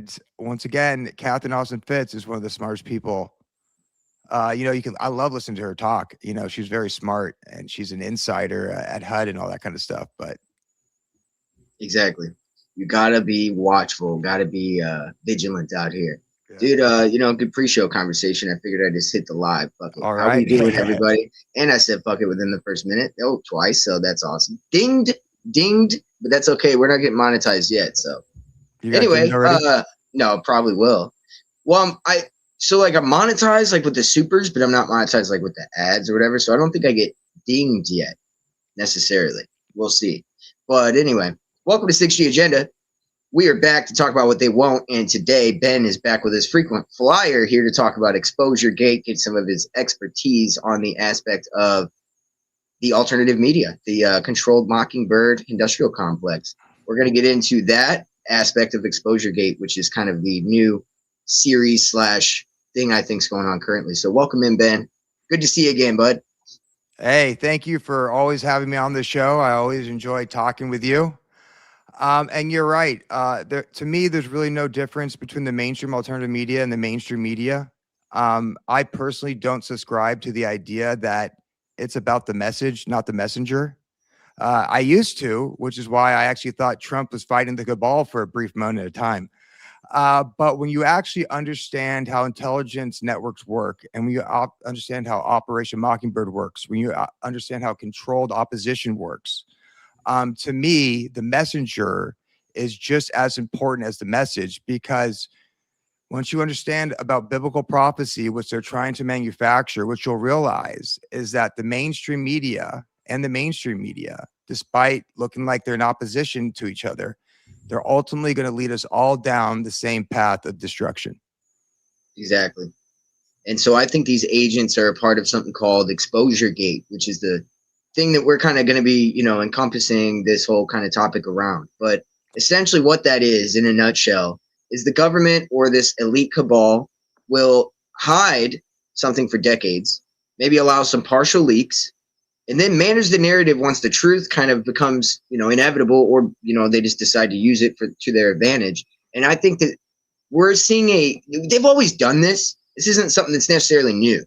And once again, Catherine Austin Fitz is one of the smartest people. I love listening to her talk. She's very smart and she's an insider at HUD and all that kind of stuff. But Exactly. You gotta be watchful, gotta be vigilant out here. yeah. Dude, good pre-show conversation. I figured I'd just hit the live. Fuck it. All How we right. doing, everybody? And I said fuck it within the first minute. Oh, twice, so that's awesome. Dinged, but that's okay. We're not getting monetized yet. So You got dinged anyway, already? no, probably will. Well, I'm monetized like with the supers, but I'm not monetized like with the ads or whatever. So I don't think I get dinged yet necessarily. We'll see. But anyway, welcome to 6G Agenda. We are back to talk about what they won't, and today Ben is back with his frequent flyer here to talk about Exposure Gate, get some of his expertise on the aspect of the alternative media, the controlled Mockingbird industrial complex. We're going to get into that aspect of Exposure Gate, which is kind of the new series / thing I think is going on currently. So welcome in, Ben. Good to see you again, bud. Hey, thank you for always having me on the show. I always enjoy talking with you. And you're right. To me, there's really no difference between the mainstream alternative media and the mainstream media. I personally don't subscribe to the idea that it's about the message, not the messenger. I used to, which is why I actually thought Trump was fighting the cabal for a brief moment at a time. But when you actually understand how intelligence networks work, and when you understand how Operation Mockingbird works, when you understand how controlled opposition works, to me, the messenger is just as important as the message, because once you understand about biblical prophecy, which they're trying to manufacture, what you'll realize is that the mainstream media and the mainstream media, despite looking like they're in opposition to each other, they're ultimately going to lead us all down the same path of destruction. Exactly. And so I think these agents are a part of something called Exposure Gate, which is the thing that we're kind of going to be, encompassing this whole kind of topic around. But essentially what that is in a nutshell is the government or this elite cabal will hide something for decades, maybe allow some partial leaks, and then manage the narrative once the truth kind of becomes, inevitable, or, they just decide to use it to their advantage. And I think that we're seeing they've always done this. This isn't something that's necessarily new,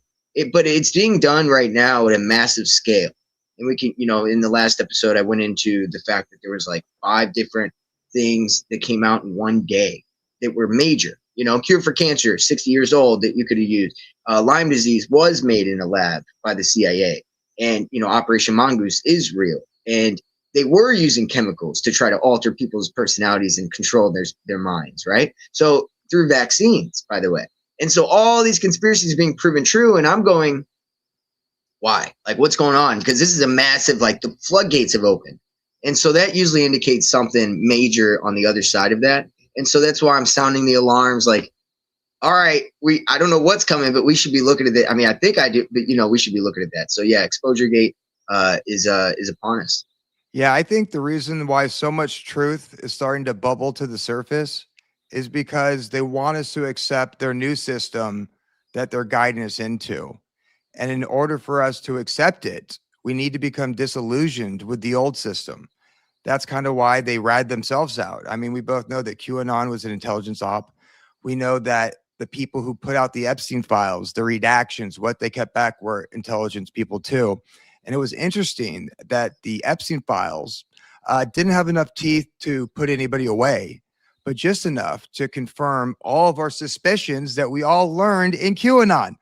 but it's being done right now at a massive scale. And we can, in the last episode, I went into the fact that there was like 5 different things that came out in one day that were major. Cure for cancer, 60 years old, that you could have used. Lyme disease was made in a lab by the CIA. And, Operation Mongoose is real. And they were using chemicals to try to alter people's personalities and control their minds, right? So through vaccines, by the way. And so all these conspiracies are being proven true. And I'm going, why? Like, what's going on? Because this is a massive, like, the floodgates have opened. And so that usually indicates something major on the other side of that. And so that's why I'm sounding the alarms, like, all right, I don't know what's coming, but we should be looking at that. I mean, I think I do, but we should be looking at that. So yeah, Exposure Gate is upon us. Yeah, I think the reason why so much truth is starting to bubble to the surface is because they want us to accept their new system that they're guiding us into. And in order for us to accept it, we need to become disillusioned with the old system. That's kind of why they rad themselves out. I mean, we both know that QAnon was an intelligence op. We know that the people who put out the Epstein files, the redactions, what they kept back were intelligence people too. And it was interesting that the Epstein files didn't have enough teeth to put anybody away, but just enough to confirm all of our suspicions that we all learned in QAnon.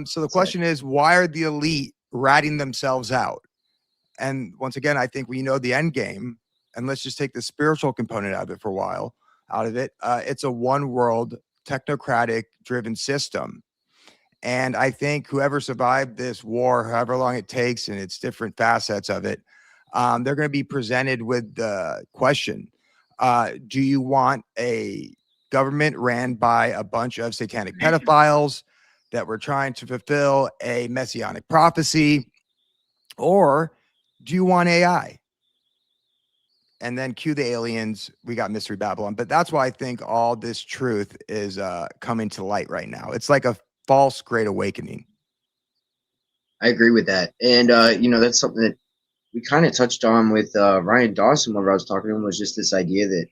So the question is, why are the elite ratting themselves out? And once again, I think we know the end game, and let's just take the spiritual component out of it for a while. It's a one world, technocratic driven system. And I think whoever survived this war, however long it takes, and its different facets of it, they're going to be presented with the question: do you want a government ran by a bunch of satanic pedophiles that were trying to fulfill a messianic prophecy, or do you want AI? And then cue the aliens. We got Mystery Babylon. But that's why I think all this truth is coming to light right now. It's like a false great awakening. I agree with that. And, that's something that we kind of touched on with Ryan Dawson when I was talking to him, was just this idea that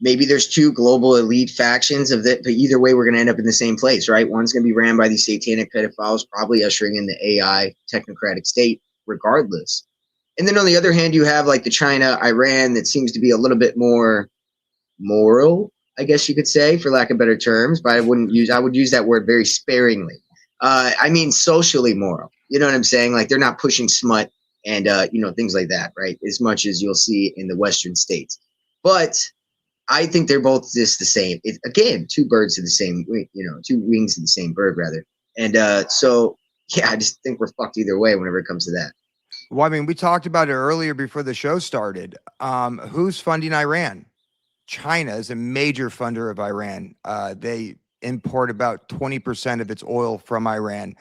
maybe there's two global elite factions of that, but either way, we're going to end up in the same place, right? One's going to be ran by these satanic pedophiles, probably ushering in the AI technocratic state, regardless. And then on the other hand, you have like the China, Iran that seems to be a little bit more moral, I guess you could say, for lack of better terms, but I would use that word very sparingly. I mean, socially moral. You know what I'm saying? Like they're not pushing smut and, things like that, right? As much as you'll see in the Western states. But I think they're both just the same. Again, two birds of the same, two wings of the same bird, rather. And so, yeah, I just think we're fucked either way whenever it comes to that. Well, I mean, we talked about it earlier before the show started. Who's funding Iran? China is a major funder of Iran. They import about 20% of its oil from Iran.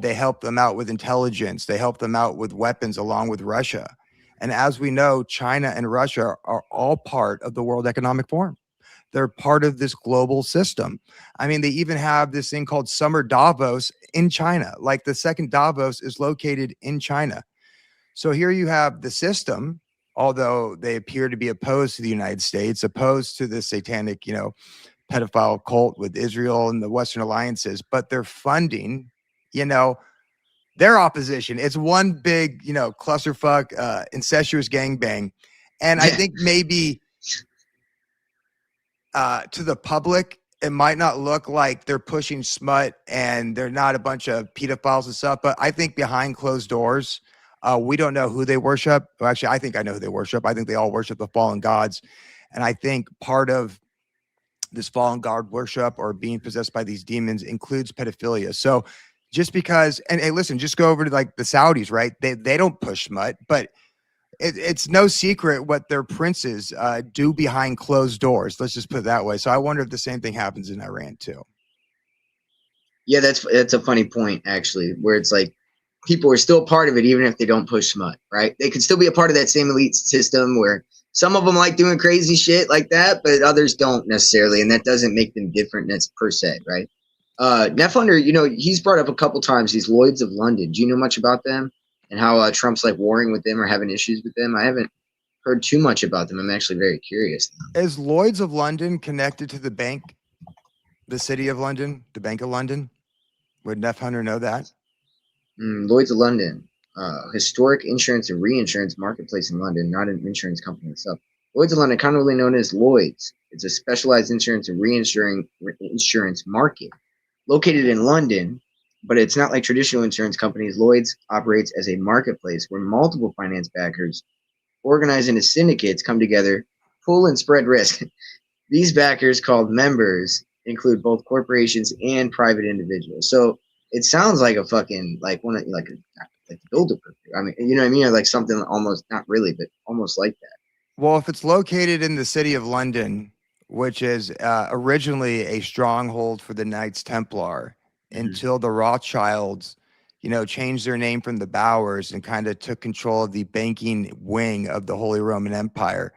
They help them out with intelligence. They help them out with weapons along with Russia. And as we know, China and Russia are all part of the World Economic Forum. They're part of this global system. I mean, they even have this thing called Summer Davos in China. Like the second Davos is located in China. So here you have the system, although they appear to be opposed to the United States, opposed to the satanic, pedophile cult with Israel and the Western alliances, but they're funding, their opposition. It's one big, clusterfuck, incestuous gangbang. And I think maybe to the public, it might not look like they're pushing smut and they're not a bunch of pedophiles and stuff, but I think behind closed doors, we don't know who they worship. Well, actually, I think I know who they worship. I think they all worship the fallen gods. And I think part of this fallen god worship or being possessed by these demons includes pedophilia. So just because, and hey, listen, just go over to like the Saudis, right? They don't push smut, but it's no secret what their princes do behind closed doors. Let's just put it that way. So I wonder if the same thing happens in Iran too. Yeah, that's a funny point, actually, where it's like people are still part of it, even if they don't push smut, right? They could still be a part of that same elite system where some of them like doing crazy shit like that, but others don't necessarily. And that doesn't make them different per se, right? Netfunder, he's brought up a couple times these Lloyds of London. Do you know much about them and how Trump's like warring with them or having issues with them? I haven't heard too much about them. I'm actually very curious. Is Lloyds of London connected to the bank, the City of London, the Bank of London? Would Netfunder know that? Lloyds of London, historic insurance and reinsurance marketplace in London, not an insurance company itself. Lloyds of London, commonly known as Lloyds, it's a specialized insurance and insurance market located in London, but it's not like traditional insurance companies. Lloyds operates as a marketplace where multiple finance backers organized into syndicates come together, pool and spread risk. These backers, called members, include both corporations and private individuals. So it sounds like a fucking like the builder. I mean, you know what I mean? Or like something almost not really, but almost like that. Well, if it's located in the City of London, which is originally a stronghold for the Knights Templar, until the Rothschilds, changed their name from the Bowers and kind of took control of the banking wing of the Holy Roman Empire.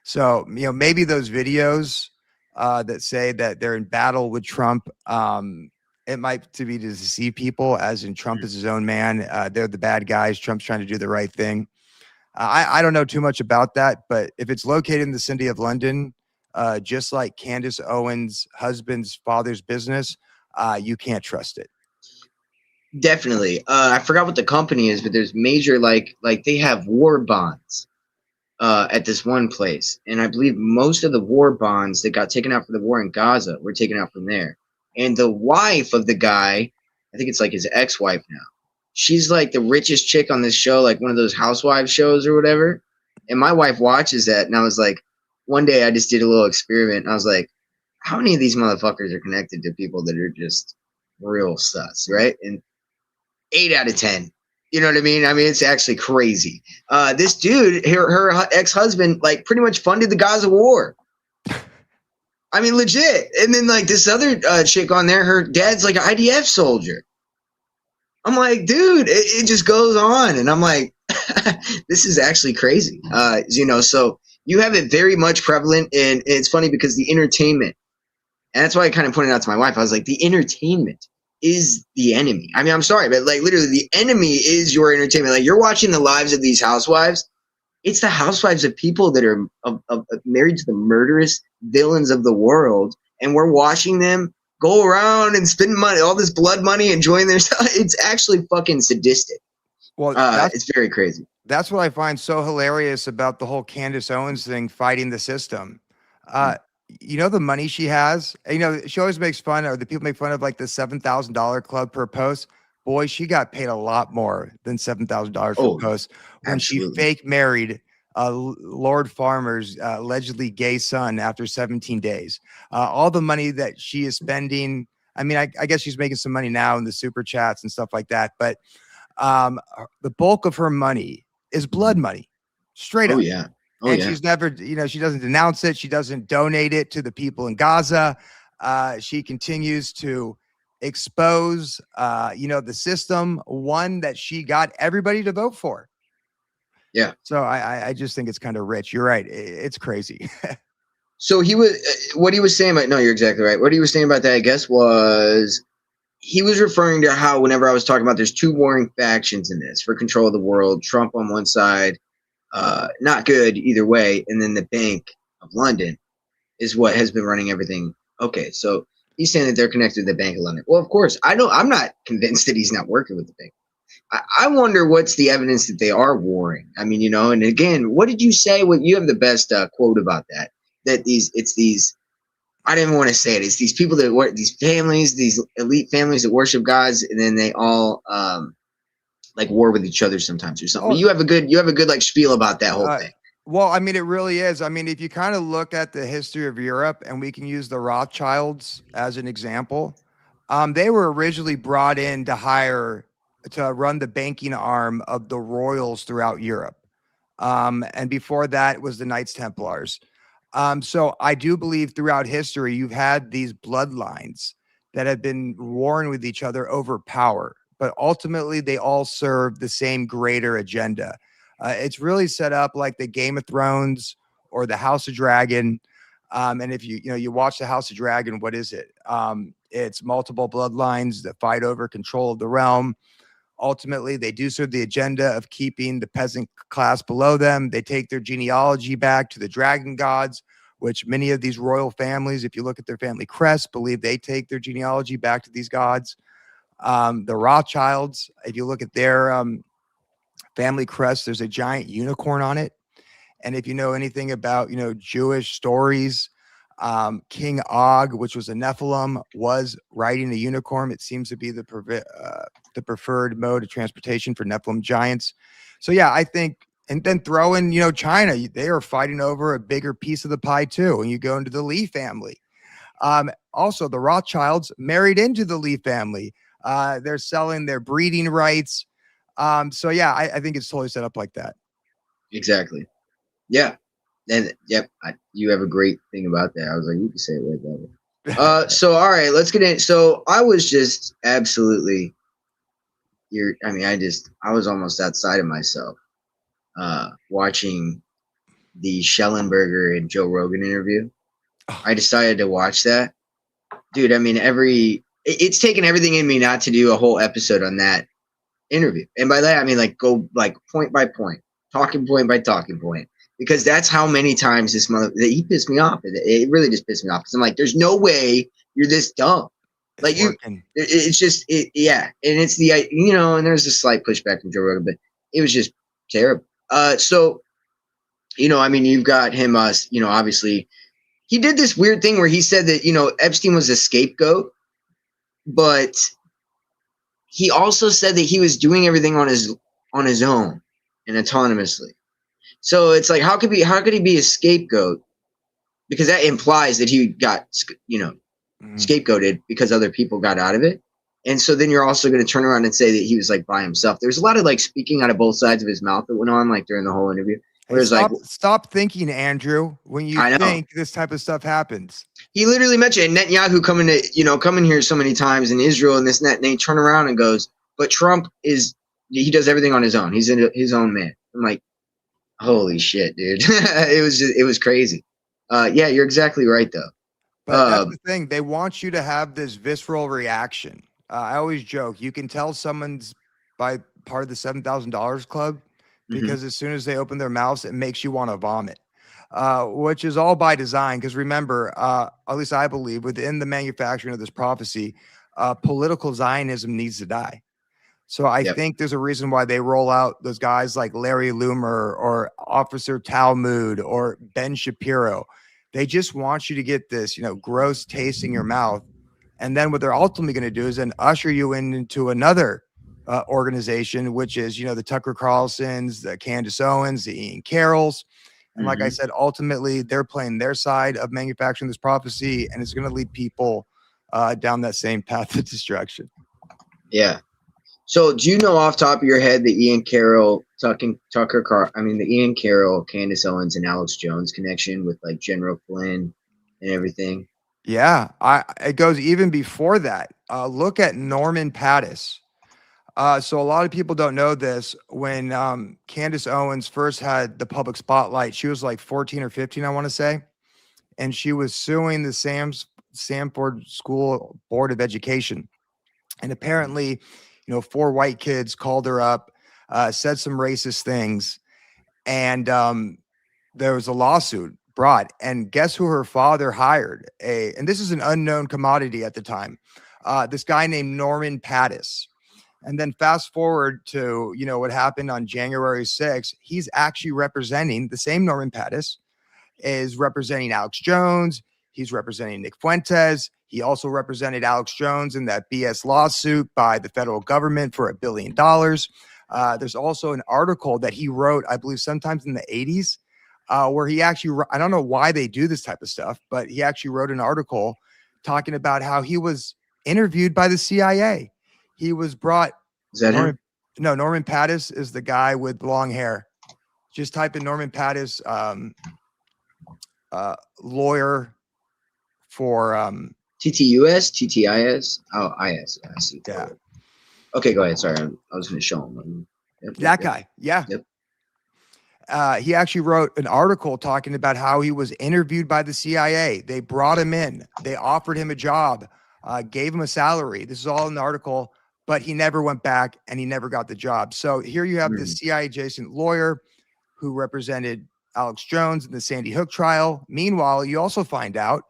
So, maybe those videos that say that they're in battle with Trump, it might be to deceive people, as in Trump is his own man. They're the bad guys. Trump's trying to do the right thing. I don't know too much about that, but if it's located in the City of London, just like Candace Owens' husband's father's business, you can't trust it. Definitely. I forgot what the company is, but there's major like they have war bonds at this one place, and I believe most of the war bonds that got taken out for the war in Gaza were taken out from there. And the wife of the guy, I think it's like his ex-wife now. She's like the richest chick on this show, like one of those housewives shows or whatever. And my wife watches that, and I was like, one day I just did a little experiment. And I was like, how many of these motherfuckers are connected to people that are just real sus, right? And 8 out of 10. You know what I mean? I mean, it's actually crazy. This dude, her ex-husband, like pretty much funded the Gaza war. I mean, legit. And then like this other chick on there, her dad's like an IDF soldier. I'm like, dude, it just goes on. And I'm like, this is actually crazy. So you have it very much prevalent. And it's funny because the entertainment, and that's why I kind of pointed out to my wife, I was like, the entertainment is the enemy. I mean, I'm sorry, but like literally the enemy is your entertainment. Like you're watching the lives of these housewives It's the housewives of people that are married to the murderous villains of the world, and we're watching them go around and spend money, all this blood money, enjoying their stuff. It's actually fucking sadistic. Well, It's very crazy. that's what I find so hilarious about the whole Candace Owens thing, fighting the system. Uh, you know the money she has. You know she always makes fun, or the people make fun of like the $7,000 club per post. Boy, she got paid a lot more than $7,000 per Oh, post when she absolutely. fake married Lord Farmer's allegedly gay son after 17 days. All the money that she is spending. I mean, I guess she's making some money now in the super chats and stuff like that, but the bulk of her money is blood money, straight Oh up. yeah. Oh And yeah. she's never, she doesn't denounce it. She doesn't donate it to the people in Gaza. She continues to expose, the system, one that she got everybody to vote for. Yeah. So I just think it's kind of rich. You're right. It's crazy. So he was what he was saying about. No, you're exactly right. What he was saying about that, I guess, was he was referring to how whenever I was talking about there's two warring factions in this for control of the world. Trump on one side, not good either way, and then the Bank of London is what has been running everything. Okay, so he's saying that they're connected to the Bank of London. Well, of course, I'm not convinced that he's not working with the bank. I wonder what's the evidence that they are warring. I mean, and again, what did you say? What you have the best quote about that? That it's these. I didn't even want to say it. It's these people that work, these families, these elite families that worship gods, and then they all like war with each other sometimes or something. Oh, But you have a good like spiel about that whole thing. Well, I mean, it really is. I mean, if you kind of look at the history of Europe, and we can use the Rothschilds as an example, they were originally brought in to run the banking arm of the royals throughout Europe. And before that was the Knights Templars. So I do believe throughout history, you've had these bloodlines that have been warring with each other over power, but ultimately they all serve the same greater agenda. It's really set up like the Game of Thrones or the House of Dragon. And if you watch the House of Dragon, what is it? It's multiple bloodlines that fight over control of the realm. Ultimately, they do serve the agenda of keeping the peasant class below them. They take their genealogy back to the dragon gods, which many of these royal families, if you look at their family crest, believe they take their genealogy back to these gods. The Rothschilds, if you look at their family crest, there's a giant unicorn on it. And if you know anything about, Jewish stories, King Og, which was a Nephilim, was riding a unicorn. It seems to be the preferred mode of transportation for Nephilim giants. So yeah, I think, and then throw in, China, they are fighting over a bigger piece of the pie too. And you go into the Lee family. Also, the Rothschilds married into the Lee family. They're selling their breeding rights. So yeah, I think it's totally set up like that. Exactly. Yeah. And yep, you have a great thing about that. I was like, you can say it way better. So all right, let's get in. So I was just absolutely I was almost outside of myself watching the Schellenberger and Joe Rogan interview. I decided to watch that. Dude, I mean, it's taken everything in me not to do a whole episode on that interview. And by that, I mean, like, go like point by point, talking point by talking point, because that's how many times he pissed me off. It really just pissed me off. Cause I'm like, there's no way you're this dumb. Like it's just, yeah. And it's and there's a slight pushback from Joe Rogan, but it was just terrible. So, I mean, you've got him, obviously he did this weird thing where he said that, Epstein was a scapegoat, but he also said that he was doing everything on his own and autonomously. So it's like, how could he be a scapegoat? Because that implies that he got, scapegoated because other people got out of it. And so then you're also going to turn around and say that he was like by himself. There's a lot of like speaking out of both sides of his mouth that went on like during the whole interview. Hey, stop thinking, Andrew, when you think this type of stuff happens. He literally mentioned Netanyahu coming here so many times in Israel and this and that, and they turn around and goes, but Trump he does everything on his own. He's his own man. I'm like, holy shit, dude. it was crazy. Yeah, you're exactly right though. But that's the thing. They want you to have this visceral reaction. I always joke, you can tell someone's by part of the $7,000 club Hmm. because as soon as they open their mouths, it makes you want to vomit, which is all by design. Because remember, at least I believe within the manufacturing of this prophecy, political Zionism needs to die. So I Yep. think there's a reason why they roll out those guys like Larry Loomer or Officer Talmud or Ben Shapiro. They just want you to get this, gross taste in your mouth. And then what they're ultimately going to do is then usher you into another organization, which is, the Tucker Carlsons, the Candace Owens, the Ian Carrolls. And like I Hmm. said, ultimately they're playing their side of manufacturing this prophecy, and it's going to lead people down that same path of destruction. Yeah. So, do you know off top of your head the Ian Carroll, the Ian Carroll, Candace Owens, and Alex Jones connection with like General Flynn and everything? Yeah, it goes even before that. Look at Norman Pattis. So a lot of people don't know this. When Candace Owens first had the public spotlight, she was like 14 or 15, I want to say, and she was suing the Samford School Board of Education. And apparently, 4 white kids called her up, said some racist things, and there was a lawsuit brought. And guess who her father hired? And this is an unknown commodity at the time. This guy named Norman Pattis. And then fast forward to, what happened on January 6th. He's actually representing the same Norman Pattis is representing Alex Jones. He's representing Nick Fuentes. He also represented Alex Jones in that BS lawsuit by the federal government for $1 billion. There's also an article that he wrote, I believe, sometimes in the 80s, where he actually, I don't know why they do this type of stuff, but he actually wrote an article talking about how he was interviewed by the CIA. He was brought. Is that him? No, Norman Pattis is the guy with long hair. Just type in Norman Pattis, lawyer for TTUS, TTIS? Oh, IS. I see. yeah, Okay, go ahead. Sorry, I was going to show him. that guy. Yeah. Yep. He actually wrote an article talking about how he was interviewed by the CIA. They brought him in. They offered him a job, gave him a salary. This is all in the article, but he never went back and he never got the job. So here you have this CIA adjacent lawyer who represented Alex Jones in the Sandy Hook trial. Meanwhile, you also find out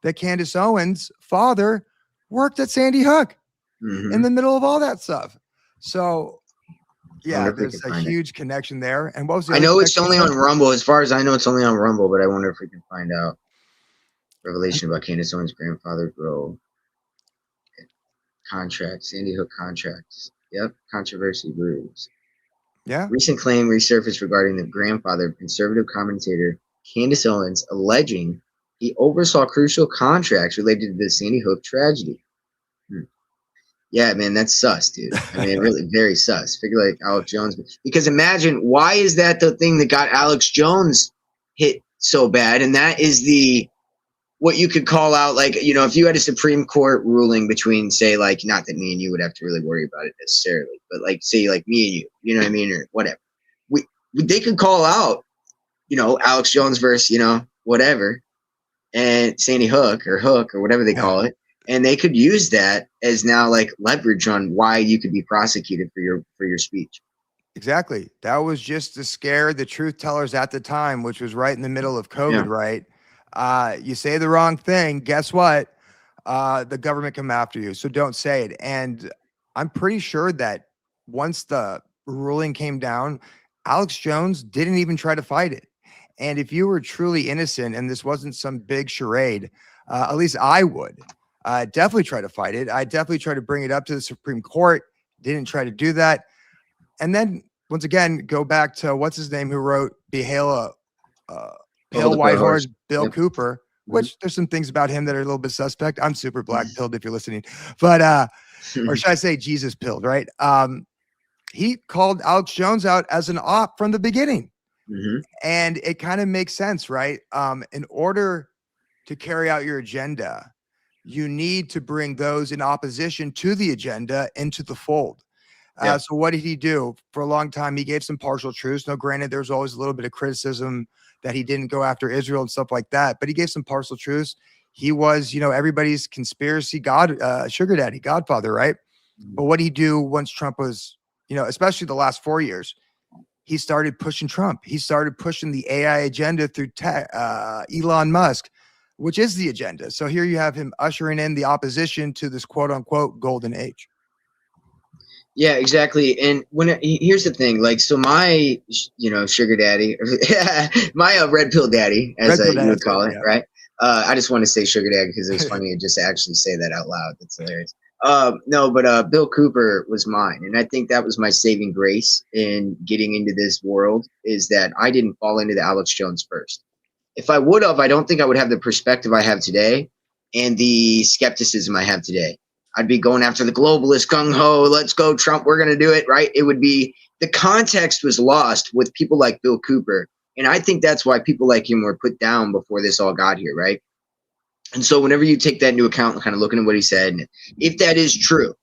that Candace Owens' father worked at Sandy Hook in the middle of all that stuff. So yeah, there's a huge connection there. And what was the I other know it's connection only on Rumble. As far as I know, it's only on Rumble, but I wonder if we can find out revelation about Candace Owens' grandfather's role. Contracts, Sandy Hook contracts. Yep, controversy brews. Yeah. Recent claim resurfaced regarding the grandfather of conservative commentator Candace Owens, alleging he oversaw crucial contracts related to the Sandy Hook tragedy. Yeah, man, that's sus, dude. I mean, really, very sus. Figure like Alex Jones, because imagine, why is that the thing that got Alex Jones hit so bad? And that is what you could call out, like, if you had a Supreme Court ruling between, say, like, not that me and you would have to really worry about it necessarily, but like, say, like me and you know what I mean, or whatever. They could call out, Alex Jones versus, whatever, and Sandy Hook or whatever they call it. And they could use that as now like leverage on why you could be prosecuted for your speech. Exactly. That was just to scare the truth tellers at the time, which was right in the middle of COVID, right? You say the wrong thing, guess what? The government come after you. So don't say it. And I'm pretty sure that once the ruling came down, Alex Jones didn't even try to fight it. And if you were truly innocent and this wasn't some big charade, at least I would definitely try to fight it. I definitely try to bring it up to the Supreme Court. Didn't try to do that. And then once again, go back to what's his name who wrote Pale White Horse, Bill Cooper, which there's some things about him that are a little bit suspect. I'm super black pilled if you're listening, but or should I say Jesus pilled, right? He called Alex Jones out as an op from the beginning. And it kind of makes sense, right? In order to carry out your agenda, you need to bring those in opposition to the agenda into the fold. So what did he do? For a long time, he gave some partial truths. Now, granted, there's always a little bit of criticism that he didn't go after Israel and stuff like that, but he gave some partial truths. He was, everybody's conspiracy sugar daddy, godfather, right? But what did he do once Trump was, especially the last 4 years? he started pushing Trump. He started pushing the AI agenda through Elon Musk, which is the agenda. So here you have him ushering in the opposition to this quote unquote golden age. Yeah, exactly. And here's the thing, like, so my, sugar daddy, my red pill daddy, as you would call it, right? I just want to say sugar daddy because it was funny to just actually say that out loud. That's hilarious. No, but Bill Cooper was mine. And I think that was my saving grace in getting into this world, is that I didn't fall into the Alex Jones first. If I would have, I don't think I would have the perspective I have today and the skepticism I have today. I'd be going after the globalist gung-ho, let's go Trump, we're going to do it, right? It would be, the context was lost with people like Bill Cooper. And I think that's why people like him were put down before this all got here, right? And so whenever you take that into account and kind of looking at what he said, if that is true,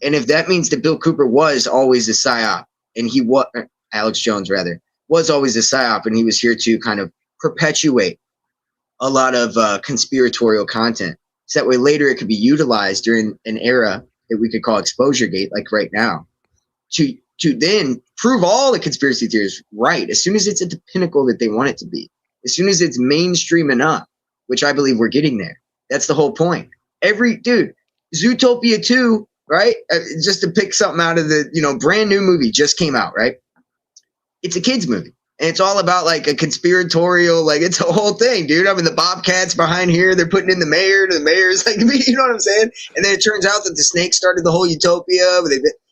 and if that means that Bill Cooper was always a psyop, and he was, Alex Jones rather, was always a psyop, and he was here to kind of perpetuate a lot of conspiratorial content, so that way later it could be utilized during an era that we could call exposure gate, like right now, to then prove all the conspiracy theories right as soon as it's at the pinnacle that they want it to be, as soon as it's mainstream enough, which I believe we're getting there. That's the whole point. Zootopia 2, right? Just to pick something out of the, brand new movie just came out, right? It's a kid's movie. And it's all about like a conspiratorial, like it's a whole thing, dude. I mean, the Bobcats behind here, they're putting in the mayor's like, you know what I'm saying? And then it turns out that the snake started the whole utopia.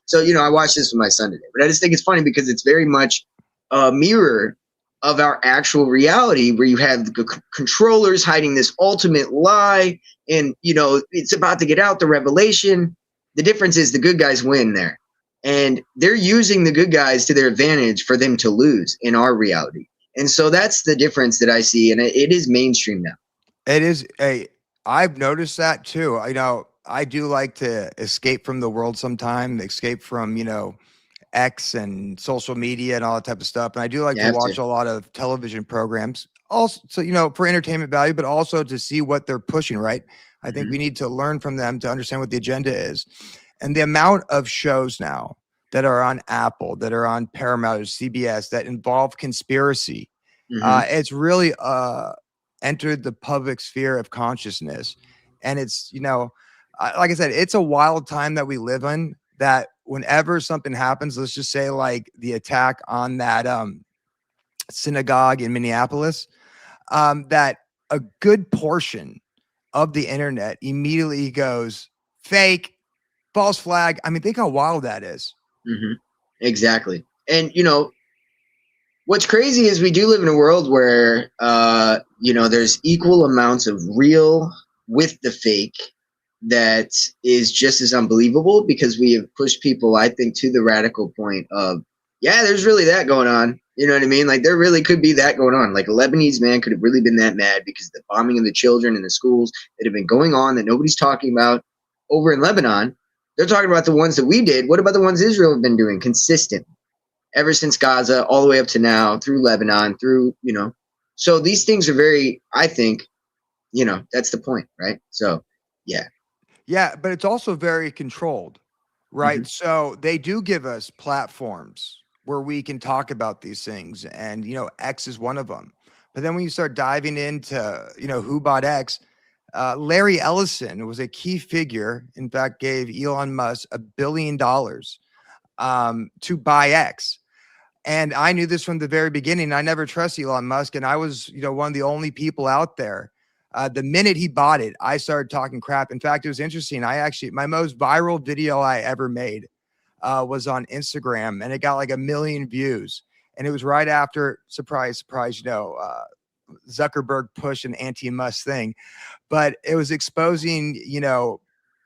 So, I watched this with my son today, but I just think it's funny because it's very much a mirror of our actual reality, where you have the controllers hiding this ultimate lie, and, it's about to get out, the revelation. The difference is the good guys win there. And they're using the good guys to their advantage for them to lose in our reality. And so that's the difference that I see. And it is mainstream now. It is. I've noticed that too. I do like to escape from the world sometime, escape from, X and social media and all that type of stuff. And I do like to watch a lot of television programs also, for entertainment value, but also to see what they're pushing, right? I think we need to learn from them to understand what the agenda is. And the amount of shows now that are on Apple, that are on Paramount or CBS that involve conspiracy, it's really entered the public sphere of consciousness. And it's, like I said, it's a wild time that we live in, that whenever something happens, let's just say like the attack on that synagogue in Minneapolis, that a good portion of the internet immediately goes fake, false flag. I mean, think how wild that is. Exactly. And, what's crazy is we do live in a world where, there's equal amounts of real with the fake that is just as unbelievable, because we have pushed people, I think, to the radical point of, yeah, there's really that going on. You know what I mean? Like, there really could be that going on. Like, a Lebanese man could have really been that mad because the bombing of the children in the schools that have been going on that nobody's talking about over in Lebanon. They're talking about the ones that we did. What about the ones Israel have been doing consistent ever since Gaza, all the way up to now, through Lebanon, through, so these things are very, I think, that's the point, right? So, yeah. Yeah, but it's also very controlled, right? So they do give us platforms where we can talk about these things, and, X is one of them. But then when you start diving into, who bought X, Larry Ellison was a key figure, in fact, gave Elon Musk $1 billion to buy X. And I knew this from the very beginning. I never trust Elon Musk. And I was, one of the only people out there. The minute he bought it, I started talking crap. In fact, it was interesting. My most viral video I ever made was on Instagram, and it got like 1 million views. And it was right after, surprise, Zuckerberg push an anti-Musk thing. But it was exposing,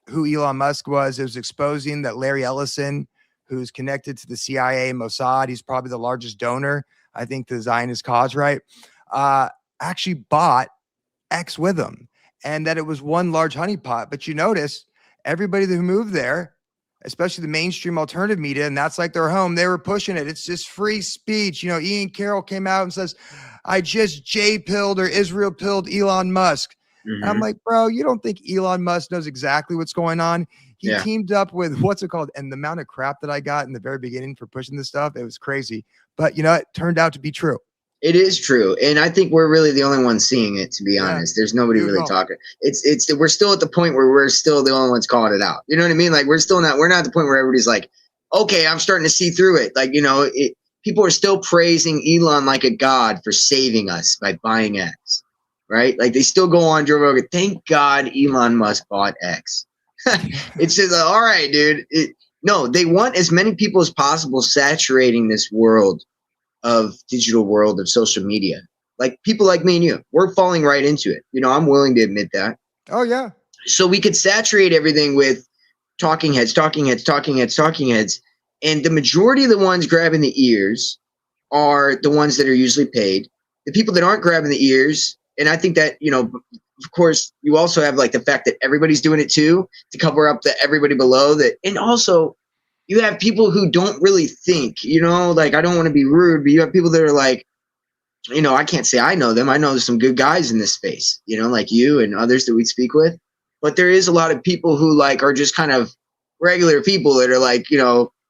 who Elon Musk was. It was exposing that Larry Ellison, who's connected to the CIA, Mossad, he's probably the largest donor, I think, to the Zionist cause, right? Actually bought X with him, and that it was one large honeypot. But you notice everybody who moved there, especially the mainstream alternative media, and that's like their home, they were pushing it. It's just free speech. Ian Carroll came out and says, I just J-pilled or Israel pilled Elon Musk. And I'm Hmm. like, bro, you don't think Elon Musk knows exactly what's going on? He Yeah. teamed up with what's it called? And the amount of crap that I got in the very beginning for pushing this stuff, it was crazy. But you know, it turned out to be true. It is true, and I think we're really the only ones seeing it. To be Yeah, honest, there's nobody you as really well. talking. It's we're still at the point where we're still the only ones calling it out. You know what I mean? Like we're not at the point where everybody's like, okay, I'm starting to see through it. Like people are still praising Elon like a god for saving us by buying X, right? Like they still go on Joe Rogan. Thank God Elon Musk bought X. It's just all right, dude. No, they want as many people as possible saturating this world of digital world of social media. Like people like me and you, we're falling right into it. I'm willing to admit that. Oh yeah. So we could saturate everything with talking heads, talking heads, talking heads, talking heads. And the majority of the ones grabbing the ears are the ones that are usually paid. The people that aren't grabbing the ears, and I think that, of course, you also have like the fact that everybody's doing it too to cover up the everybody below that. And also, you have people who don't really think, like I don't want to be rude, but you have people that are like, I can't say I know them. I know there's some good guys in this space, like you and others that we speak with. But there is a lot of people who like are just kind of regular people that are like,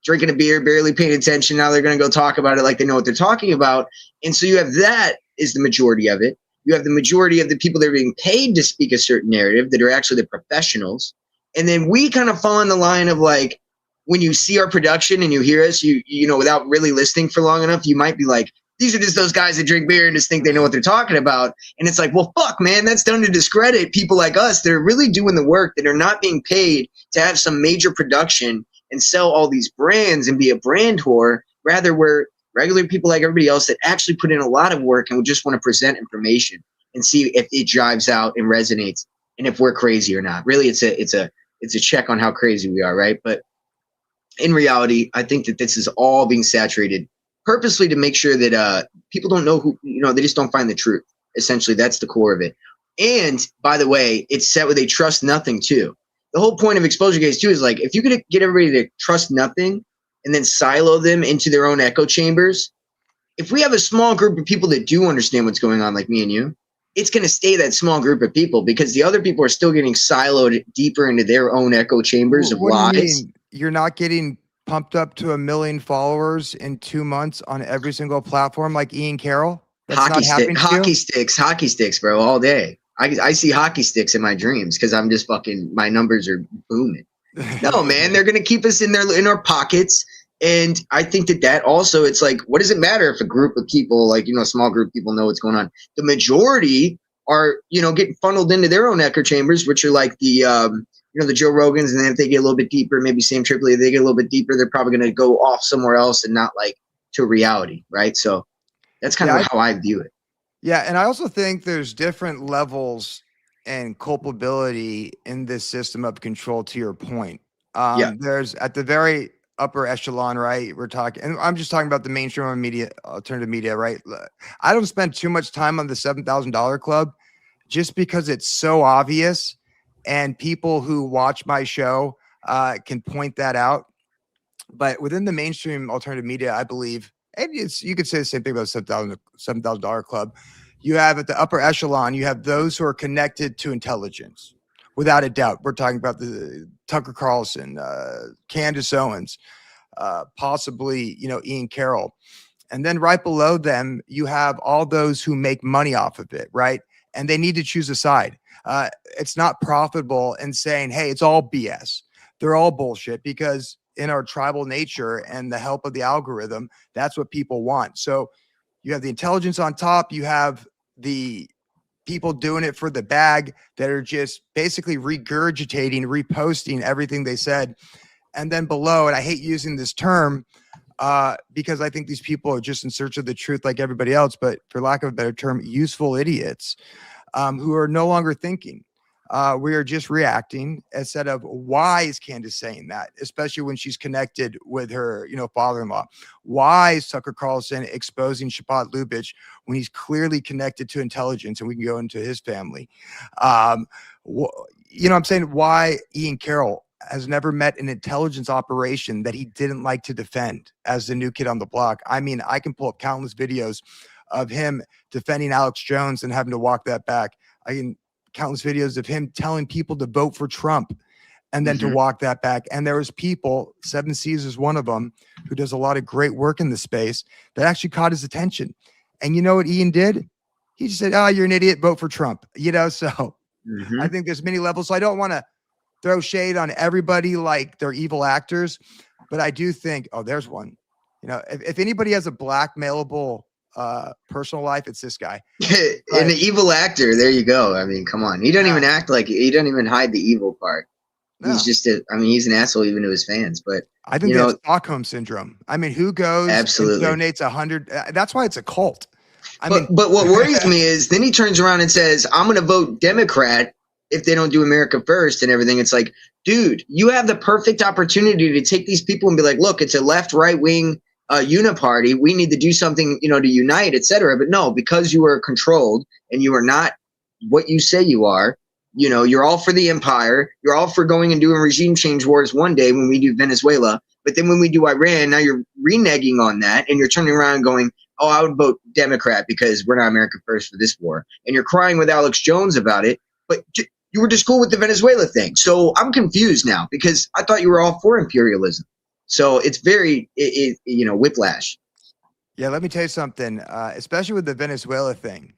drinking a beer, barely paying attention. Now they're going to go talk about it like they know what they're talking about. And so you have that is the majority of it. You have the majority of the people that are being paid to speak a certain narrative that are actually the professionals. And then we kind of fall in the line of like, when you see our production and you hear us, without really listening for long enough, you might be like, these are just those guys that drink beer and just think they know what they're talking about. And it's like, well, fuck, man, that's done to discredit people like us that are really doing the work, that are not being paid to have some major production and sell all these brands and be a brand whore. Rather, we're regular people like everybody else that actually put in a lot of work and would just want to present information and see if it drives out and resonates and if we're crazy or not. Really, it's a check on how crazy we are, right? But in reality, I think that this is all being saturated purposely to make sure that people don't know who, they just don't find the truth. Essentially, that's the core of it. And by the way, it's set where they trust nothing too. The whole point of exposure gates too is like, if you could get everybody to trust nothing and then silo them into their own echo chambers, if we have a small group of people that do understand what's going on, like me and you, it's going to stay that small group of people because the other people are still getting siloed deeper into their own echo chambers of What do you lies. mean? You're not getting pumped up to 1 million followers in 2 months on every single platform like Ian Carroll? That's not happening to you? Hockey sticks, bro, all day. I see hockey sticks in my dreams because I'm just fucking, my numbers are booming. No, man, they're gonna keep us in our pockets, and I think that also, it's like, what does it matter if a group of people, like a small group of people, know what's going on? The majority are getting funneled into their own echo chambers, which are like the the Joe Rogans, and then if they get a little bit deeper, maybe Sam Tripoli, if they get a little bit deeper, they're probably gonna go off somewhere else and not like to reality, right? So that's kind Yeah, of how I view it. yeah, and I also think there's different levels and culpability in this system of control, to your point. Yeah. There's at the very upper echelon, right? We're talking, and I'm just talking about the mainstream media, alternative media, right? I don't spend too much time on the $7,000 club just because it's so obvious, and people who watch my show can point that out. But within the mainstream alternative media, I believe, and you could say the same thing about $7,000 club. You have at the upper echelon, you have those who are connected to intelligence, without a doubt. We're talking about the Tucker Carlson, Candace Owens, possibly Ian Carroll, and then right below them, you have all those who make money off of it, right? And they need to choose a side. It's not profitable in saying, hey, it's all BS. They're all bullshit, because in our tribal nature and the help of the algorithm, that's what people want. So you have the intelligence on top. You have the people doing it for the bag that are just basically regurgitating, reposting everything they said. And then below, and I hate using this term, because I think these people are just in search of the truth like everybody else, but for lack of a better term, useful idiots who are no longer thinking. We are just reacting instead of, why is Candace saying that, especially when she's connected with her, father-in-law? Why is Tucker Carlson exposing Shabbat Lubitsch when he's clearly connected to intelligence, and we can go into his family? I'm saying, why Ian Carroll has never met an intelligence operation that he didn't like to defend as the new kid on the block. I mean, I can pull up countless videos of him defending Alex Jones and having to walk that back. I can countless videos of him telling people to vote for Trump and then to walk that back. And there was people, Seven Seas is one of them, who does a lot of great work in the space, that actually caught his attention. And you know what Ian did? He just said, "Oh, you're an idiot, vote for Trump." You know, so I think there's many levels. So I don't want to throw shade on everybody like they're evil actors, but I do think, oh, there's one. You know, if anybody has a blackmailable personal life, it's this guy. And an evil actor, there you go. I mean, come on. He doesn't even act like, he doesn't even hide the evil part. He's just he's an asshole even to his fans. But I think that's Stockholm syndrome. I mean, who goes and donates 100? That's why it's a cult. But what worries me is then he turns around and says, "I'm going to vote Democrat if they don't do America first and everything." It's like, dude, you have the perfect opportunity to take these people and be like, look, it's a left, right wing uniparty. We need to do something, to unite, etc. But no, because you are controlled and you are not what you say you are. You're all for the empire. You're all for going and doing regime change wars one day when we do Venezuela. But then when we do Iran, now you're reneging on that and you're turning around and going, "Oh, I would vote Democrat because we're not America first for this war." And you're crying with Alex Jones about it. But you were just cool with the Venezuela thing. So I'm confused now because I thought you were all for imperialism. So it's very, whiplash. Yeah, let me tell you something, especially with the Venezuela thing.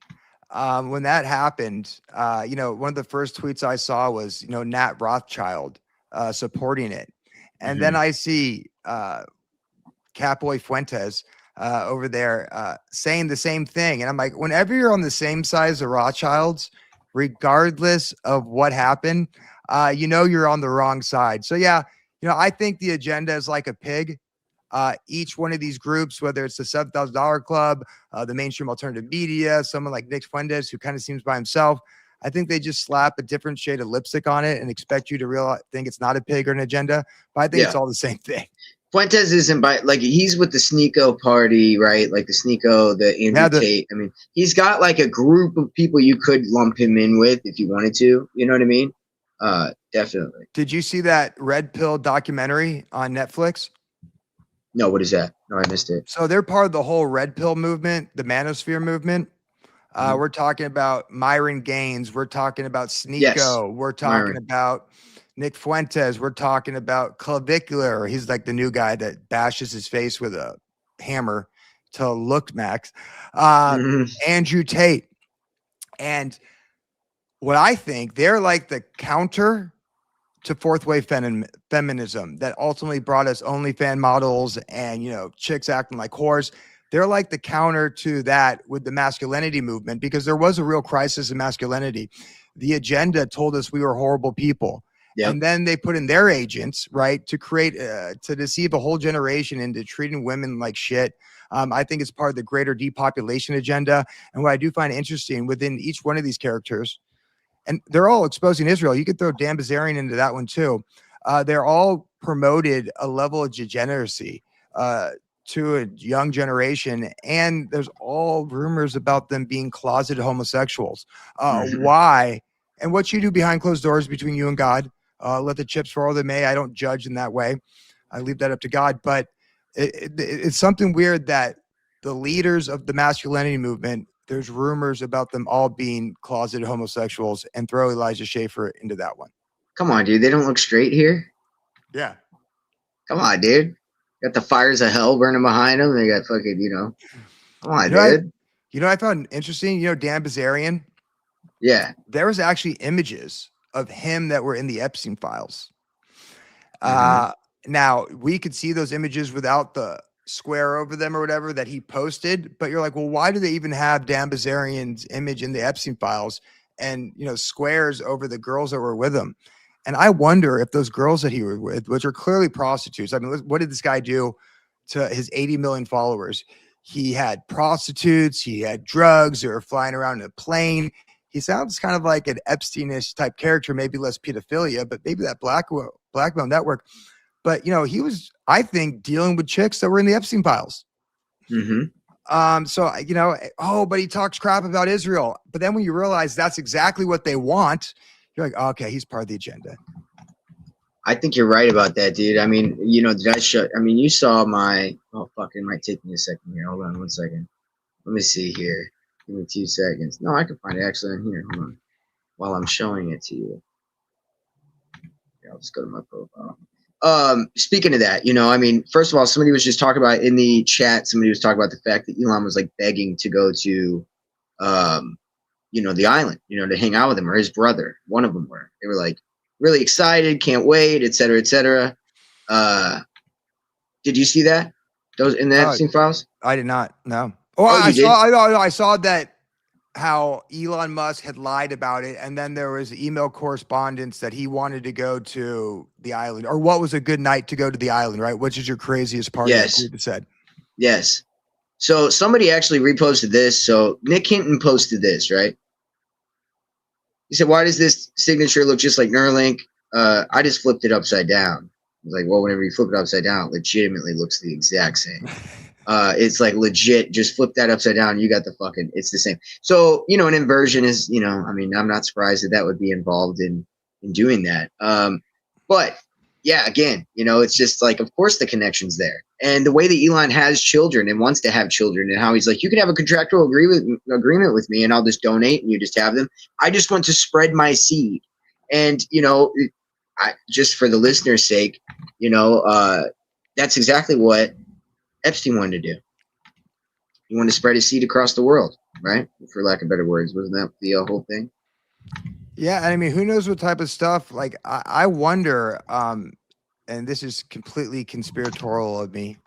When that happened, one of the first tweets I saw was, Nat Rothschild supporting it. And then I see Catboy Fuentes over there saying the same thing. And I'm like, whenever you're on the same side as the Rothschilds, regardless of what happened, you're on the wrong side. So, yeah, I think the agenda is like a pig. Each one of these groups, whether it's the $7,000 Club, the mainstream alternative media, someone like Nick Fuentes, who kind of seems by himself, I think they just slap a different shade of lipstick on it and expect you to think it's not a pig or an agenda. But I think it's all the same thing. Fuentes isn't he's with the Sneeko party, right? Like the Sneeko, the Andrew Tate. I mean, he's got like a group of people you could lump him in with if you wanted to. You know what I mean? Definitely. Did you see that Red Pill documentary on Netflix? No, what is that? No, I missed it. So they're part of the whole Red Pill movement, the Manosphere movement. We're talking about Myron Gaines. We're talking about Sneeko. Yes, we're talking about Nick Fuentes. We're talking about Clavicular. He's like the new guy that bashes his face with a hammer to look max. Andrew Tate. And what I think, they're like the counter to fourth wave feminism that ultimately brought us OnlyFans models and, chicks acting like whores. They're like the counter to that with the masculinity movement, because there was a real crisis in masculinity. The agenda told us we were horrible people. Yep. And then they put in their agents, right, to create, to deceive a whole generation into treating women like shit. I think it's part of the greater depopulation agenda. And what I do find interesting within each one of these characters, and they're all exposing Israel. You could throw Dan Bilzerian into that one too. They're all promoted a level of degeneracy to a young generation, and there's all rumors about them being closeted homosexuals. Why? And what you do behind closed doors between you and God, let the chips fall where they may. I don't judge in that way. I leave that up to God. But it's something weird that the leaders of the masculinity movement, there's rumors about them all being closeted homosexuals, and throw Elijah Schaffer into that one. Come on, dude. They don't look straight here. Yeah. Come on, dude. Got the fires of hell burning behind them. They got fucking, come on, dude. I found interesting, Dan Bilzerian. Yeah. There was actually images of him that were in the Epstein files. Now, we could see those images without the square over them or whatever that he posted, but you're like, well, why do they even have Dan Bilzerian's image in the Epstein files and squares over the girls that were with him? And I wonder if those girls that he was with, which are clearly prostitutes, I mean, what did this guy do to his 80 million followers? He had prostitutes, he had drugs, they were flying around in a plane. He sounds kind of like an Epstein-ish type character, maybe less pedophilia, but maybe that blackmail network. But, he was, I think, dealing with chicks that were in the Epstein files. So, but he talks crap about Israel. But then when you realize that's exactly what they want, you're like, oh, okay, he's part of the agenda. I think you're right about that, dude. I mean, you saw my, oh, fuck, it might take me a second here. Hold on 1 second. Let me see here. Give me 2 seconds. No, I can find it actually on here. Hold on. while I'm showing it to you. Here, I'll just go to my profile. Speaking of that, I mean, first of all, somebody was just talking about in the chat, somebody was talking about the fact that Elon was like begging to go to, the island, to hang out with him, or his brother. One of them were. They were like really excited, can't wait, et cetera, et cetera. Did you see that? Those in the Epstein files? I did not. No. Oh, Oh, you did? I saw that how Elon Musk had lied about it, and then there was email correspondence that he wanted to go to the island, or what was a good night to go to the island, right? Which is your craziest party? Yes. Like we said. Yes. So somebody actually reposted this. So Nick Hinton posted this, right? He said, "Why does this signature look just like Neuralink?" I just flipped it upside down. I was like, well, whenever you flip it upside down, it legitimately looks the exact same. It's like legit, just flip that upside down. You got the fucking, it's the same. So, an inversion is, I mean, I'm not surprised that would be involved in doing that. But yeah, again, it's just like, of course the connection's there. And the way that Elon has children and wants to have children, and how he's like, you can have a contractual agreement with me and I'll just donate and you just have them. I just want to spread my seed. And, just for the listener's sake, that's exactly what Epstein wanted to do. He wanted to spread his seed across the world, right? For lack of better words. Wasn't that the whole thing? Yeah. I mean, who knows what type of stuff? Like, I wonder, and this is completely conspiratorial of me.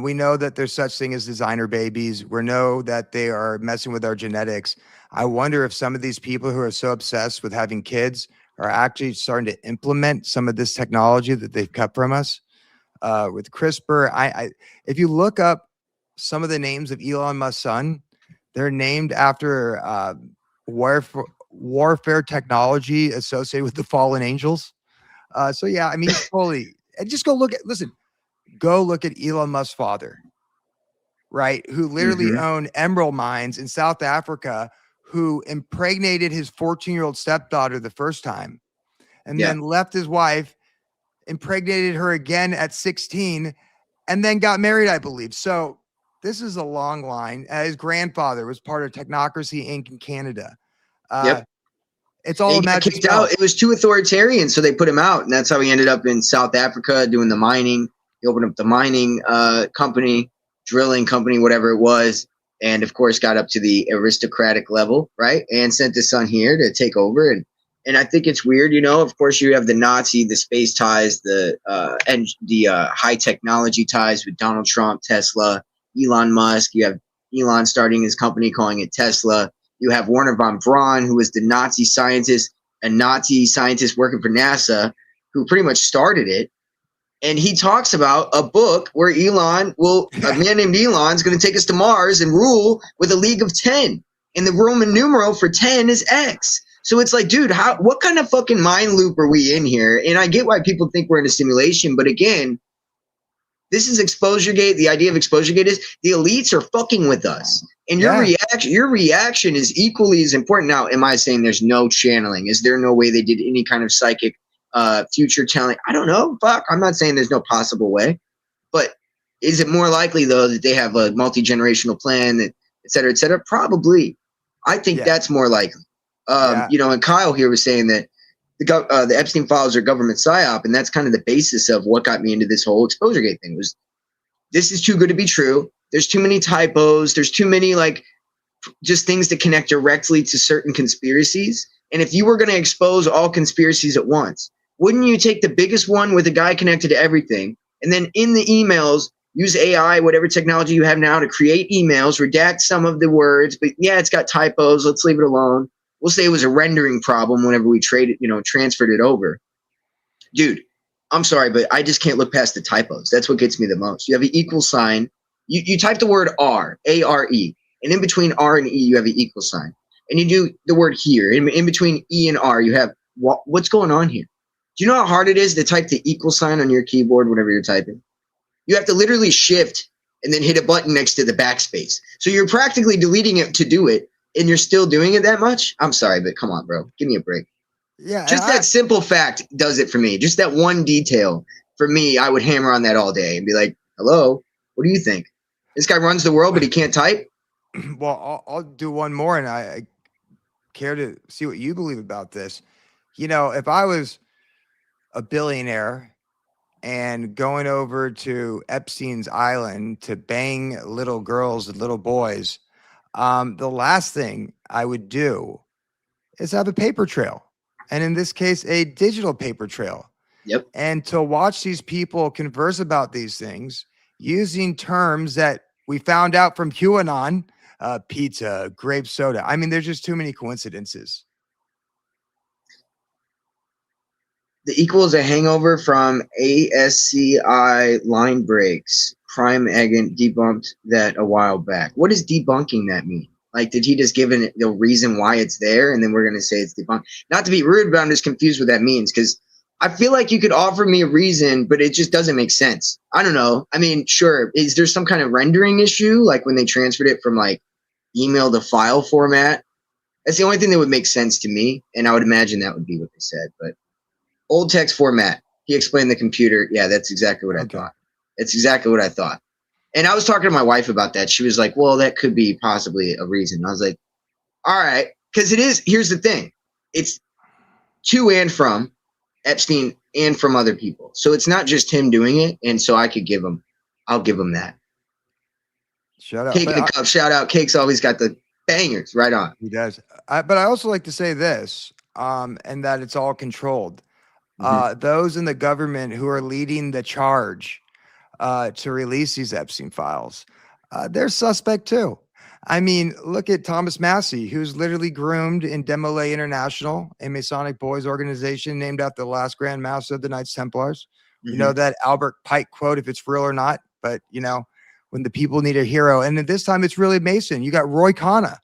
We know that there's such thing as designer babies. We know that they are messing with our genetics. I wonder if some of these people who are so obsessed with having kids are actually starting to implement some of this technology that they've cut from us. With CRISPR, if you look up some of the names of Elon Musk's son, they're named after warfare technology associated with the fallen angels. So yeah, I mean, fully. And just go look at Elon Musk's father, right? Who literally owned emerald mines in South Africa, who impregnated his 14-year-old stepdaughter the first time, and then left his wife, impregnated her again at 16, and then got married, I believe. So this is a long line. His grandfather was part of Technocracy Inc. in Canada. It's all magic kicked out. It was too authoritarian, so they put him out, and that's how he ended up in South Africa doing the mining. He opened up the mining company, drilling company, whatever it was, and of course got up to the aristocratic level, right? And sent his son here to take over. And I think it's weird, of course you have the Nazi, the space ties, and the high technology ties with Donald Trump, Tesla, Elon Musk. You have Elon starting his company, calling it Tesla. You have Werner von Braun, who was the Nazi scientist, a Nazi scientist working for NASA, who pretty much started it. And he talks about a book where a man named Elon is going to take us to Mars and rule with a League of 10. And the Roman numeral for 10 is X. So it's like, dude, what kind of fucking mind loop are we in here? And I get why people think we're in a simulation. But again, this is ExposureGate. The idea of ExposureGate is the elites are fucking with us. And your reaction is equally as important. Now, am I saying there's no channeling? Is there no way they did any kind of psychic future channeling? I don't know. Fuck. I'm not saying there's no possible way. But is it more likely, though, that they have a multi-generational plan, that et cetera, et cetera? Probably. I think that's more likely. And Kyle here was saying that the Epstein files are government psyop, and that's kind of the basis of what got me into this whole ExposureGate thing. Was this is too good to be true? There's too many typos. There's too many just things that connect directly to certain conspiracies. And if you were going to expose all conspiracies at once, wouldn't you take the biggest one with a guy connected to everything, and then in the emails use AI, whatever technology you have now, to create emails, redact some of the words, but it's got typos. Let's leave it alone. We'll say it was a rendering problem whenever we transferred it over. Dude, I'm sorry, but I just can't look past the typos. That's what gets me the most. You have an equal sign. You type the word R, A-R-E, and in between R and E, you have an equal sign. And you do the word here. In between E and R, you have what's going on here? Do you know how hard it is to type the equal sign on your keyboard whenever you're typing? You have to literally shift and then hit a button next to the backspace. So you're practically deleting it to do it, and you're still doing it that much? I'm sorry, but come on, bro. Give me a break. Yeah. Just that simple fact does it for me. Just that one detail. For me, I would hammer on that all day and be like, hello, what do you think? This guy runs the world, but he can't type? Well, I'll do one more, and care to see what you believe about this. If I was a billionaire and going over to Epstein's island to bang little girls and little boys, the last thing I would do is have a paper trail. And in this case, a digital paper trail. Yep. And to watch these people converse about these things using terms that we found out from QAnon, pizza, grape soda. I mean, there's just too many coincidences. The equals a hangover from ASCI line breaks. Prime agent debunked that a while back. What does debunking that mean? Like, did he just give it the reason why it's there, and then we're going to say it's debunked? Not to be rude, but I'm just confused what that means, because I feel like you could offer me a reason, but it just doesn't make sense. I don't know. I mean, sure. Is there some kind of rendering issue, like when they transferred it from like email to file format? That's the only thing that would make sense to me, and I would imagine that would be what they said. But old text format. He explained the computer. Yeah, that's exactly what I thought. It's exactly what I thought. And I was talking to my wife about that. She was like, well, that could be possibly a reason. I was like, all right. Because it is. Here's the thing. It's to and from Epstein and from other people. So it's not just him doing it. And so I'll give him that. Shut up. Cake in the cup. Shout out. Cake's always got the bangers right on. He does. But I also like to say this, and that it's all controlled. Those in the government who are leading the charge to release these Epstein files, they're suspect too. I mean, look at Thomas Massey, who's literally groomed in Demolay International, a Masonic boys organization named after the last Grand Master of the Knights Templars. You know that Albert Pike quote, if it's real or not, but when the people need a hero. And at this time, it's really Mason. You got Roy Khanna,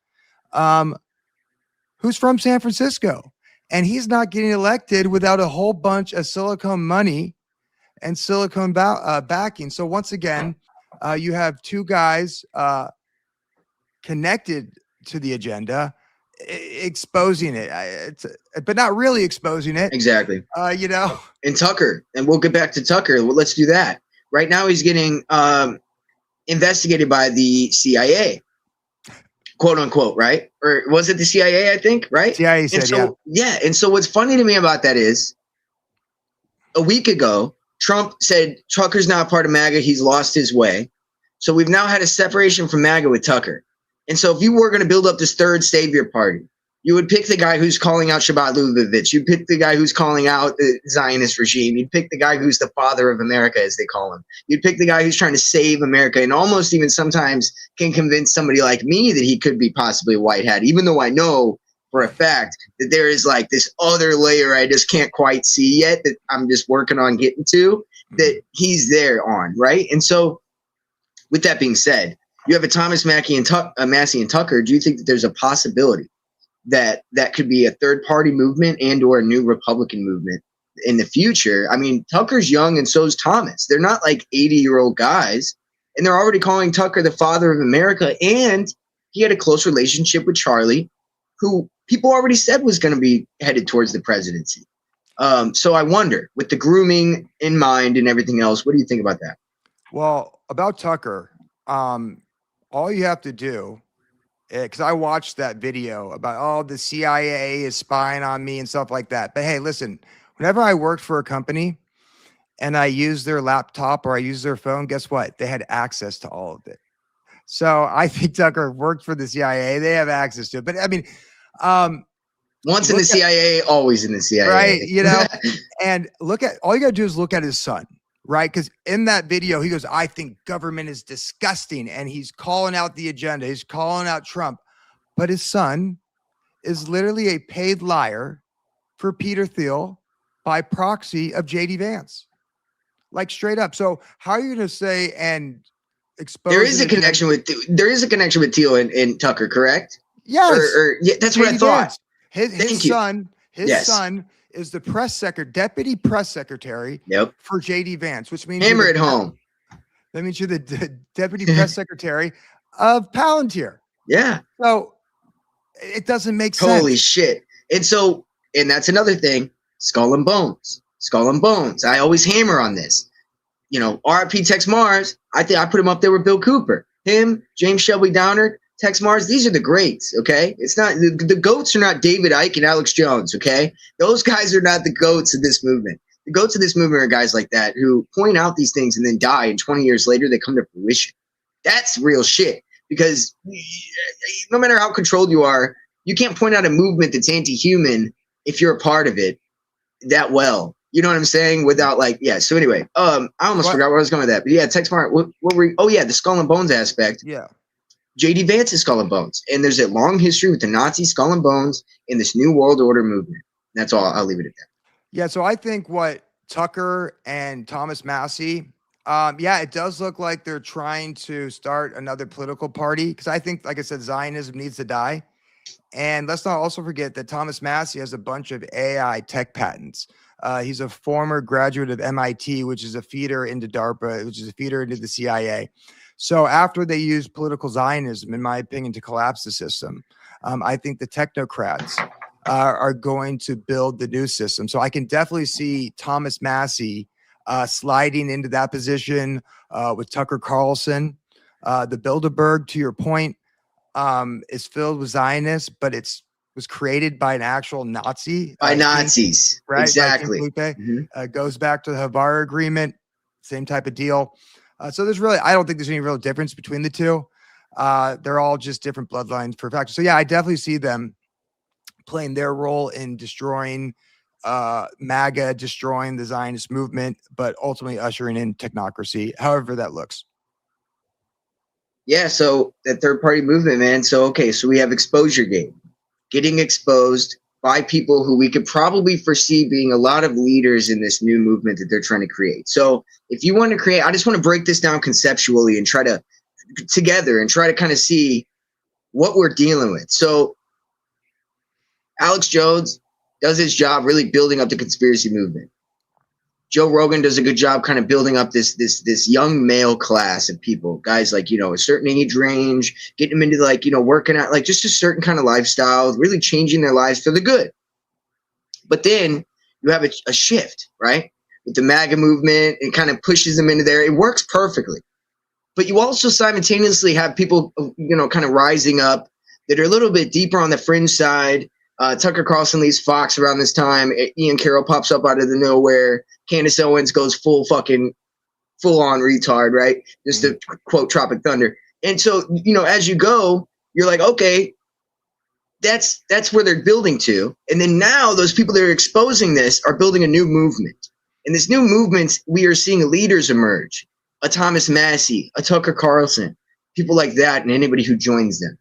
who's from San Francisco. And he's not getting elected without a whole bunch of silicone money and silicone backing. So once again, you have two guys connected to the agenda, exposing it, but not really exposing it. Exactly. And Tucker, and we'll get back to Tucker. Well, let's do that. Right now, he's getting investigated by the CIA. Quote unquote, right? Or was it the CIA? I think, right? CIA said, yeah. And so what's funny to me about that is a week ago, Trump said Tucker's not part of MAGA. He's lost his way. So we've now had a separation from MAGA with Tucker. And so if you were going to build up this third savior party, you would pick the guy who's calling out Shabbat Lubavitch. You'd pick the guy who's calling out the Zionist regime. You'd pick the guy who's the father of America, as they call him. You'd pick the guy who's trying to save America and almost even sometimes can convince somebody like me that he could be possibly a white hat, even though I know for a fact that there is like this other layer I just can't quite see yet that I'm just working on getting to, that he's there on, right? And so with that being said, you have a Thomas Massey and Tucker. Do you think that there's a possibility that could be a third party movement and or a new Republican movement in the future? I mean, Tucker's young and so's Thomas. They're not like 80-year-old guys, and they're already calling Tucker the father of America. And he had a close relationship with Charlie, who people already said was going to be headed towards the presidency. So I wonder, with the grooming in mind and everything else, what do you think about that? Well, about Tucker, all you have to do, because I watched that video about, the CIA is spying on me and stuff like that. But hey, listen, whenever I worked for a company and I used their laptop or I used their phone, guess what? They had access to all of it. So I think Tucker worked for the CIA. They have access to it. But I mean, once in the CIA, always in the CIA. Right. And all you got to do is look at his son. Right. Because in that video, he goes, I think government is disgusting. And he's calling out the agenda. He's calling out Trump. But his son is literally a paid liar for Peter Thiel by proxy of JD Vance. Like straight up. So how are you going to say and expose? There is a connection with Thiel and Tucker, correct? Yes. Yeah, that's what I thought. His son is the deputy press secretary for JD Vance, which means hammer it home. That means you're the deputy press secretary of Palantir. Yeah. So it doesn't make sense. Holy shit. And that's another thing. Skull and bones. I always hammer on this. RIP Tex Mars. I think I put him up there with Bill Cooper. Him, James Shelby Downard, Tex Mars, these are the greats, okay? It's not the goats are not David Icke and Alex Jones, okay? Those guys are not the goats of this movement. The goats of this movement are guys like that who point out these things and then die, and 20 years later they come to fruition. That's real shit. Because no matter how controlled you are, you can't point out a movement that's anti-human if you're a part of it that well. You know what I'm saying? Without like, yeah. So anyway, I almost forgot where I was going with that. But yeah, Tex Mars, what were oh yeah, the skull and bones aspect. Yeah. J.D. Vance's Skull and Bones. And there's a long history with the Nazi Skull and Bones in this New World Order movement. That's all. I'll leave it at that. Yeah, so I think what Tucker and Thomas Massey, yeah, it does look like they're trying to start another political party because I think, like I said, Zionism needs to die. And let's not also forget that Thomas Massey has a bunch of AI tech patents. He's a former graduate of MIT, which is a feeder into DARPA, which is a feeder into the CIA. So after they used political Zionism, in my opinion, to collapse the system, I think the technocrats are going to build the new system. So I can definitely see Thomas Massey sliding into that position with Tucker Carlson. The Bilderberg, to your point, is filled with Zionists, but was created by an actual Nazi. By Nazis, right? Exactly. Goes back to the Havara Agreement, same type of deal. So I don't think there's any real difference between the two. They're all just different bloodlines for factors. So yeah, I definitely see them playing their role in destroying MAGA, destroying the Zionist movement, but ultimately ushering in technocracy, however that looks. Yeah, so that third party movement, man. So, okay, so we have exposure gate, getting exposed by people who we could probably foresee being a lot of leaders in this new movement that they're trying to create. So if you want to create, I just want to break this down conceptually and try to kind of see what we're dealing with. So Alex Jones does his job really building up the conspiracy movement. Joe Rogan does a good job kind of building up this young male class of people, guys like, a certain age range, getting them into like, working out, like just a certain kind of lifestyle, really changing their lives for the good. But then you have a shift, right? With the MAGA movement, it kind of pushes them into there. It works perfectly. But you also simultaneously have people, kind of rising up that are a little bit deeper on the fringe side. Tucker Carlson leaves Fox around this time. Ian Carroll pops up out of the nowhere. Candace Owens goes full on retard, right? Just to quote Tropic Thunder. And so, as you go, you're like, okay, that's where they're building to. And then now those people that are exposing this are building a new movement. And this new movement, we are seeing leaders emerge. A Thomas Massey, a Tucker Carlson, people like that, and anybody who joins them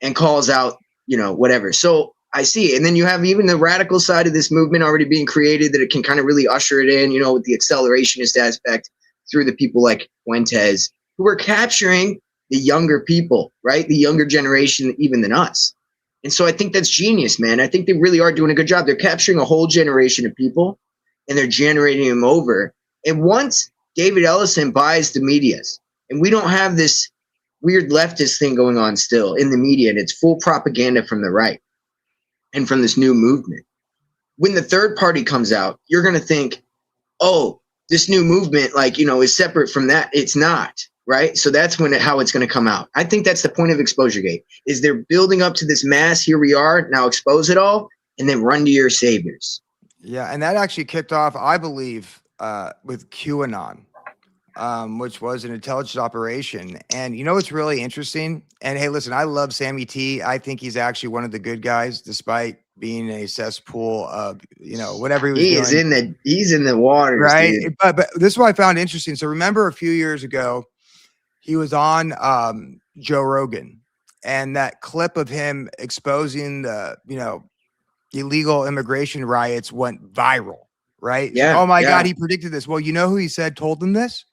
and calls out, whatever. So I see it. And then you have even the radical side of this movement already being created that it can kind of really usher it in, with the accelerationist aspect through the people like Fuentes, who are capturing the younger people, right? The younger generation, even than us. And so I think that's genius, man. I think they really are doing a good job. They're capturing a whole generation of people and they're generating them over. And once David Ellison buys the medias, and we don't have this weird leftist thing going on still in the media, and it's full propaganda from the right and from this new movement. When the third party comes out, you're going to think, oh, this new movement, is separate from that. It's not, right? So that's how it's going to come out. I think that's the point of Exposure Gate, is they're building up to this mass, here we are, now expose it all, and then run to your saviors. Yeah, and that actually kicked off, I believe, with QAnon, which was an intelligence operation. And what's really interesting? And hey, listen, I love Sammy T. I think he's actually one of the good guys, despite being a cesspool of, whatever he was doing. He's in the waters, right? Dude. But this is what I found interesting. So remember a few years ago, he was on Joe Rogan, and that clip of him exposing the, illegal immigration riots went viral, right? Yeah. Oh my God, he predicted this. Well, you know who he said told them this?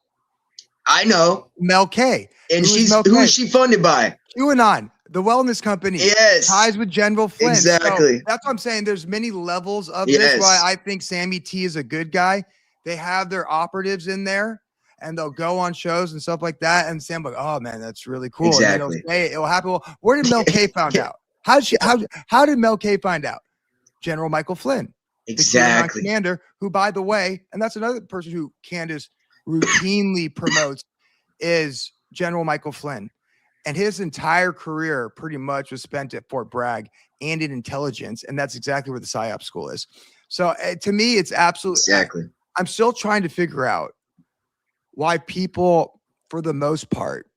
I know. Mel K. And who is she funded by? QAnon, the wellness company. Yes. Ties with General Flynn. Exactly. So that's what I'm saying. There's many levels of this. Why I think Sammy T is a good guy. They have their operatives in there, and they'll go on shows and stuff like that. And Sam like, oh man, that's really cool. Exactly. And then it'll happen. Well, where did Mel K find out? How did Mel K find out? General Michael Flynn. Exactly. The commander, who, by the way, and that's another person who Candace routinely promotes, is General Michael Flynn. And his entire career pretty much was spent at Fort Bragg and in intelligence. And that's exactly where the PSYOP school is. So to me, it's absolutely, Exactly. I'm still trying to figure out why people, for the most part,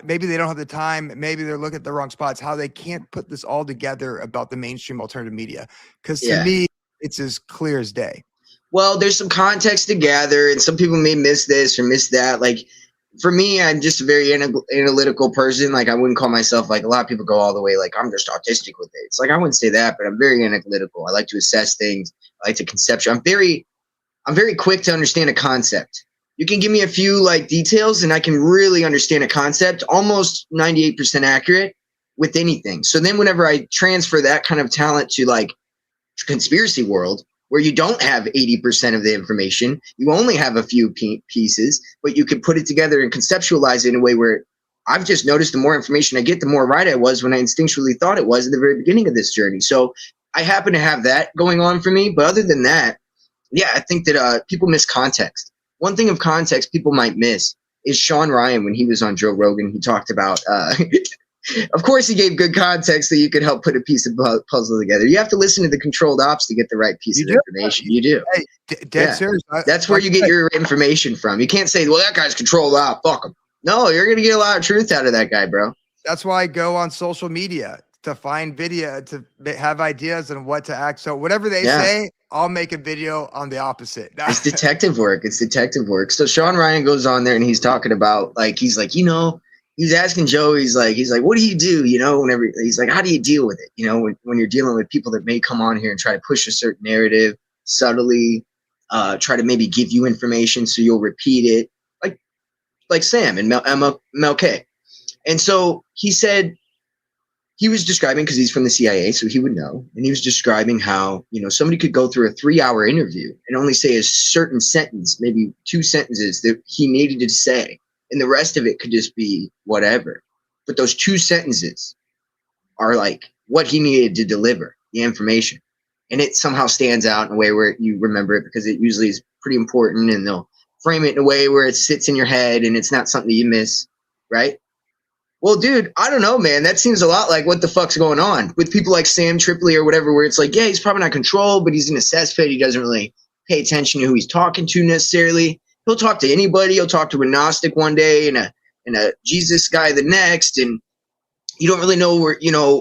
maybe they don't have the time, maybe they're looking at the wrong spots, how they can't put this all together about the mainstream alternative media. Because to me, it's as clear as day. Well, there's some context to gather, and some people may miss this or miss that. Like, for me, I'm just a very analytical person. Like, I wouldn't call myself, like, a lot of people go all the way, like, I'm just autistic with it. It's like, I wouldn't say that, but I'm very analytical. I like to assess things. I like to conceptualize. I'm very quick to understand a concept. You can give me a few, like, details, and I can really understand a concept, almost 98% accurate with anything. So then whenever I transfer that kind of talent to, like, conspiracy world, where you don't have 80% of the information, you only have a few pieces, but you can put it together and conceptualize it in a way where I've just noticed the more information I get, the more right I was when I instinctually thought it was at the very beginning of this journey. So I happen to have that going on for me. But other than that, yeah, I think that people miss context. One thing of context people might miss is Sean Ryan, when he was on Joe Rogan, he talked about of course, he gave good context that you could help put a piece of puzzle together. You have to listen to the controlled ops to get the right piece of information. You do. Hey, dead serious. That's where you get your information from. You can't say, well, that guy's controlled op. Fuck him. No, you're going to get a lot of truth out of that guy, bro. That's why I go on social media to find video, to have ideas on what to act. So whatever they say, I'll make a video on the opposite. It's detective work. It's detective work. So Sean Ryan goes on there and he's talking about, like, he's like, he's asking Joe, he's like, what do you do? Whenever he's like, how do you deal with it? When you're dealing with people that may come on here and try to push a certain narrative subtly, try to maybe give you information so you'll repeat it, like Sam and Mel K. And so he said, he was describing, because he's from the CIA, so he would know. And he was describing how, somebody could go through a 3-hour interview and only say a certain sentence, maybe 2 sentences that he needed to say. And the rest of it could just be whatever. But those 2 sentences are like what he needed to deliver, the information. And it somehow stands out in a way where you remember it, because it usually is pretty important, and they'll frame it in a way where it sits in your head and it's not something that you miss, right? Well, dude, I don't know, man. That seems a lot like what the fuck's going on with people like Sam Tripoli or whatever, where it's like, yeah, he's probably not controlled, but he's in a cesspit. He doesn't really pay attention to who he's talking to necessarily. He'll talk to anybody. He'll talk to a Gnostic one day and a Jesus guy the next. And you don't really know where,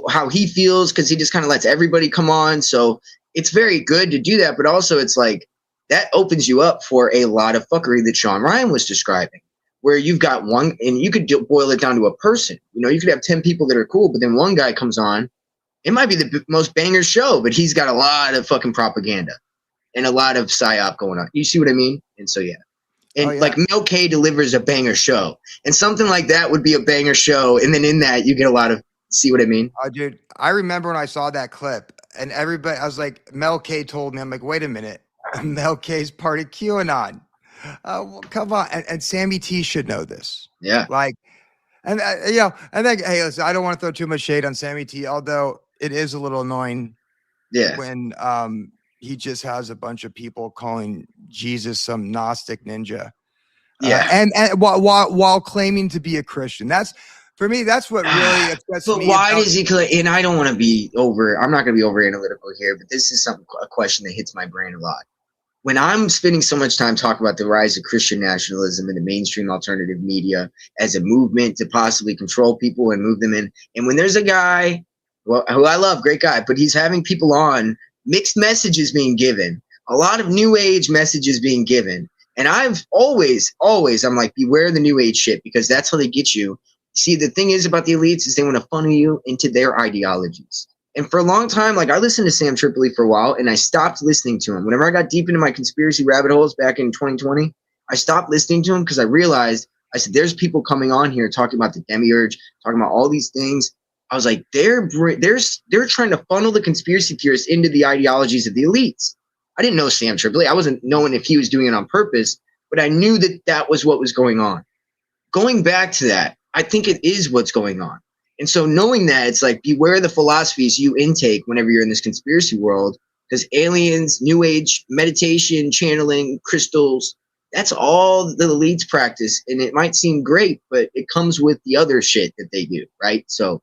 how he feels, because he just kind of lets everybody come on. So it's very good to do that. But also it's like that opens you up for a lot of fuckery that Sean Ryan was describing, where you've got one, and you could boil it down to a person. You could have 10 people that are cool, but then one guy comes on. It might be the most banger show, but he's got a lot of fucking propaganda and a lot of psyop going on. You see what I mean? And so, yeah. And like Mel K delivers a banger show, and something like that would be a banger show. And then in that, you get a lot of, see what I mean? Oh, dude, I remember when I saw that clip, and everybody, I was like, Mel K told me, I'm like, wait a minute, Mel K's part of QAnon. Well, come on, and Sammy T should know this. Yeah. Like, and I think, hey, listen, I don't want to throw too much shade on Sammy T, although it is a little annoying. Yeah. When he just has a bunch of people calling Jesus some Gnostic ninja. Yeah. And while claiming to be a Christian. That's, for me, that's what really upsets me. But why does he claim? And I don't want to be I'm not going to be over analytical here, but this is a question that hits my brain a lot. When I'm spending so much time talking about the rise of Christian nationalism in the mainstream alternative media as a movement to possibly control people and move them in, and when there's a guy who I love, great guy, but he's having people on, mixed messages being given, a lot of new age messages being given. And I've always, I'm like, beware the new age shit, because that's how they get you. See, the thing is about the elites is they want to funnel you into their ideologies. And for a long time, like, I listened to Sam Tripoli for a while, and I stopped listening to him. Whenever I got deep into my conspiracy rabbit holes back in 2020, I stopped listening to him, because I realized, I said, there's people coming on here talking about the demiurge, talking about all these things. I was like, they're trying to funnel the conspiracy theorists into the ideologies of the elites. I didn't know Sam Tripoli. I wasn't knowing if he was doing it on purpose, but I knew that that was what was going on. Going back to that, I think it is what's going on. And so knowing that, it's like, beware the philosophies you intake whenever you're in this conspiracy world, because aliens, new age, meditation, channeling, crystals, That's all the elites practice, and it might seem great, but it comes with the other shit that they do, right? So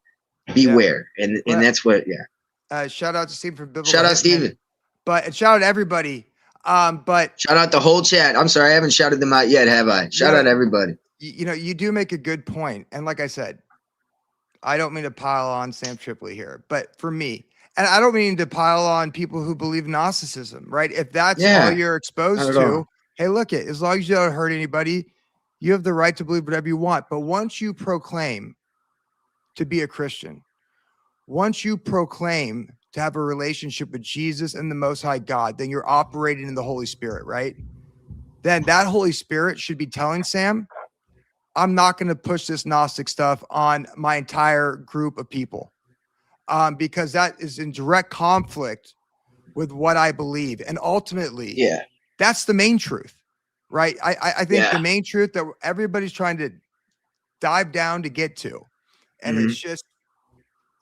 Yeah. beware, and Well, that's what. Yeah. shout out to Steve from Biblical Shout out, Hitman, Steven. but and shout out to everybody. But Shout out the whole chat. I'm sorry, I haven't shouted them out yet, have I? Shout out everybody. You know, you do make a good point, and like I said, I don't mean to pile on Sam Tripoli here, but for me, and I don't mean to pile on people who believe Gnosticism, right? If that's all you're Not exposed at to, all. hey, look it, as long as you don't hurt anybody, you have the right to believe whatever you want. But once you proclaim to be a Christian, once you proclaim to have a relationship with Jesus and the Most High God, then you're operating in the Holy Spirit, right? Then that Holy Spirit should be telling Sam, I'm not going to push this Gnostic stuff on my entire group of people, because that is in direct conflict with what I believe. And ultimately, that's the main truth, right? I think the main truth that everybody's trying to dive down to get to. And it's just,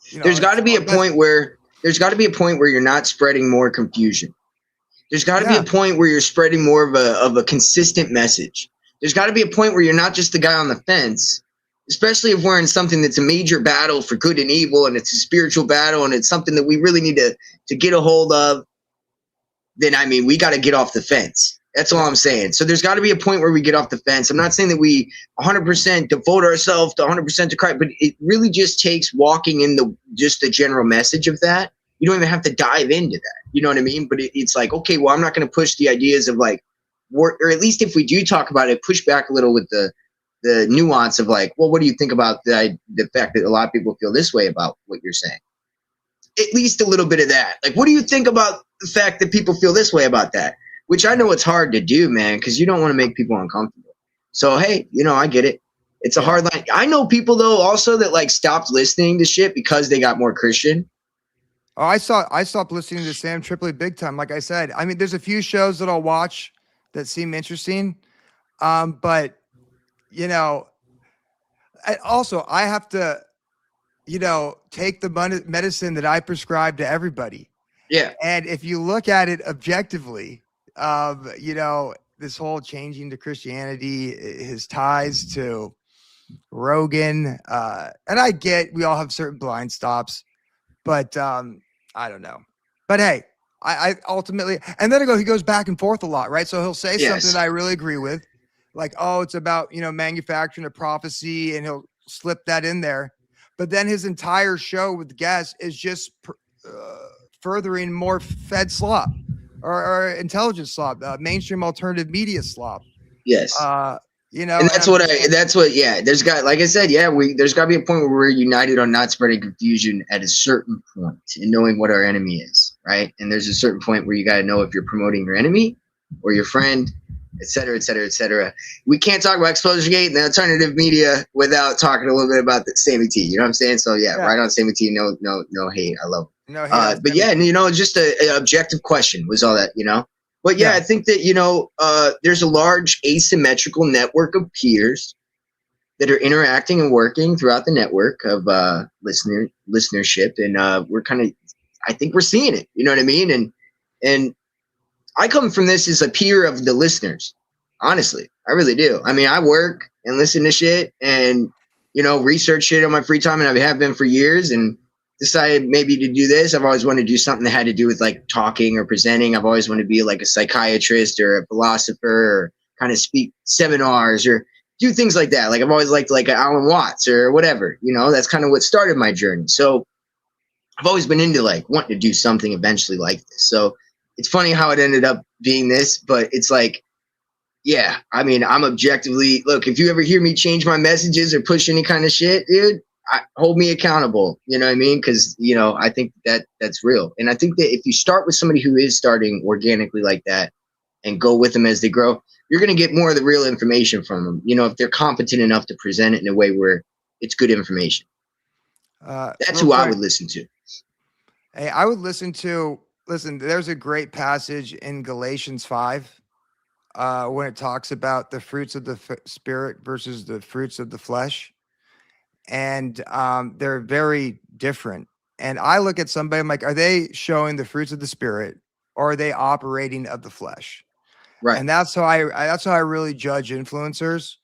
you know, there's got to be a point where you're not spreading more confusion. There's got to be a point where you're spreading more of a consistent message. There's got to be a point where you're not just the guy on the fence, especially if we're in something that's a major battle for good and evil, and it's a spiritual battle, and it's something that we really need to get a hold of. Then, I mean, we got to get off the fence. That's all I'm saying. So there's got to be a point where we get off the fence. I'm not saying that we 100% devote ourselves to 100% to Christ, but it really just takes walking in just the general message of that. You don't even have to dive into that. You know what I mean? But it's like, okay, well, I'm not going to push the ideas of like, or at least if we do talk about it, push back a little with the nuance of like, well, what do you think about the fact that a lot of people feel this way about what you're saying? At least a little bit of that. Like, what do you think about the fact that people feel this way about that? Which I know it's hard to do, man, because you don't want to make people uncomfortable. So, hey, you know, I get it. It's a hard line. I know people, though, also that like stopped listening to shit because they got more Christian. Oh, I stopped listening to Sam Tripoli big time. Like I said, I mean, there's a few shows that I'll watch that seem interesting. But you know, I have to, you know, take the medicine that I prescribe to everybody. Yeah. And if you look at it objectively, you know, this whole changing to Christianity, his ties to Rogan, and I get we all have certain blind stops, but I don't know. But hey, I ultimately, and then he goes back and forth a lot, right? So he'll say something that I really agree with, like, oh, it's about, you know, manufacturing a prophecy, and he'll slip that in there. But then his entire show with guests is just furthering more Fed slop or intelligence slop, mainstream alternative media slop. Yes. You know, and that's there's got, like I said, there's got to be a point where we're united on not spreading confusion at a certain point and knowing what our enemy is, right? And there's a certain point where you got to know if you're promoting your enemy or your friend, et cetera, et cetera, et cetera. We can't talk about ExposureGate and the alternative media without talking a little bit about the Sammy T. You know what I'm saying? So right on Sammy T. No hate. I love him. No hate. But and you know, just an objective question was all that, you know. But I think that, you know, there's a large asymmetrical network of peers that are interacting and working throughout the network of listenership, and I think we're seeing it. You know what I mean? And I come from this as a peer of the listeners. Honestly, I really do. I mean, I work and listen to shit and, you know, research shit on my free time, and I have been for years, and decided maybe to do this. I've always wanted to do something that had to do with like talking or presenting. I've always wanted to be like a psychiatrist or a philosopher, or kind of speak seminars or do things like that. Like I've always liked like Alan Watts or whatever, you know. That's kind of what started my journey. So I've always been into like wanting to do something eventually like this. So it's funny how it ended up being this, but it's like, yeah, I mean, I'm objectively, look, if you ever hear me change my messages or push any kind of shit, dude, hold me accountable. You know what I mean? Because, you know, I think that that's real. And I think that if you start with somebody who is starting organically like that and go with them as they grow, you're going to get more of the real information from them. You know, if they're competent enough to present it in a way where it's good information. That's who I would listen to. Hey, I would listen, there's a great passage in Galatians 5 when it talks about the fruits of the spirit versus the fruits of the flesh. And they're very different. And I look at somebody, I'm like, are they showing the fruits of the spirit, or are they operating of the flesh? Right. And that's how I really judge influencers.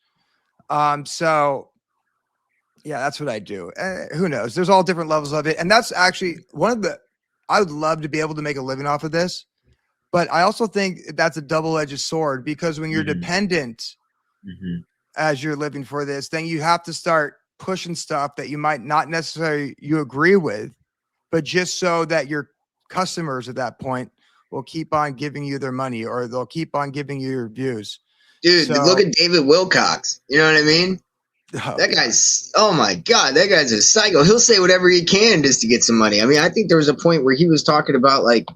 So yeah, that's what I do. Who knows? There's all different levels of it. And that's actually I would love to be able to make a living off of this. But I also think that's a double-edged sword, because when you're dependent as you're living for this, then you have to start pushing stuff that you might not necessarily you agree with, but just so that your customers at that point will keep on giving you their money, or they'll keep on giving you your views. Dude, So, look at David Wilcox. You know what I mean? That guy's, oh my God, that guy's a psycho. He'll say whatever he can just to get some money. I mean, I think there was a point where he was talking about, like,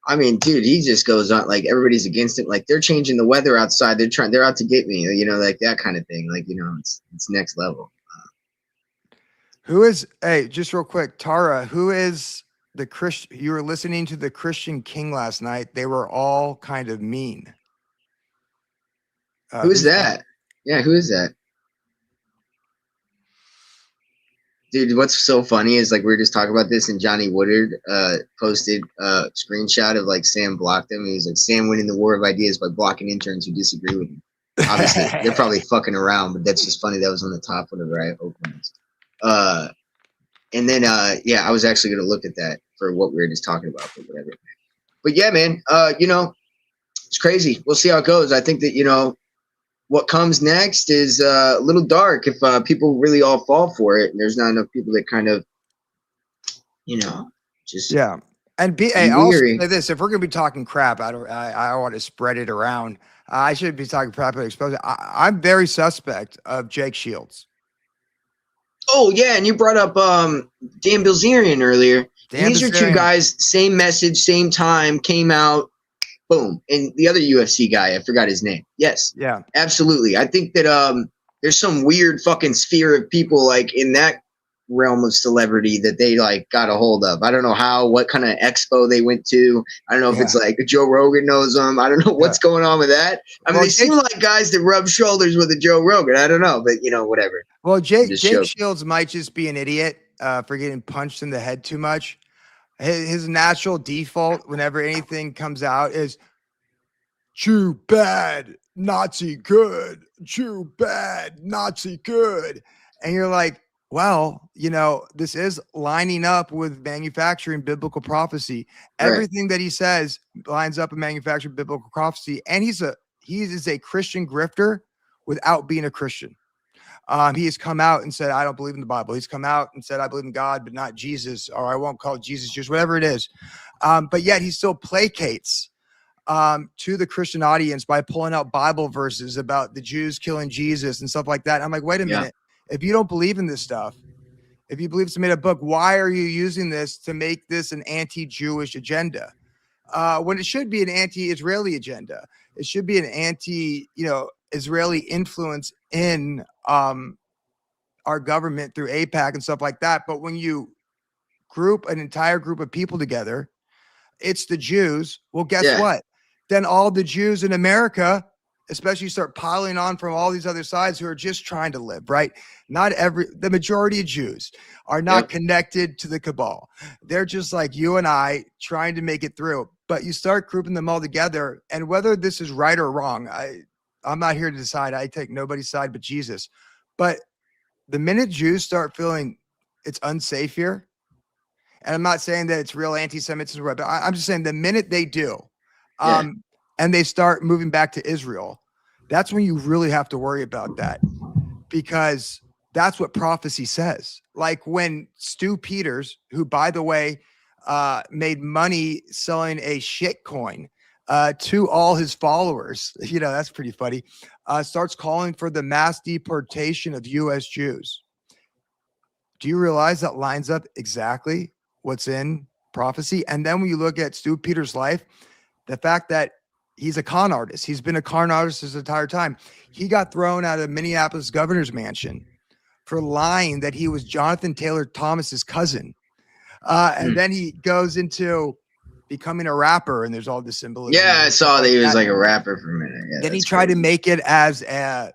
I mean, dude, he just goes on, like, everybody's against it. Like, they're changing the weather outside. They're out to get me, you know, like that kind of thing. Like, you know, it's next level. Hey, just real quick, Tara, who is the Christian? You were listening to the Christian King last night. They were all kind of mean. Who's that? Yeah, who is that? Dude, what's so funny is, like, we were just talking about this, and Johnny Woodard posted a screenshot of, like, Sam blocked him. He's like, Sam winning the war of ideas by blocking interns who disagree with him. Obviously, they're probably fucking around, but that's just funny. That was on the top of the right openings. And then, yeah, I was actually going to look at that for what we were just talking about, but whatever. But yeah, man, you know, it's crazy. We'll see how it goes. I think that, you know, what comes next is a little dark if people really all fall for it, and there's not enough people that kind of, you know, just And I'll say this: if we're gonna be talking crap, I want to spread it around. I shouldn't be talking crap, but expose it. I'm very suspect of Jake Shields. Oh yeah, and you brought up Dan Bilzerian earlier. These are two guys, same message, same time, came out. Boom. And the other UFC guy, I forgot his name. Yes. Yeah. Absolutely. I think that there's some weird fucking sphere of people, like, in that realm of celebrity that they, like, got a hold of. I don't know what kind of expo they went to. I don't know if it's like Joe Rogan knows them. I don't know what's going on with that. I mean, they seem like guys that rub shoulders with a Joe Rogan. I don't know, but, you know, whatever. Well, Jake Shields might just be an idiot for getting punched in the head too much. His natural default whenever anything comes out is Jew bad, Nazi good, Jew bad, Nazi good. And you're like, well, you know, this is lining up with manufacturing biblical prophecy. Everything that he says lines up with manufacturing biblical prophecy. And he is a Christian grifter without being a Christian. He has come out and said, I don't believe in the Bible. He's come out and said, I believe in God, but not Jesus, or I won't call Jesus Jewish, whatever it is. But yet he still placates to the Christian audience by pulling out Bible verses about the Jews killing Jesus and stuff like that. I'm like, wait a minute. If you don't believe in this stuff, if you believe it's made a book, why are you using this to make this an anti-Jewish agenda? When it should be an anti-Israeli agenda. It should be an Israeli influence in our government through AIPAC and stuff like that. But when you group an entire group of people together, it's the Jews. Well, guess what? Then all the Jews in America, especially, start piling on from all these other sides who are just trying to live, right? The majority of Jews are not connected to the cabal. They're just like you and I trying to make it through. But you start grouping them all together, and whether this is right or wrong, I'm not here to decide. I take nobody's side but Jesus. But the minute Jews start feeling it's unsafe here, and I'm not saying that it's real anti-Semitism, but I'm just saying the minute they do, and they start moving back to Israel, that's when you really have to worry about that, because that's what prophecy says. Like when Stu Peters, who, by the way, made money selling a shit coin to all his followers, you know, that's pretty funny, starts calling for the mass deportation of U.S. Jews. Do you realize that lines up exactly what's in prophecy? And then when you look at Stu Peters' life, the fact that he's a con artist, he's been a con artist his entire time. He got thrown out of Minneapolis governor's mansion for lying that he was Jonathan Taylor Thomas's cousin. And then he goes into becoming a rapper, and there's all this symbolism. Yeah, I saw that he was like a rapper for a minute. Yeah, then he tried to make it as a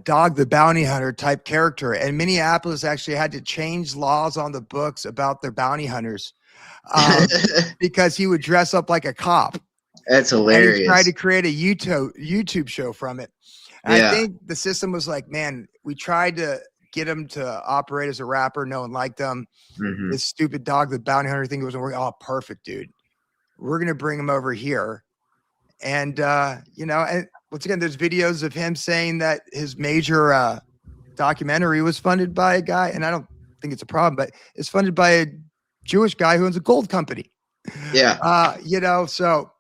Dog the Bounty Hunter type character, and Minneapolis actually had to change laws on the books about their bounty hunters because he would dress up like a cop. That's And he tried hilarious. to create a YouTube show from it. And I Yeah. think the system was like, man, we tried to get him to operate as a rapper. No one liked him. Hmm. This stupid dog, the bounty hunter thing wasn't working. Oh, perfect, dude. We're gonna bring him over here. And and once again, there's videos of him saying that his major documentary was funded by a guy, and I don't think it's a problem, but it's funded by a Jewish guy who owns a gold company. Yeah. So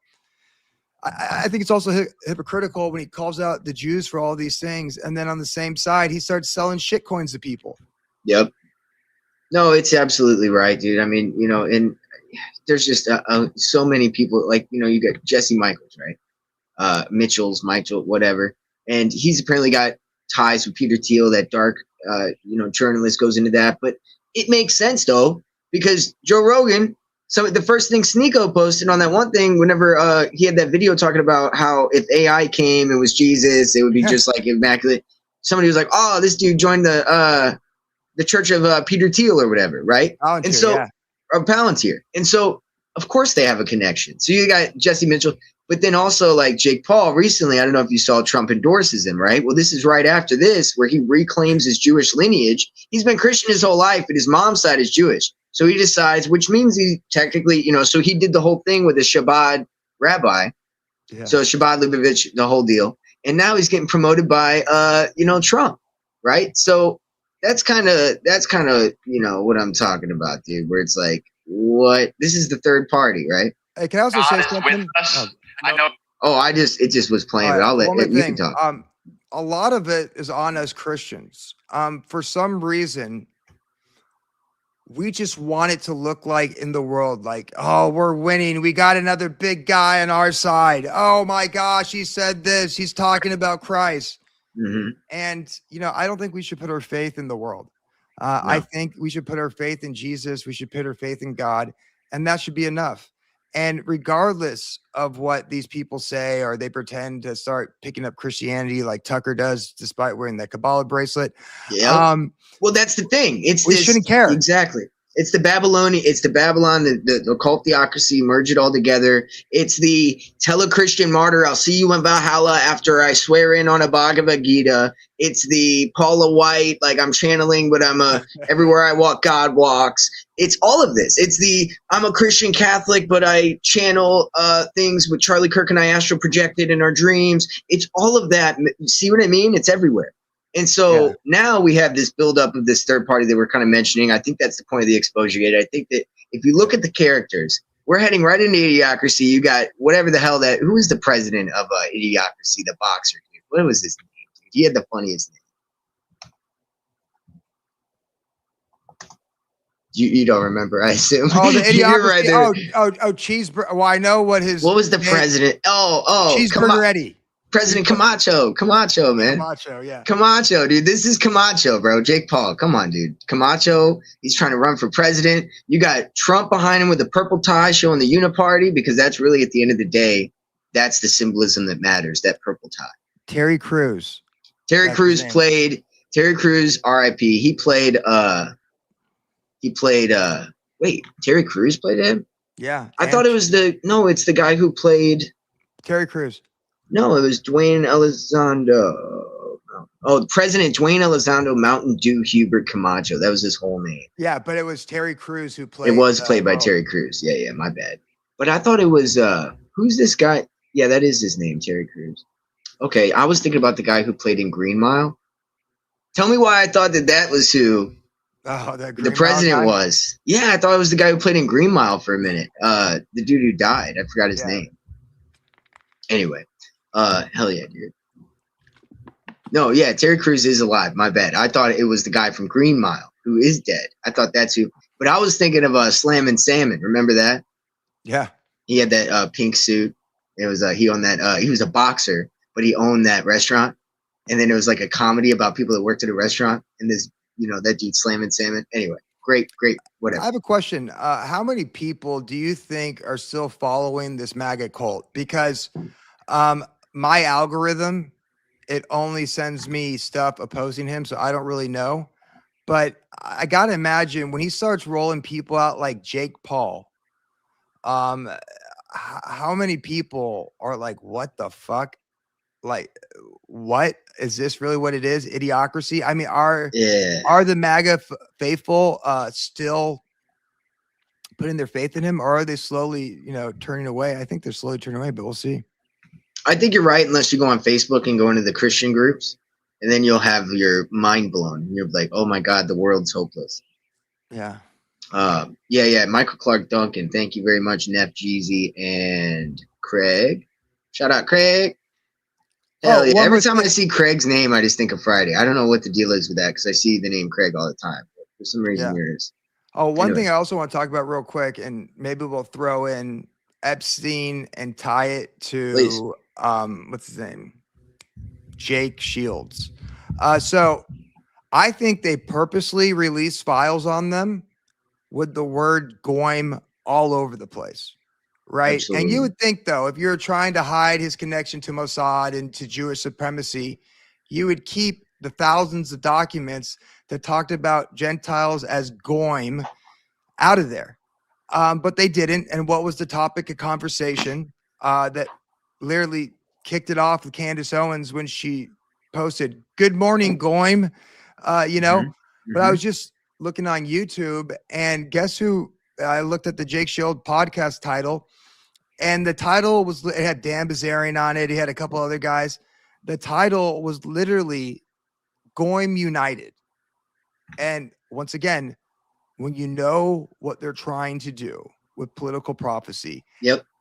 I think it's also hypocritical when he calls out the Jews for all these things, and then on the same side, he starts selling shit coins to people. Yep. No, it's absolutely right, dude. I mean, and there's just so many people. Like, you got Jesse Michaels, right? Mitchell, whatever, and he's apparently got ties with Peter Thiel. That dark, journalist goes into that, but it makes sense though, because Joe Rogan. So the first thing Sneeko posted on that one thing, whenever he had that video talking about how if AI came and was Jesus, it would be just like immaculate. Somebody was like, "Oh, this dude joined the Church of Peter Thiel or whatever," right? Palantir, And so, yeah. or Palantir, and so of course they have a connection. So you got Jesse Mitchell, but then also like Jake Paul recently. I don't know if you saw Trump endorses him, right? Well, this is right after this where he reclaims his Jewish lineage. He's been Christian his whole life, but his mom's side is Jewish. So he decides, which means he technically, so he did the whole thing with a Shabbat rabbi. Yeah. So Shabbat Lubavitch, the whole deal. And now he's getting promoted by, Trump, right? So that's kind of, what I'm talking about, dude, where it's like, what? This is the third party, right? Hey, can I also say something? I know. Oh, it just was playing, but I'll let you can talk. A lot of it is on us Christians. For some reason, we just want it to look like in the world, like, oh, we're winning. We got another big guy on our side. Oh my gosh, he said this. He's talking about Christ. Mm-hmm. And, I don't think we should put our faith in the world. No. I think we should put our faith in Jesus. We should put our faith in God, and that should be enough. And regardless of what these people say, or they pretend to start picking up Christianity like Tucker does, despite wearing the Kabbalah bracelet. Yeah. Well, that's the thing. We shouldn't care. Exactly. It's the Babylon, the occult theocracy, merge it all together. It's the tell a Christian martyr, I'll see you in Valhalla after I swear in on a Bhagavad Gita. It's the Paula White, like I'm channeling, but I'm everywhere I walk, God walks. It's all of this. It's the I'm a Christian Catholic, but I channel things with Charlie Kirk and I astral projected in our dreams. It's all of that. See what I mean? It's everywhere. And so now we have this buildup of this third party that we're kind of mentioning. I think that's the point of the exposure gate. I think that if you look at the characters, we're heading right into Idiocracy. You got whatever the hell who is the president of Idiocracy, the boxer dude? What was his name? Dude? He had the funniest name. You don't remember, I assume. Oh, the Idiocracy. Right, Cheeseburger. Well, I know what was the president? Cheeseburger Eddie. President Camacho, man. Camacho, yeah. Camacho, dude. This is Camacho, bro. Jake Paul. Come on, dude. Camacho, he's trying to run for president. You got Trump behind him with the purple tie showing the uniparty, because that's really, at the end of the day, that's the symbolism that matters, that purple tie. Terry Crews. Terry Crews, RIP. He played wait, Terry Crews played him? Yeah. I thought it was it's the guy who played Terry Crews. No, it was Dwayne Elizondo. Oh, President Dwayne Elizondo Mountain Dew Hubert Camacho. That was his whole name. Yeah, but it was Terry Crews who played. It was played by Terry Crews. Yeah, my bad. But I thought it was who's this guy? Yeah, that is his name, Terry Crews. Okay, I was thinking about the guy who played in Green Mile. Tell me why I thought that was who the president was. Yeah, I thought it was the guy who played in Green Mile for a minute. The dude who died. I forgot his name. Anyway. Hell yeah, dude. No, yeah, Terry Crews is alive. My bad. I thought it was the guy from Green Mile who is dead. I thought that's who. But I was thinking of Slammin' Salmon. Remember that? Yeah. He had that pink suit. It was he owned that. He was a boxer, but he owned that restaurant. And then it was like a comedy about people that worked at a restaurant. And this, that dude Slammin' Salmon. Anyway, great, whatever. I have a question. How many people do you think are still following this MAGA cult? Because my algorithm, it only sends me stuff opposing him, so I don't really know. But I gotta imagine when he starts rolling people out like Jake Paul, how many people are like, what the fuck? Like, what is this really what it is? Idiocracy. I mean, Yeah. are the MAGA faithful still putting their faith in him, or are they slowly, turning away? I think they're slowly turning away, but we'll see. I think you're right, unless you go on Facebook and go into the Christian groups, and then you'll have your mind blown. You're like, oh my God, the world's hopeless. Yeah. Yeah. Michael Clark Duncan, thank you very much, Neff Jeezy and Craig. Shout out, Craig. Hell yeah. Every time I see Craig's name, I just think of Friday. I don't know what the deal is with that because I see the name Craig all the time. But for some reason, there is. Oh, one thing I also want to talk about real quick, and maybe we'll throw in Epstein and tie it to what's his name? Jake Shields. So I think they purposely released files on them with the word goim all over the place. Right. Absolutely. And you would think, though, if you're trying to hide his connection to Mossad and to Jewish supremacy, you would keep the thousands of documents that talked about Gentiles as goim out of there. But they didn't. And what was the topic of conversation that literally kicked it off with Candace Owens when she posted, "Good morning, goim," But I was just looking on YouTube, and guess who? I looked at the Jake Shield podcast title, and the title was, it had Dan Bazarian on it. He had a couple other guys. The title was literally Goim United. And once again, when you know what they're trying to do with political prophecy,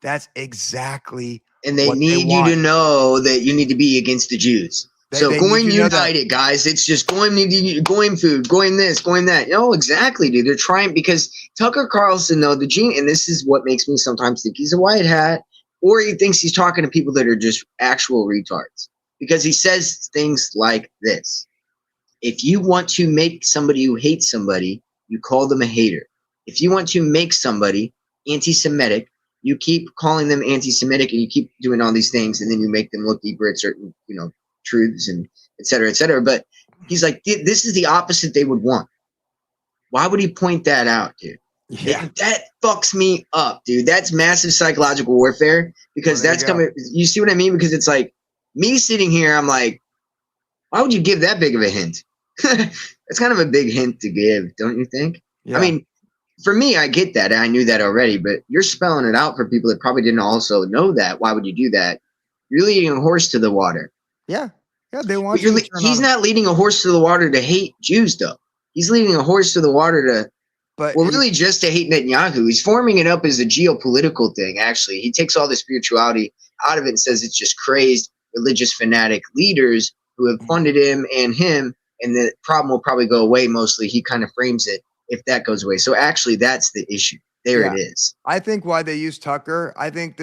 that's exactly and they need you to know that you need to be against the Jews. So Goim United, guys. It's just Goim food, Goim this, Goim that. Exactly, dude. They're trying, because Tucker Carlson, though, and this is what makes me sometimes think he's a white hat, or he thinks he's talking to people that are just actual retards. Because he says things like this: if you want to make somebody who hates somebody, you call them a hater. If you want to make somebody anti-Semitic, you keep calling them anti-Semitic, and you keep doing all these things, and then you make them look deeper at certain, truths and et cetera, et cetera. But he's like, this is the opposite they would want. Why would he point that out, dude? Yeah. That fucks me up, dude. That's massive psychological warfare, because that's coming. You see what I mean? Because it's like me sitting here, I'm like, why would you give that big of a hint? That's kind of a big hint to give, don't you think? Yeah. I mean, for me, I get that. I knew that already, but you're spelling it out for people that probably didn't also know that. Why would you do that? You're leading a horse to the water. Yeah. Yeah, they want you to turn he's not leading a horse to the water to hate Jews, though. He's leading a horse to the water to, really just to hate Netanyahu. He's forming it up as a geopolitical thing, actually. He takes all the spirituality out of it and says it's just crazed, religious fanatic leaders who have funded him, and the problem will probably go away mostly. He kind of frames it if that goes away. So actually, that's the issue. There it is. I think why they use Tucker, I think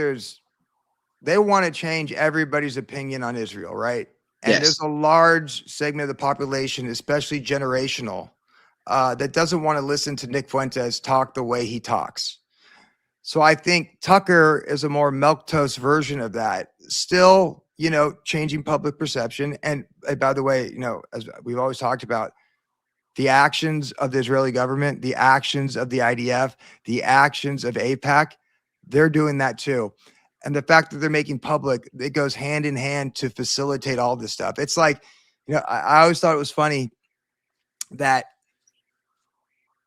they want to change everybody's opinion on Israel, right? And there's a large segment of the population, especially generational, that doesn't want to listen to Nick Fuentes talk the way he talks. So I think Tucker is a more milquetoast version of that. Still, changing public perception. And by the way, as we've always talked about, the actions of the Israeli government, the actions of the IDF, the actions of AIPAC, they're doing that too. And the fact that they're making public, it goes hand in hand to facilitate all this stuff. It's like, I always thought it was funny that,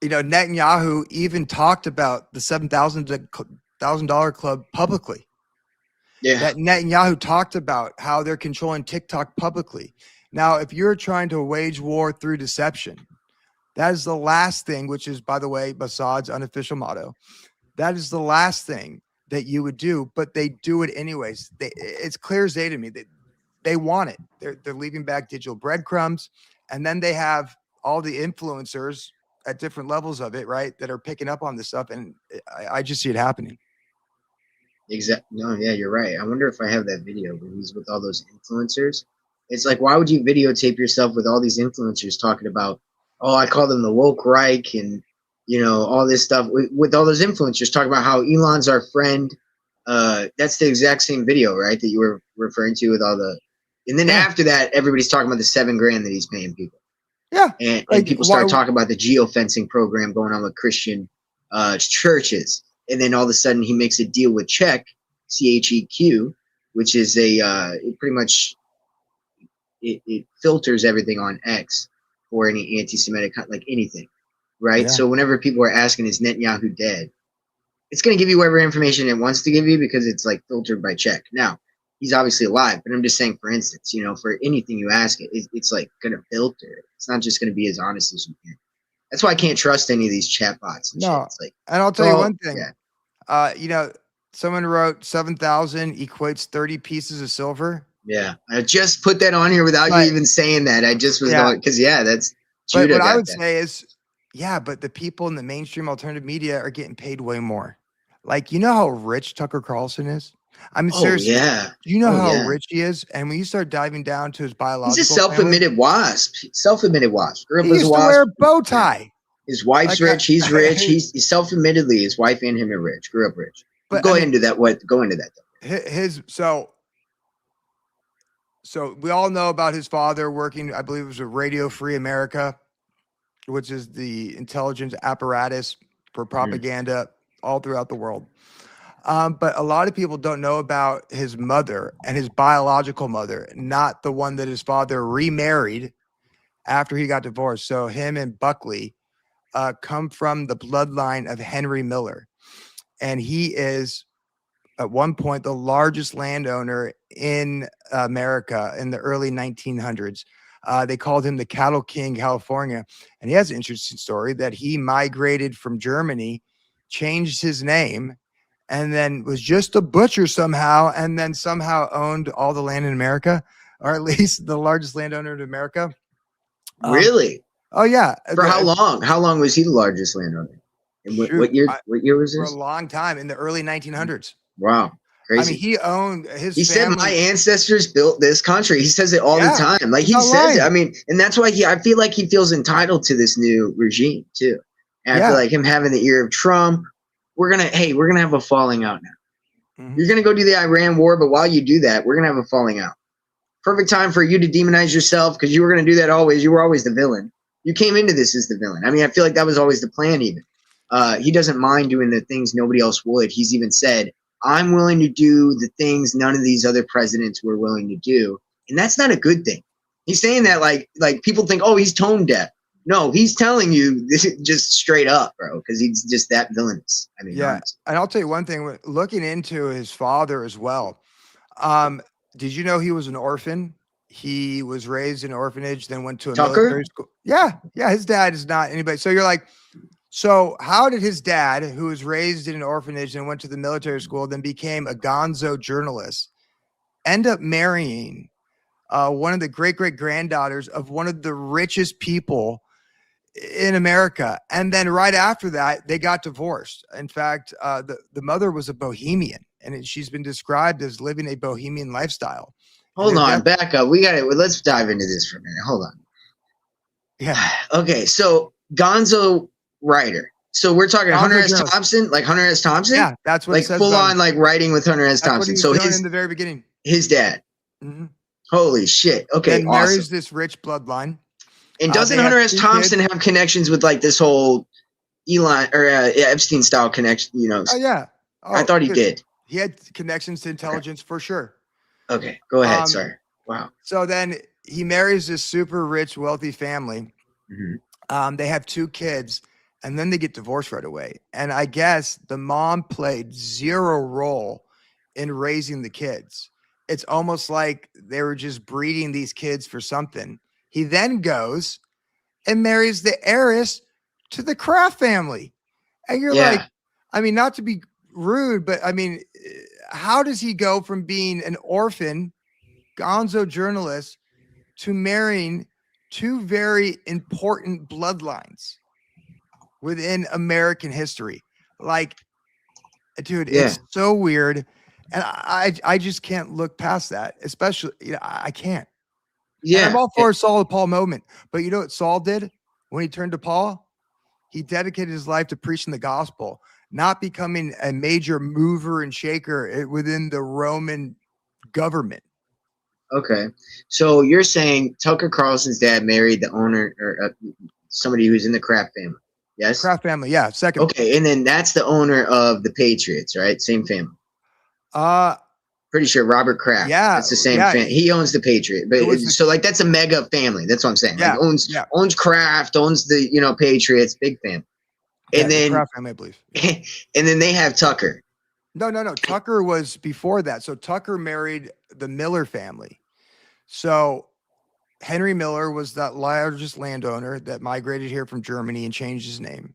Netanyahu even talked about the $7,000 club publicly. Yeah. That Netanyahu talked about how they're controlling TikTok publicly. Now, if you're trying to wage war through deception, that is the last thing, which is, by the way, Mossad's unofficial motto. That is the last thing that you would do, but they do it anyways. It's clear as day to me that they want it. They're leaving back digital breadcrumbs, and then they have all the influencers at different levels of it, right, that are picking up on this stuff, and I just see it happening. Exactly. No, yeah, you're right. I wonder if I have that video where he's with all those influencers. It's like, why would you videotape yourself with all these influencers talking about, I call them the woke Reich, and all this stuff, with all those influencers talking about how Elon's our friend. That's the exact same video, right, that you were referring to with all the, and then after that, everybody's talking about the $7,000 that he's paying people. Yeah. And people start talking about the geofencing program going on with Christian churches. and then all of a sudden he makes a deal with Check, CHEQ, which is it pretty much it filters everything on X for any anti-Semitic, like anything, right? Yeah. So whenever people are asking, is Netanyahu dead? It's going to give you whatever information it wants to give you because it's like filtered by Check. Now, he's obviously alive, but I'm just saying, for instance, for anything you ask it's like going to filter it. It's not just going to be as honest as you can. That's why I can't trust any of these chatbots and shit. No, It's like, and I'll tell you well, one thing. yeah. Someone wrote 7,000 equates 30 pieces of silver. Yeah, I just put that on here without you even saying that. I just was going because that's But Judah what I got would that. say is, yeah, but the people in the mainstream alternative media are getting paid way more. Like, you know how rich Tucker Carlson is? I mean, seriously, yeah. you know how yeah. rich he is? And when you start diving down to his biological He's a self-admitted wasp. Self-admitted wasp. Grew up he as a used to wasp. wear a bow tie. His wife's Like, rich. He's rich. He's self-admittedly, his wife and him are rich. Grew up rich. But go into that. Go into that though. So we all know about his father working, I believe it was a Radio Free America, which is the intelligence apparatus for propaganda all throughout the world. But a lot of people don't know about his mother and his biological mother, not the one that his father remarried after he got divorced. So him and Buckley come from the bloodline of Henry Miller. And he is, at one point, the largest landowner in America in the early 1900s. They called him the Cattle King, California. And he has an interesting story that he migrated from Germany, changed his name, and then was just a butcher somehow, and then somehow owned all the land in America, or at least the largest landowner in America. Really? Oh, yeah. For how long? How long was he the largest landowner? And what year was this? For a long time, in the early 1900s. Wow. Crazy. I mean, he owned his He family. said, my ancestors built this country. He says it all the time. Like, he says it. I mean, and that's why I feel like he feels entitled to this new regime, too. And I feel like him having the ear of Trump, we're going to have a falling out now. You're going to go do the Iran war, but while you do that, we're going to have a falling out. Perfect time for you to demonize yourself because you were going to do that always. You were always the villain. You came into this as the villain. I mean, I feel like that was always the plan even. He doesn't mind doing the things nobody else would. He's even said, I'm willing to do the things none of these other presidents were willing to do. And that's not a good thing. He's saying that like people think, oh, he's tone deaf. No, he's telling you this is just straight up, bro, because he's just that villainous. I mean, honestly. And I'll tell you one thing, looking into his father as well. Did you know he was an orphan? He was raised in an orphanage, then went to a military school. Yeah. His dad is not anybody. So you're like, so how did his dad, who was raised in an orphanage and went to the military school, then became a gonzo journalist, end up marrying one of the great-great-granddaughters of one of the richest people in America? And then right after that, they got divorced. In fact, the mother was a bohemian, and she's been described as living a bohemian lifestyle. Hold on, back up. Let's dive into this for a minute. Hold on. Yeah. Okay, so gonzo writer. So we're talking Hunter S. Thompson, like Hunter S. Thompson? Yeah, that's what like it says. Full on like writing with Hunter S. Thompson. So in the very beginning. His dad. Holy shit. Okay, and marries this rich bloodline. And doesn't Hunter S. Thompson have connections with like this whole Epstein style connection, Oh yeah. I thought he did. He had connections to intelligence for sure. Okay, go ahead. Sorry. Wow. So then he marries this super rich, wealthy family. They have 2 kids, and then they get divorced right away. And I guess the mom played zero role in raising the kids. It's almost like they were just breeding these kids for something. He then goes and marries the heiress to the Kraft family. And you're like, I mean, not to be rude, but I mean, how does he go from being an orphan gonzo journalist to marrying 2 very important bloodlines within American history? Like, dude, it's so weird. And I just can't look past that, especially, I can't. Yeah. And I'm all for a Saul and Paul moment. But you know what Saul did when he turned to Paul? He dedicated his life to preaching the gospel, not becoming a major mover and shaker within the Roman government. Okay. So you're saying Tucker Carlson's dad married the owner or somebody who's in the Kraft family. Yes. Kraft family. Yeah. Second. Okay, and then that's the owner of the Patriots, right? Same family. Uh, Pretty sure Robert Kraft. yeah. That's the same Yeah. family. He owns the Patriot, but It was the, so like that's a mega family. That's what I'm saying. Like yeah. Yeah. owns Kraft, owns the Patriots, big family. Yeah. And The then Kraft family, I believe. Yeah. and then they have Tucker. No. Tucker was before that. So Tucker married the Miller family. So Henry Miller was that largest landowner that migrated here from Germany and changed his name.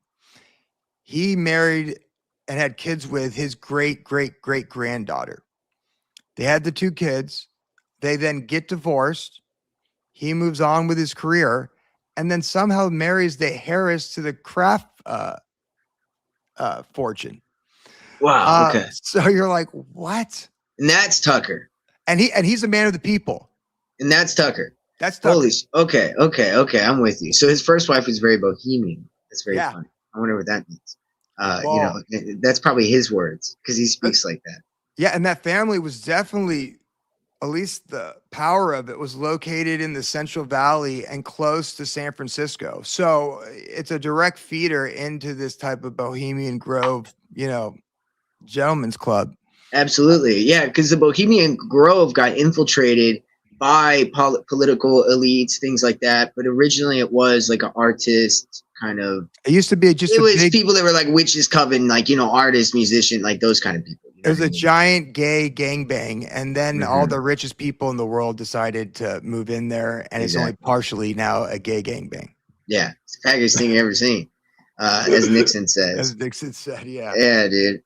He married and had kids with his great granddaughter. They had the two kids. They then get divorced. He moves on with his career and then somehow marries the heiress to the Kraft fortune. Wow. Okay. So you're like, what? And that's Tucker. And he's a man of the people. And that's Tucker. That's Tucker. Holy. Okay. I'm with you. So his first wife was very bohemian. That's very funny. I wonder what that means. That's probably his words because he speaks like that. Yeah, and that family was definitely, at least the power of it was located in the Central Valley and close to San Francisco. So it's a direct feeder into this type of Bohemian Grove, gentleman's club. Absolutely. Yeah, because the Bohemian Grove got infiltrated by political elites, things like that. But originally it was like an artist kind of. It used to be it was people that were like witches coven, like, artist, musician, like those kind of people. It was a giant gay gangbang. And then all the richest people in the world decided to move in there. And it's only partially now a gay gangbang. Yeah. It's the faggotiest thing you've ever seen. As Nixon says. As Nixon said, yeah. Yeah, dude.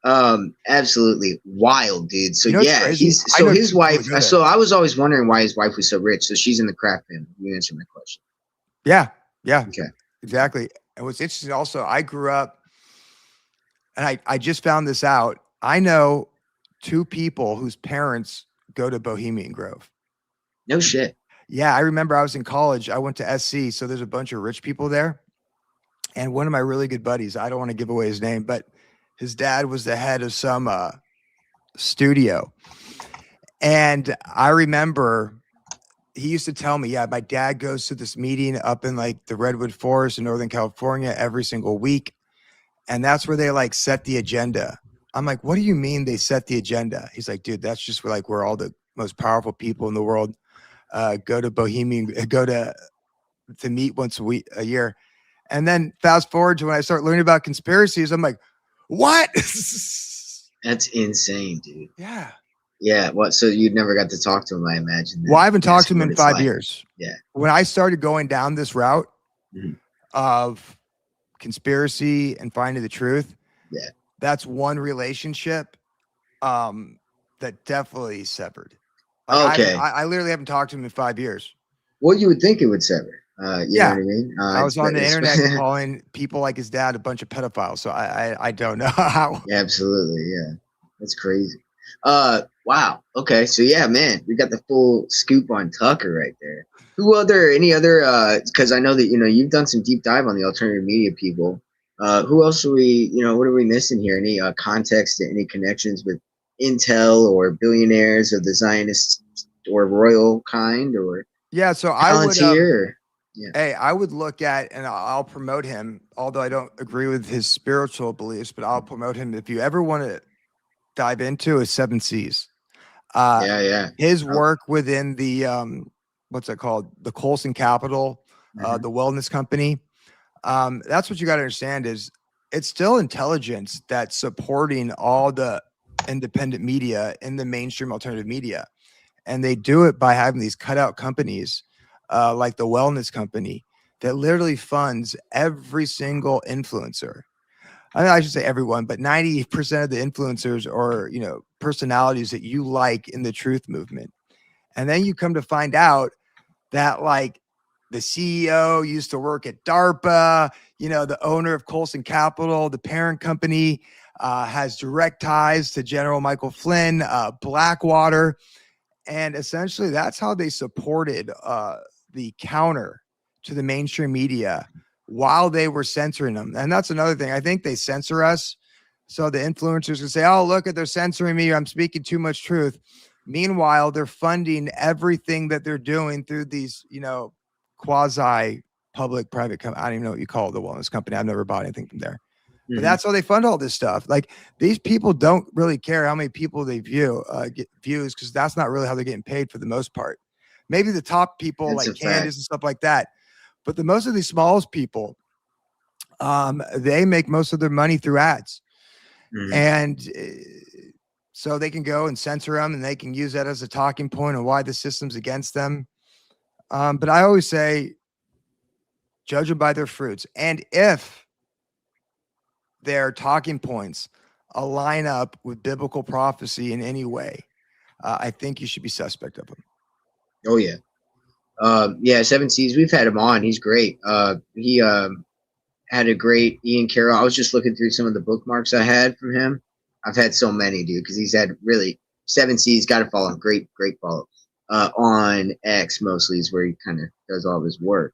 Absolutely wild, dude. So yeah, his wife. So I was always wondering why his wife was so rich. So she's in the Kraft family. You answered my question. Yeah. Yeah. Okay. Exactly. And what's interesting also, I grew up and I just found this out. I know two people whose parents go to Bohemian Grove. No shit. Yeah. I remember I was in college. I went to SC. So there's a bunch of rich people there. And one of my really good buddies, I don't want to give away his name, but his dad was the head of some studio. And I remember he used to tell me, yeah, my dad goes to this meeting up in like the Redwood Forest in Northern California every single week. And that's where they like set the agenda. I'm like, what do you mean they set the agenda? He's like, dude, that's just where all the most powerful people in the world go to meet once a year. And then fast forward to when I start learning about conspiracies, I'm like, what? That's insane, dude. Yeah. Yeah. What? So you never got to talk to him, I imagine. Well, I haven't talked to him in 5 years. Yeah. When I started going down this route of conspiracy and finding the truth, that's one relationship that definitely severed. Okay. I literally haven't talked to him in 5 years. Well, you would think it would sever. You know what I mean? I was on the internet calling people like his dad a bunch of pedophiles. So I don't know how. Yeah, absolutely. Yeah. That's crazy. Wow. Okay. So yeah, man, we got the full scoop on Tucker right there. Any other, cause I know that, you've done some deep dive on the alternative media people. Who else are we, what are we missing here? Any context, any connections with Intel or billionaires of the Zionist or royal kind or? Yeah. So I would, hey, I would look at, and I'll promote him, although I don't agree with his spiritual beliefs, but I'll promote him. If you ever want to dive into his 7 C's, his work within the, what's that called? The Colson Capital, the wellness company. That's what you got to understand is it's still intelligence that's supporting all the independent media in the mainstream alternative media. And they do it by having these cutout companies like the wellness company that literally funds every single influencer. I mean, I should say everyone, but 90% of the influencers or, personalities that you like in the truth movement. And then you come to find out that like the CEO used to work at DARPA, the owner of Colson Capital, the parent company has direct ties to General Michael Flynn, Blackwater. And essentially that's how they supported the counter to the mainstream media while they were censoring them. And that's another thing. I think they censor us. So the influencers can say, oh, look they're censoring me. I'm speaking too much truth. Meanwhile, they're funding everything that they're doing through these, quasi public-private company. I don't even know what you call it, the wellness company. I've never bought anything from there. But Mhm. that's how they fund all this stuff. Like these people don't really care how many people they get views, because that's not really how they're getting paid for the most part. Maybe the top people That's like a fact. Candace and stuff like that. But the most of these smallest people, they make most of their money through ads. Mhm. And so they can go and censor them, and they can use that as a talking point on why the system's against them. But I always say, judge them by their fruits. And if their talking points align up with biblical prophecy in any way, I think you should be suspect of them. Oh yeah. Yeah, Seven Seas, we've had him on. He's great. He had a great Ian Carroll. I was just looking through some of the bookmarks I had from him. I've had so many, dude, because he's had really Seven Seas, got to follow him. Great follow. On X mostly is where he kind of does all of his work.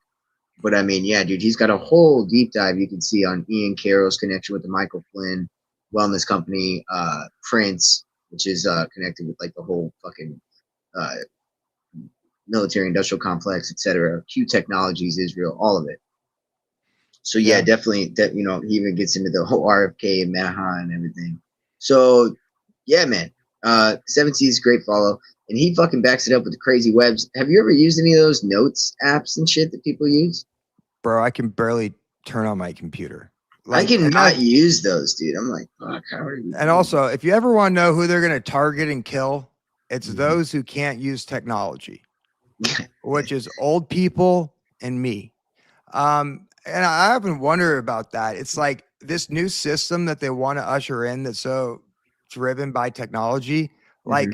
But I mean, yeah, dude, he's got a whole deep dive you can see on Ian Carroll's connection with the Michael Flynn Wellness Company, Prince, which is connected with like the whole fucking uh, military industrial complex, etc. Q Technologies, Israel, all of it. So yeah, definitely that, you know, he even gets into the whole RFK and Maha and everything. So yeah, man. 17 is great follow. And he fucking backs it up with the crazy webs. Have you ever used any of those notes apps and shit that people use? Bro, I can barely turn on my computer. I Like, cannot use those, dude. I'm like, fuck, how are you? And also, if you ever want to know who they're going to target and kill, it's Mhm. those who can't use technology, which is old people and me. And I often wonder about that. It's like this new system that they want to usher in that's so driven by technology. Like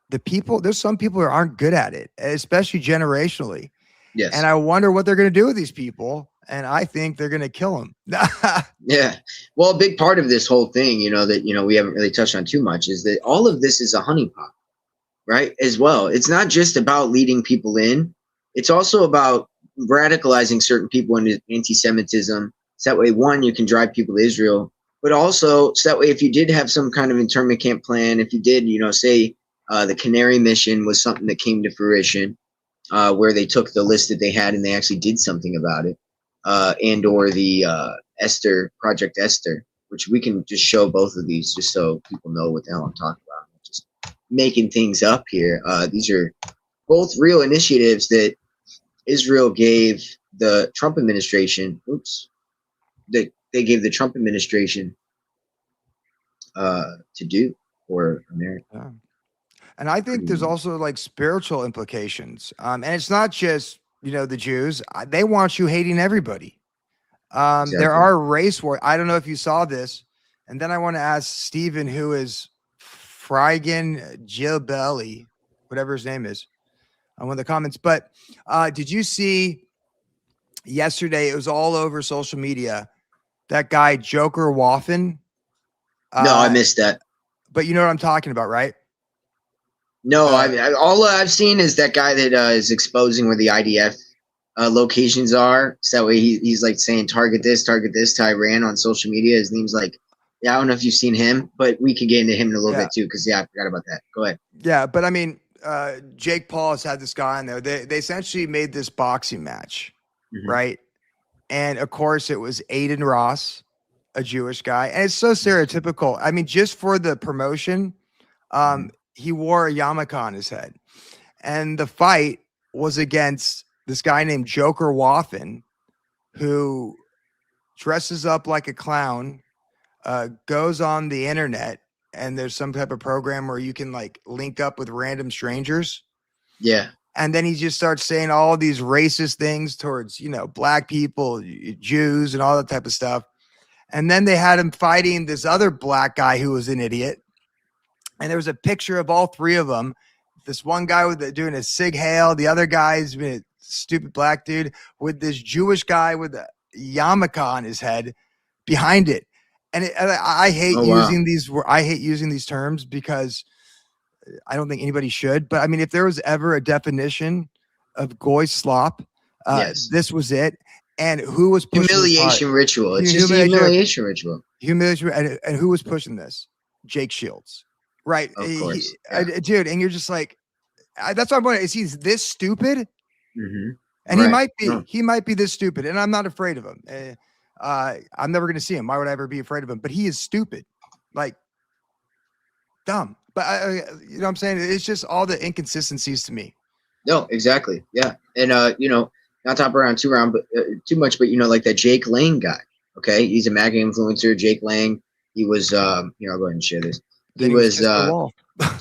the people, there's some people who aren't good at it, especially generationally. Yes. And I wonder what they're going to do with these people. And I think they're going to kill them. Yeah. Well, a big part of this whole thing, you know, that, you know, we haven't really touched on too much is that all of this is a honeypot, right? As well. It's not just about leading people in, it's also about radicalizing certain people into anti Semitism. So that way, one, you can drive people to Israel, but also so that way, if you did have some kind of internment camp plan, if you did, you know, say the Canary mission was something that came to fruition, where they took the list that they had and they actually did something about it, and or the Project Esther, which we can just show both of these just so people know what the hell I'm talking about. I'm just making things up here. These are both real initiatives that Israel gave the Trump administration. That they gave the Trump administration to do for America. Yeah. And I think there's also like spiritual implications. And it's not just, the Jews. They want you hating everybody. Exactly. There are race wars. I don't know if you saw this. And then I want to ask Stephen, who is Frigan Gilbelli, whatever his name is, on one of the comments. But did you see yesterday? It was all over social media. That guy, Joker Waffen. No, I missed that. But you know what I'm talking about, right? No, all I've seen is that guy that is exposing where the IDF locations are. So that way he's like saying target this to Iran on social media. His name's like, yeah, I don't know if you've seen him, but we could get into him in a little bit too, because I forgot about that. Go ahead. Yeah, but I mean, Jake Paul has had this guy in there. They essentially made this boxing match, right? And of course, it was Aiden Ross, a Jewish guy, and it's so stereotypical. I mean, just for the promotion, he wore a yarmulke on his head, and the fight was against this guy named Joker Waffen, who dresses up like a clown, goes on the internet, and there's some type of program where you can like link up with random strangers. Yeah. And then he just starts saying all these racist things towards, black people, Jews, and all that type of stuff. And then they had him fighting this other black guy who was an idiot. And there was a picture of all three of them. This one guy doing a sig hail. The other guy's been a stupid black dude with this Jewish guy with a yarmulke on his head behind it. And I hate using these. I hate using these terms because I don't think anybody should. But I mean, if there was ever a definition of goy slop, this was it. And who was pushing humiliation ritual? It's just a humiliation ritual. Humiliation, and who was pushing this? Jake Shields, right? Of course, dude. And you're just like, that's what I'm wondering. Is he this stupid? And Right. he might be this stupid, and I'm not afraid of him. I'm never going to see him. Why would I ever be afraid of him? But he is stupid, like dumb. But you know what I'm saying? It's just all the inconsistencies to me. No, exactly. Yeah. And, not to hop around too much, but, like that Jake Lang guy. Okay. He's a MAGA influencer, Jake Lang. He was, I'll go ahead and share this. Then he was kissing the wall.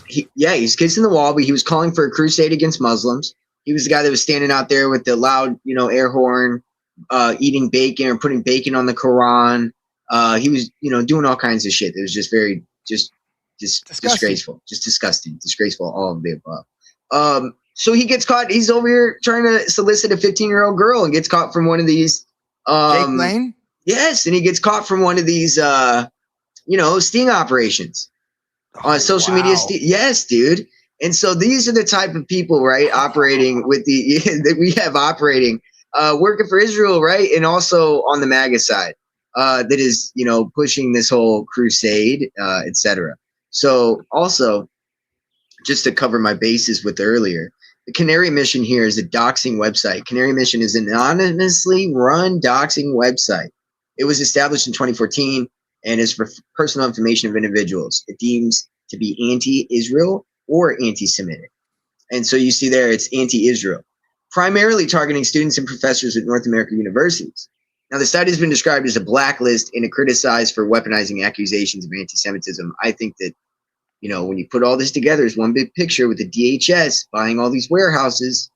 He's kissing the wall, but he was calling for a crusade against Muslims. He was the guy that was standing out there with the loud, air horn, eating bacon or putting bacon on the Quran. He was, doing all kinds of shit. It was just very, just disgraceful, just disgusting, disgraceful, all of the above. So he gets caught. He's over here trying to solicit a 15-year-old girl and gets caught from one of these. Jake Lane? Yes, and he gets caught from one of these, sting operations on social media. Yes, dude. And so these are the type of people, right, operating with that we have operating, working for Israel, right, and also on the MAGA side, that is, pushing this whole crusade, etc. So also, just to cover my bases with earlier, the Canary Mission here is a doxing website. Canary Mission is an anonymously run doxing website. It was established in 2014 and is for personal information of individuals. It deems to be anti-Israel or anti-Semitic. And so you see there, it's anti-Israel, primarily targeting students and professors at North American universities. Now, the site has been described as a blacklist and criticized for weaponizing accusations of anti-Semitism. I think that, when you put all this together as one big picture with the DHS buying all these warehouses,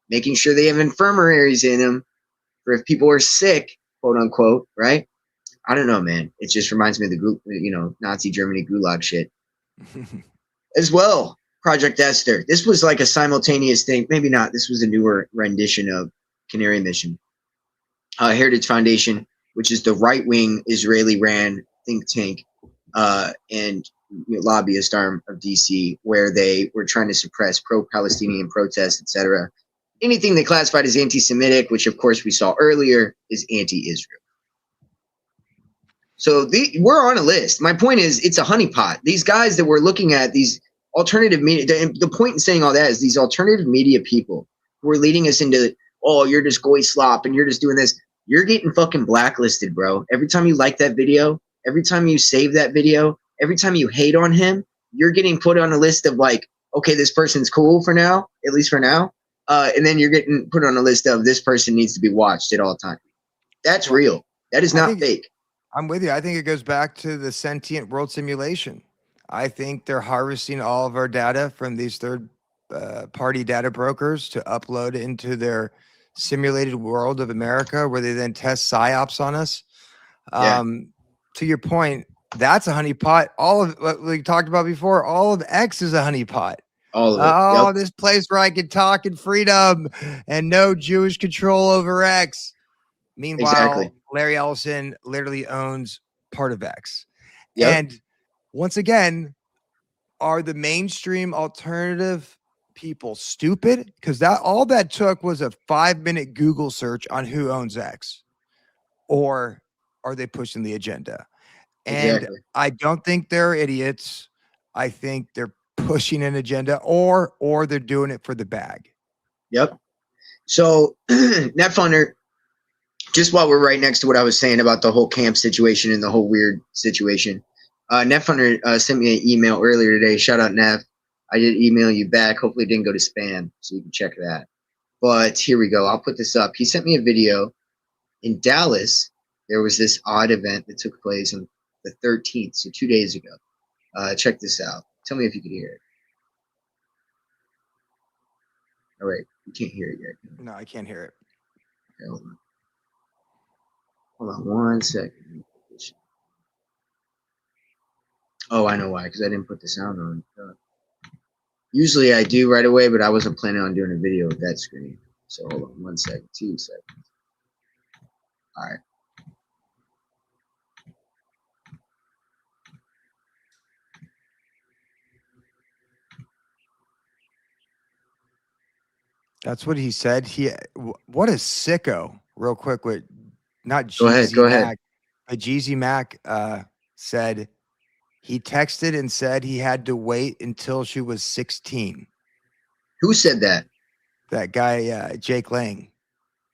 making sure they have infirmaries in them for if people are sick, quote unquote, right? I don't know, man. It just reminds me of the Nazi Germany gulag shit. As well, Project Esther. This was like a simultaneous thing. Maybe not. This was a newer rendition of Canary Mission. Heritage Foundation, which is the right-wing Israeli-ran think tank and lobbyist arm of DC, where they were trying to suppress pro-Palestinian protests, etc. Anything they classified as anti-Semitic, which of course we saw earlier, is anti-Israel. So we're on a list. My point is, it's a honeypot. These guys that we're looking at, these alternative media, the point in saying all that is these alternative media people who are leading us into, oh, you're just goy slop and you're just doing this. You're getting fucking blacklisted, bro. Every time you like that video, every time you save that video, every time you hate on him, you're getting put on a list of like, okay, this person's cool for now, at least for now. And then you're getting put on a list of this person needs to be watched at all times. That's real. That is not fake. I'm with you. I think it goes back to the sentient world simulation. I think they're harvesting all of our data from these third party data brokers to upload into their simulated world of America, where they then test psyops on us. To your point, that's a honeypot. All of what we talked about before, all of X is a honeypot. All of it. Oh, this place where I can talk in freedom and no Jewish control over X. Meanwhile, Larry Ellison literally owns part of X. And once again, are the mainstream alternative people stupid? Because all that took was a 5-minute Google search on who owns X. Or are they pushing the agenda? And I don't think they're idiots. I think they're pushing an agenda, or they're doing it for the bag. Yep. So Netfunder, just while we're right next to what I was saying about the whole camp situation and the whole weird situation, Netfunder sent me an email earlier today. Shout out, Nev. I did email you back. Hopefully it didn't go to spam, so you can check that. But here we go. I'll put this up. He sent me a video. In Dallas, there was this odd event that took place on the 13th, so 2 days ago. Check this out. Tell me if you could hear it. All right. You can't hear it yet. No, I can't hear it. Okay, hold on. Hold on 1 second. Oh, I know why, because I didn't put the sound on. Usually I do right away, but I wasn't planning on doing a video with that screen. So hold on 1 second, 2 seconds. All right. That's what he said. What a sicko. Real quick, with not Go ahead. Mac, but Jeezy Mac said he texted and said he had to wait until she was 16. Who said that? That guy, Jake Lang.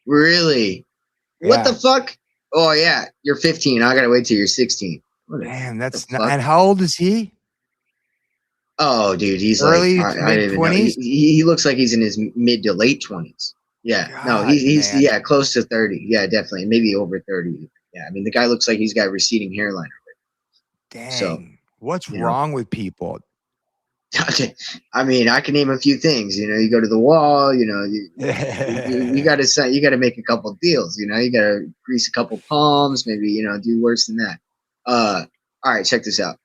Really? What the Yeah. fuck? Oh yeah, you're 15. I gotta wait till you're 16. Man, What the that's not. fuck? And how old is he? Oh, dude, he's like Early to I don't mid even know. 20s? He looks like he's in his mid to late 20s. Yeah, no, God, he's man. yeah, close to 30. Yeah, definitely, maybe over 30. Yeah, I mean the guy looks like he's got receding hairline. So Dang. What's you know, wrong with people? I mean, I can name a few things. You know, you go to the wall. You know, you got to make a couple deals. You know, you got to grease a couple palms. Maybe do worse than that. All right, check this out.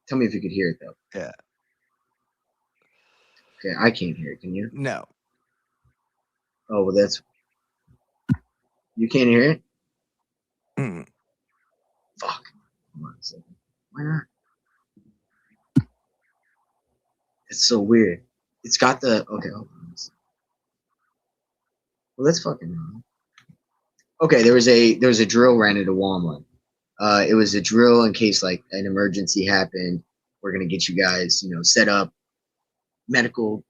Tell me if you could hear it though. Yeah. Okay, I can't hear it. Can you? No. Oh well, you can't hear it. Mm. Fuck. Hold on a second. Why not? It's so weird. It's got the okay. Hold on. Well, that's fucking wrong. Okay, there was a drill ran into Walmart. It was a drill in case like an emergency happened. We're gonna get you guys, set up medical,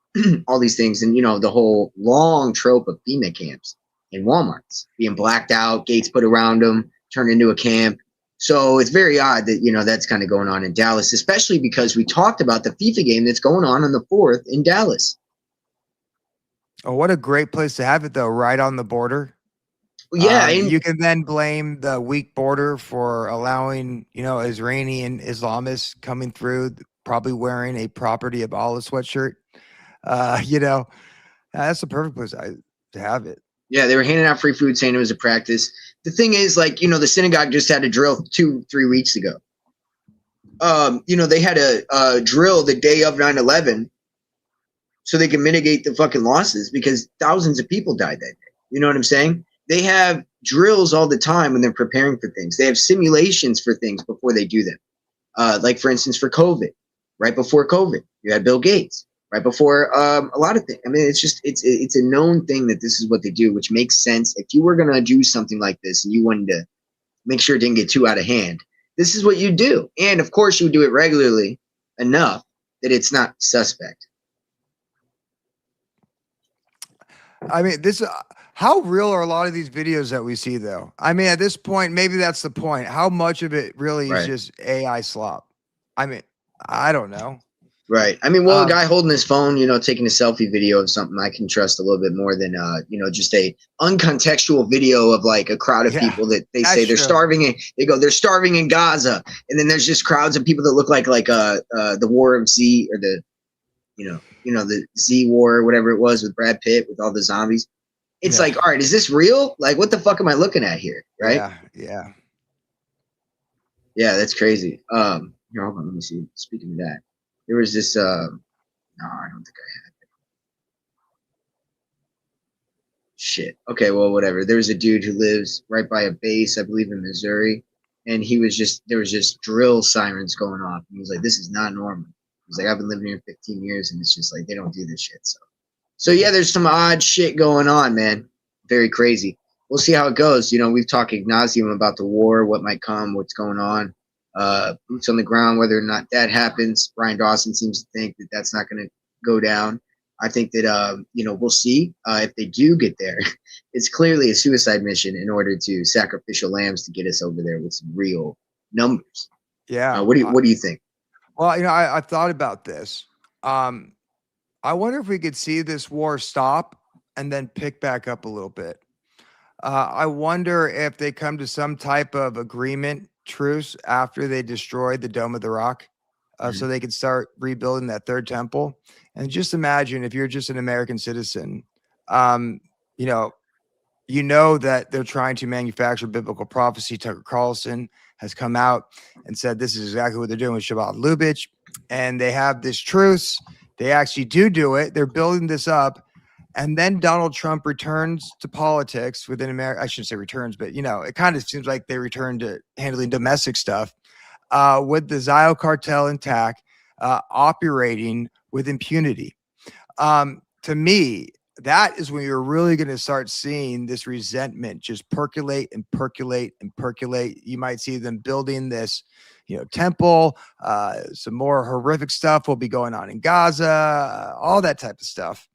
all these things, and the whole long trope of FEMA camps in WalMarts being blacked out, gates put around them, turned into a camp. So it's very odd that that's kind of going on in Dallas, especially because we talked about the FIFA game that's going on the 4th in Dallas. Oh, what a great place to have it, though, right on the border. Yeah, and You can then blame the weak border for allowing, Iranian Islamists coming through, probably wearing a property of Allah sweatshirt. That's the perfect place to have it. yeah, they were handing out free food, saying it was a practice. The thing is, like, the synagogue just had a drill 2-3 weeks ago. They had a drill the day of 9/11 so they can mitigate the fucking losses because thousands of people died that day. You know what I'm saying? They have drills all the time when they're preparing for things. They have simulations for things before they do them. Like, for instance, for COVID, right before COVID, you had Bill Gates. Right before a lot of things. I mean, it's a known thing that this is what they do, which makes sense. If you were going to do something like this and you wanted to make sure it didn't get too out of hand, this is what you do. And of course, you would do it regularly enough that it's not suspect. I mean, how real are a lot of these videos that we see, though? I mean, at this point, maybe that's the point. How much of it really is just AI slop? I mean, I don't know. Right. I mean, well, a guy holding his phone, taking a selfie video of something, I can trust a little bit more than, just a uncontextual video of like a crowd of people that they say they're starving in. They go, they're starving in Gaza, and then there's just crowds of people that look like the War of Z or the, the Z War or whatever it was with Brad Pitt with all the zombies. It's like, all right, is this real? Like, what the fuck am I looking at here? Right? Yeah. Yeah, that's crazy. Here, hold on, let me see. Speaking of that. There was this, no, I don't think I had it. Shit. Okay, well, whatever. There was a dude who lives right by a base, I believe in Missouri, and there was just drill sirens going off. And he was like, this is not normal. He's like, I've been living here 15 years, and it's just like, they don't do this shit. So yeah, there's some odd shit going on, man. Very crazy. We'll see how it goes. We've talked ad nauseum about the war, what might come, what's going on. Boots on the ground, whether or not that happens. Brian Dawson seems to think that that's not going to go down. I think that, we'll see if they do get there. It's clearly a suicide mission in order to sacrificial lambs to get us over there with some real numbers. Yeah. What do you think? Well, I thought about this. I wonder if we could see this war stop and then pick back up a little bit. I wonder if they come to some type of agreement, truce, after they destroy the Dome of the Rock, so they can start rebuilding that third temple. And just imagine if you're just an American citizen, you know that they're trying to manufacture biblical prophecy. Tucker Carlson has come out and said this is exactly what they're doing with Shabbat Lubitsch, and they have this truce. They actually do it. They're building this up. And then Donald Trump returns to politics within America. I shouldn't say returns, but it kind of seems like they return to handling domestic stuff with the Zio cartel intact, operating with impunity. To me, that is when you're really going to start seeing this resentment just percolate and percolate and percolate. You might see them building this, temple. Some more horrific stuff will be going on in Gaza, all that type of stuff.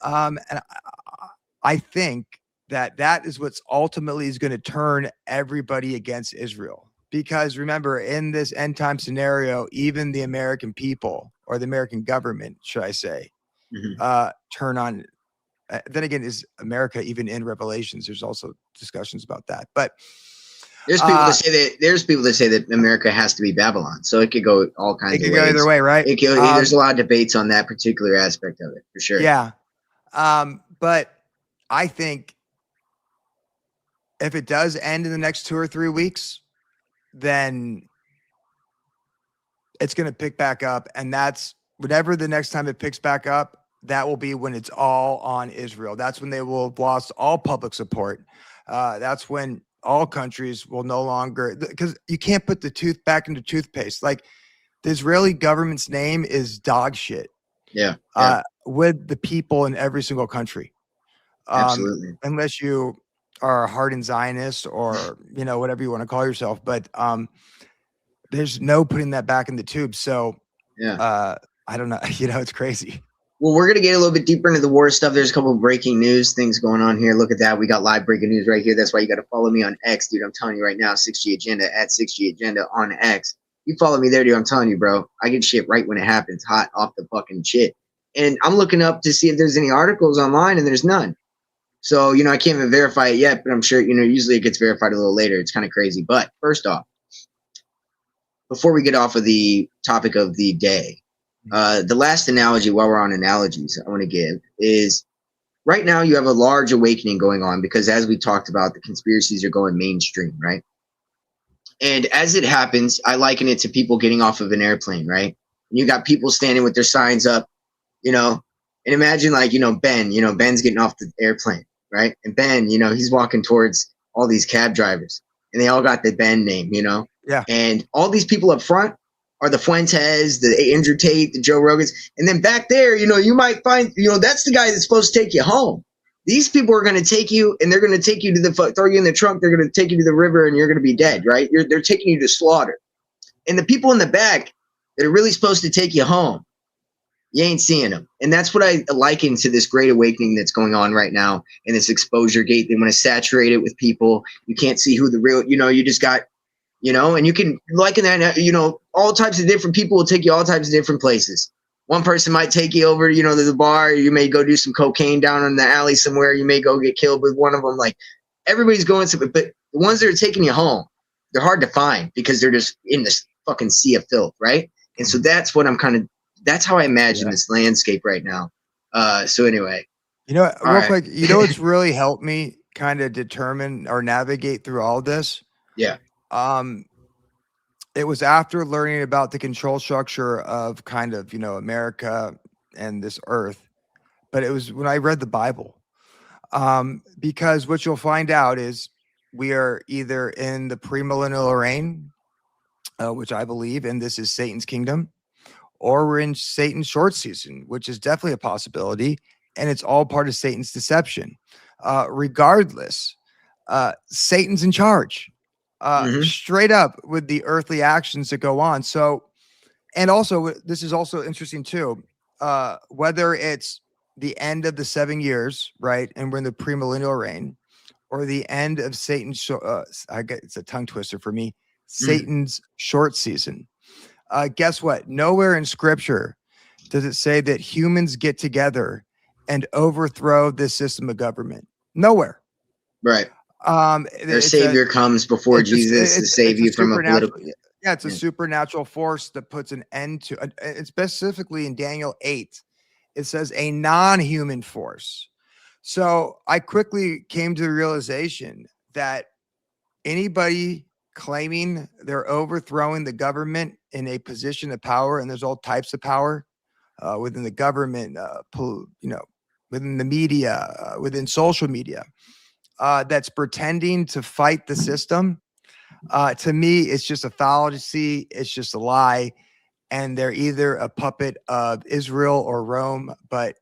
And I think that is what's ultimately is going to turn everybody against Israel. Because remember, in this end time scenario, even the American people, or the American government, should I say, turn on. Then again, is America even in Revelations? There's also discussions about that. But there's people that say that America has to be Babylon, so it could go all kinds of ways. It could go either way, right? There's a lot of debates on that particular aspect of it, for sure. Yeah, but I think if it does end in the next 2 or 3 weeks, then it's going to pick back up, and that's whatever the next time it picks back up. That will be when it's all on Israel. That's when they will have lost all public support. That's when all countries will no longer, because you can't put the tooth back into toothpaste. Like, the Israeli government's name is dog shit. Yeah. With the people in every single country. Absolutely. Unless you are a hardened Zionist or, whatever you want to call yourself. But there's no putting that back in the tube. So I don't know. It's crazy. Well, we're going to get a little bit deeper into the war stuff. There's a couple of breaking news things going on here. Look at that. We got live breaking news right here. That's why you got to follow me on X, dude. I'm telling you right now, 6G Agenda at 6G Agenda on X. You follow me there, dude. I'm telling you, bro. I get shit right when it happens, hot off the fucking shit. And I'm looking up to see if there's any articles online, and there's none. So, I can't even verify it yet, but I'm sure, usually it gets verified a little later. It's kind of crazy. But first off, before we get off of the topic of the day, the last analogy, while we're on analogies, I want to give is right now you have a large awakening going on because, as we talked about, the conspiracies are going mainstream, right? And as it happens, I liken it to people getting off of an airplane, right? And you got people standing with their signs up, and imagine Ben, Ben's getting off the airplane, right? And Ben, he's walking towards all these cab drivers, and they all got the Ben name, Yeah. And all these people up front are the Fuentes, the Andrew Tate, the Joe Rogans. And then back there, you might find, that's the guy that's supposed to take you home. These people are going to take you, and they're going to take you to throw you in the trunk. They're going to take you to the river, and you're going to be dead, right? They're taking you to slaughter. And the people in the back that are really supposed to take you home, you ain't seeing them. And that's what I liken to this great awakening that's going on right now in this exposure gate. They want to saturate it with people. You can't see who the real, you just got, and you can liken that, all types of different people will take you all types of different places. One person might take you over, to the bar. You may go do some cocaine down in the alley somewhere. You may go get killed with one of them. Like, everybody's going somewhere, but the ones that are taking you home, they're hard to find because they're just in this fucking sea of filth, right? And so that's what that's how I imagine this landscape right now. So anyway. Real quick, what's really helped me kind of determine or navigate through all this? Yeah. It was after learning about the control structure of kind of, America and this earth, but it was when I read the Bible. Because what you'll find out is we are either in the premillennial reign, which I believe, and this is Satan's kingdom, or we're in Satan's short season, which is definitely a possibility, and it's all part of Satan's deception. Regardless, Satan's in charge. Straight up with the earthly actions that go on. So, and also, this is also interesting too, whether it's the end of the 7 years, right, and we're in the premillennial reign, or the end of Satan's, it's a tongue twister for me, Satan's short season. Guess what? Nowhere in scripture does it say that humans get together and overthrow this system of government. Nowhere. Right. Their savior comes before Jesus to save you from a political. Yeah, it's a supernatural force that puts an end to it. It's specifically in Daniel 8. It says a non-human force. So I quickly came to the realization that anybody claiming they're overthrowing the government in a position of power, and there's all types of power within the government, within the media, within social media, that's pretending to fight the system. To me, it's just a fallacy. It's just a lie. And they're either a puppet of Israel or Rome. But,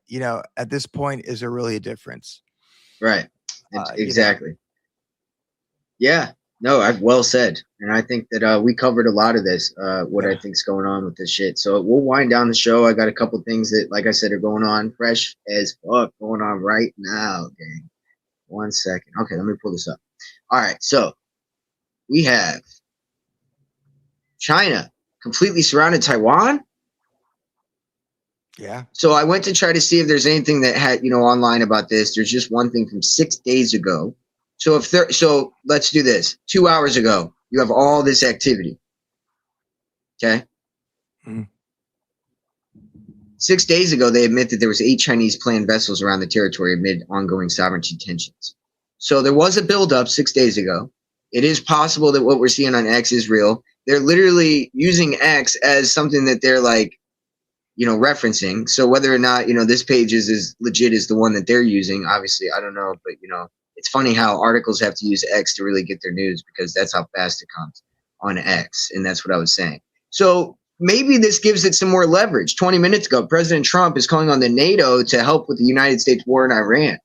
at this point, is there really a difference? Right. Exactly. Yeah. No, I've well said. And I think that we covered a lot of this, what I think's going on with this shit. So we'll wind down the show. I got a couple things that, like I said, are going on fresh as fuck going on right now, gang. 1 second. Okay, let me pull this up. All right, so we have China completely surrounded Taiwan. Yeah. So I went to try to see if there's anything that had, online about this. There's just one thing from 6 days ago. So so let's do this. 2 hours ago, you have all this activity. Okay. 6 days ago, they admit that there was 8 Chinese planned vessels around the territory amid ongoing sovereignty tensions. So there was a buildup 6 days ago. It is possible that what we're seeing on X is real. They're literally using X as something that they're like, referencing. So whether or not, this page is as legit as the one that they're using, obviously, I don't know. But, it's funny how articles have to use X to really get their news because that's how fast it comes on X. And that's what I was saying. So maybe this gives it some more leverage. 20 minutes ago, President Trump is calling on the NATO to help with the United States war in Iran.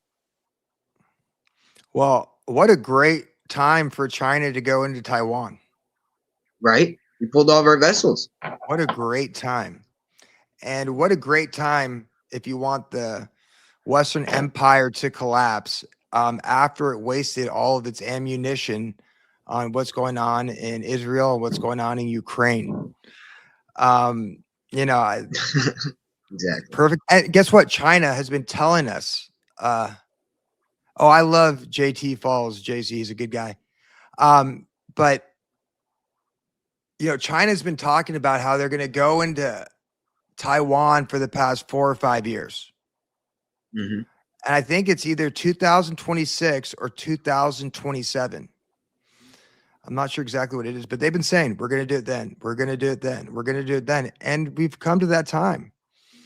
Well, what a great time for China to go into Taiwan. Right? We pulled all of our vessels. What a great time. And what a great time if you want the Western Empire to collapse after it wasted all of its ammunition on what's going on in Israel and what's going on in Ukraine. Exactly. Perfect. And guess what? China has been telling us. I love JT Falls. Jay-Z, he's a good guy. But China's been talking about how they're going to go into Taiwan for the past 4 or 5 years. Mm-hmm. And I think it's either 2026 or 2027. I'm not sure exactly what it is, but they've been saying, we're going to do it then. We're going to do it then. We're going to do it then. And we've come to that time.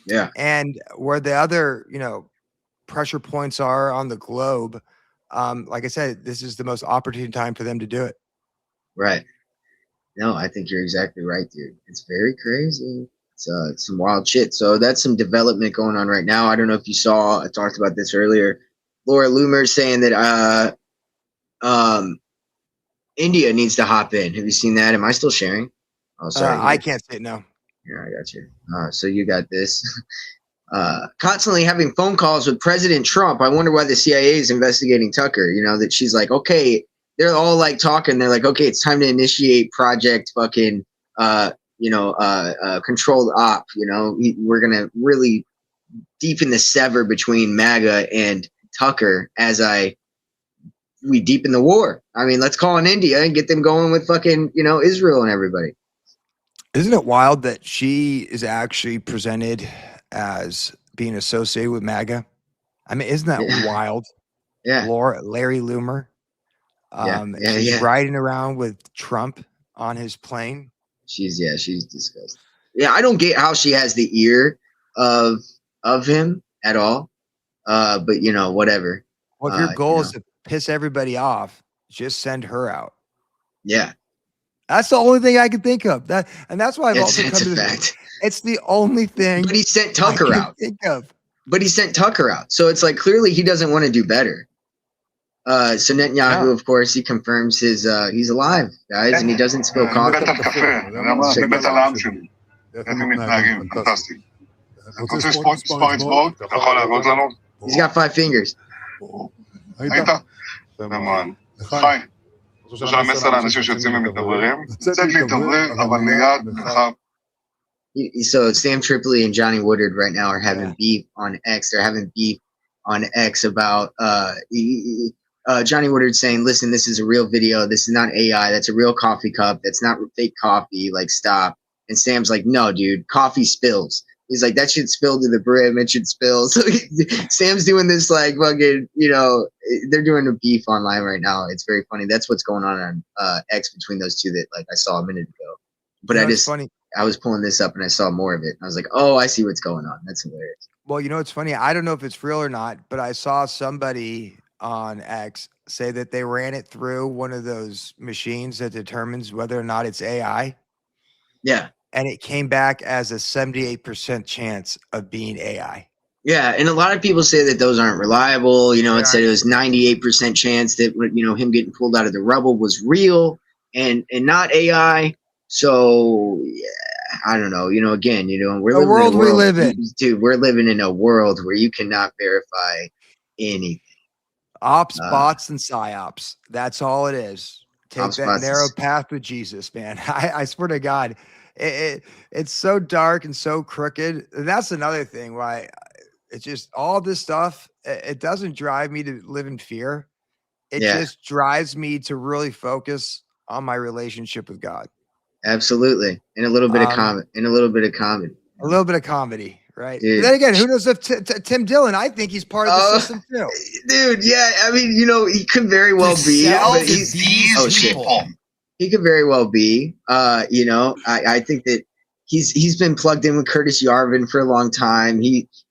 Yeah. And where the other, pressure points are on the globe, like I said, this is the most opportune time for them to do it. Right. No, I think you're exactly right, dude. It's very crazy. It's some wild shit. So that's some development going on right now. I don't know if you saw, I talked about this earlier. Laura Loomer saying that India needs to hop in. Have you seen that? Am I still sharing? Oh, sorry. I can't say it, no. Yeah, I got you. So you got this. Constantly having phone calls with President Trump. I wonder why the CIA is investigating Tucker. That she's like, okay, they're all like talking. They're like, okay, it's time to initiate project fucking, controlled op. We're going to really deepen the sever between MAGA and Tucker we deepen the war. I mean, let's call on India and get them going with fucking, Israel and everybody. Isn't it wild that she is actually presented as being associated with MAGA? I mean, isn't that wild? Yeah. Larry Loomer. She's riding around with Trump on his plane. She's disgusting. Yeah, I don't get how she has the ear of him at all. But whatever. Well, if your goal is to piss everybody off, just send her out. Yeah. That's the only thing I can think of. And that's why I've also come to this. It's the only thing. But he sent Tucker out. Think of. But he sent Tucker out. So it's like clearly he doesn't want to do better. So Netanyahu, of course, he confirms he's alive, guys, and he doesn't spill coffee. He's got 5 fingers. So Sam Tripoli and Johnny Woodard right now are having beef on X. They're having beef on X about Johnny Woodard saying, listen, this is a real video. This is not AI. That's a real coffee cup. That's not fake coffee. Like, stop. And Sam's like, no, dude, coffee spills. He's like, that should spill to the brim. It should spill. So Sam's doing this like fucking, they're doing a beef online right now. It's very funny. That's what's going on X between those two that like I saw a minute ago. But funny. I was pulling this up and I saw more of it. I was like, oh, I see what's going on. That's hilarious. Well, it's funny. I don't know if it's real or not, but I saw somebody on X say that they ran it through one of those machines that determines whether or not it's AI. Yeah. And it came back as a 78% chance of being AI. Yeah, and a lot of people say that those aren't reliable. It said it was 98% chance that him getting pulled out of the rubble was real and not AI. So yeah, I don't know. Again, we're the world we live in, dude. We're living in a world where you cannot verify anything. Ops, Uh, bots, and psyops. That's all it is. Take ops that bots narrow is- path with Jesus, man. I swear to God, it's so dark and so crooked. And that's another thing why it's just all this stuff. It doesn't drive me to live in fear. It yeah, just drives me to really focus on my relationship with God. absolutely. And a little bit of Um, comedy. And a little bit of comedy. a little bit of comedy, right? But Dude. then again, who knows if Tim Dillon? I think he's part of the Oh, system too. dude, yeah. I mean, he could very well be, Sell but to he's these oh shit. people. He could very well be. I think that he's been plugged in with Curtis Yarvin for a long time.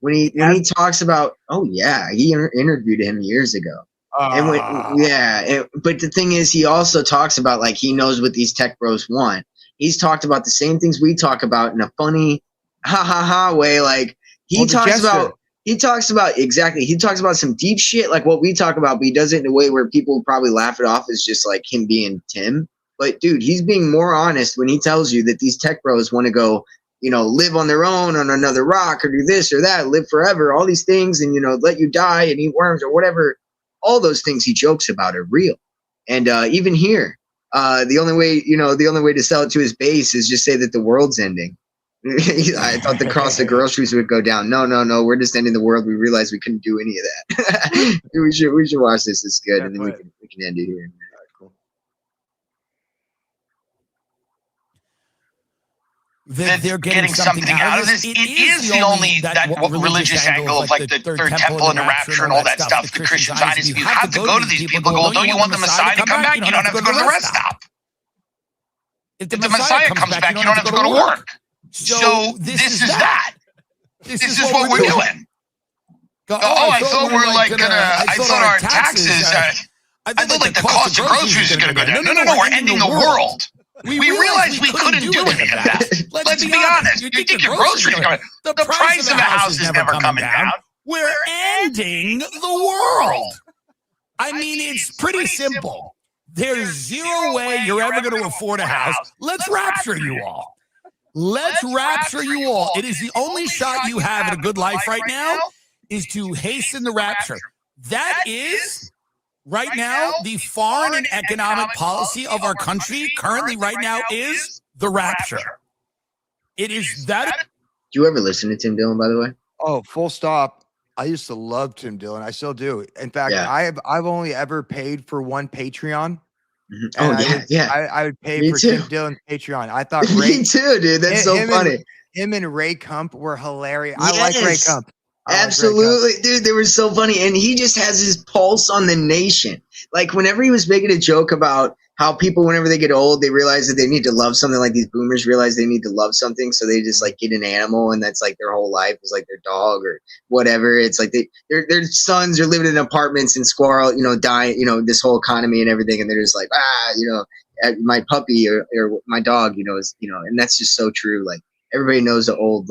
When he talks about, oh yeah, he interviewed him years ago. And but the thing is, he also talks about like he knows what these tech bros want. He's talked about the same things we talk about in a funny, ha ha ha way. Like he talks about exactly. He talks about some deep shit like what we talk about, but he does it in a way where people probably laugh it off as just like him being Tim. But dude, he's being more honest when he tells you that these tech bros want to go, live on their own on another rock or do this or that, live forever, all these things, and let you die and eat worms or whatever. All those things he jokes about are real. And even here, the only way to sell it to his base is just say that the world's ending. I thought the cost of groceries would go down. No, we're just ending the world. We realized we couldn't do any of that. we should watch this. It's good, and then we can end it here. That they're getting something out of this. It is the only that religious angle of like the third temple and the rapture and all that stuff. The Christian Zionism. You have to go to these people and go, well, don't you want the Messiah to come back? You don't have to go to the rest stop. If the Messiah comes back, you don't have to go to work. So this is that. This is what we're doing. I thought we're like gonna. I thought our taxes. I thought like the cost of groceries is gonna go down. No, we're ending the world. We realized we couldn't do any of that. Let's be honest. You think your groceries are coming. The price of a house is never coming down. We're ending the world. I mean, it's pretty simple. There's zero way you're ever going to afford a house. Let's rapture you all. Let's rapture you all. It is the only shot you have at a good life right now is to hasten the rapture. That is... Right now, the foreign and economic policy of our country currently right now is the rapture. It is that. Do you ever listen to Tim Dillon, by the way? Oh, full stop. I used to love Tim Dillon. I still do. In fact, I've only ever paid for one Patreon. Mm-hmm. Oh, I would pay for too. Tim Dillon's Patreon. I thought Me too, dude. That's so funny. Him and Ray Kump were hilarious. Yes. I like Ray Kump. Absolutely, dude. They were so funny, and he just has his pulse on the nation. Like whenever he was making a joke about how people, whenever they get old, they realize that they need to love something. Like these boomers realize they need to love something, so they just like get an animal, and that's like their whole life is like their dog or whatever. It's like their sons are living in apartments and squirrel, dying, this whole economy and everything, and they're just like my puppy or my dog, is and that's just so true. Like everybody knows the old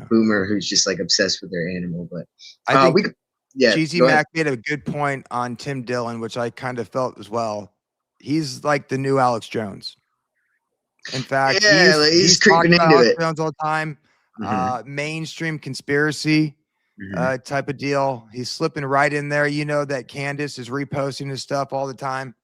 boomer who's just like obsessed with their animal. But I think Cheesy Mac made a good point on Tim Dillon, which I kind of felt as well. He's like the new Alex Jones. In fact, he's creeping into Alex Jones all the time. Mainstream conspiracy type of deal. He's slipping right in there. That Candace is reposting his stuff all the time.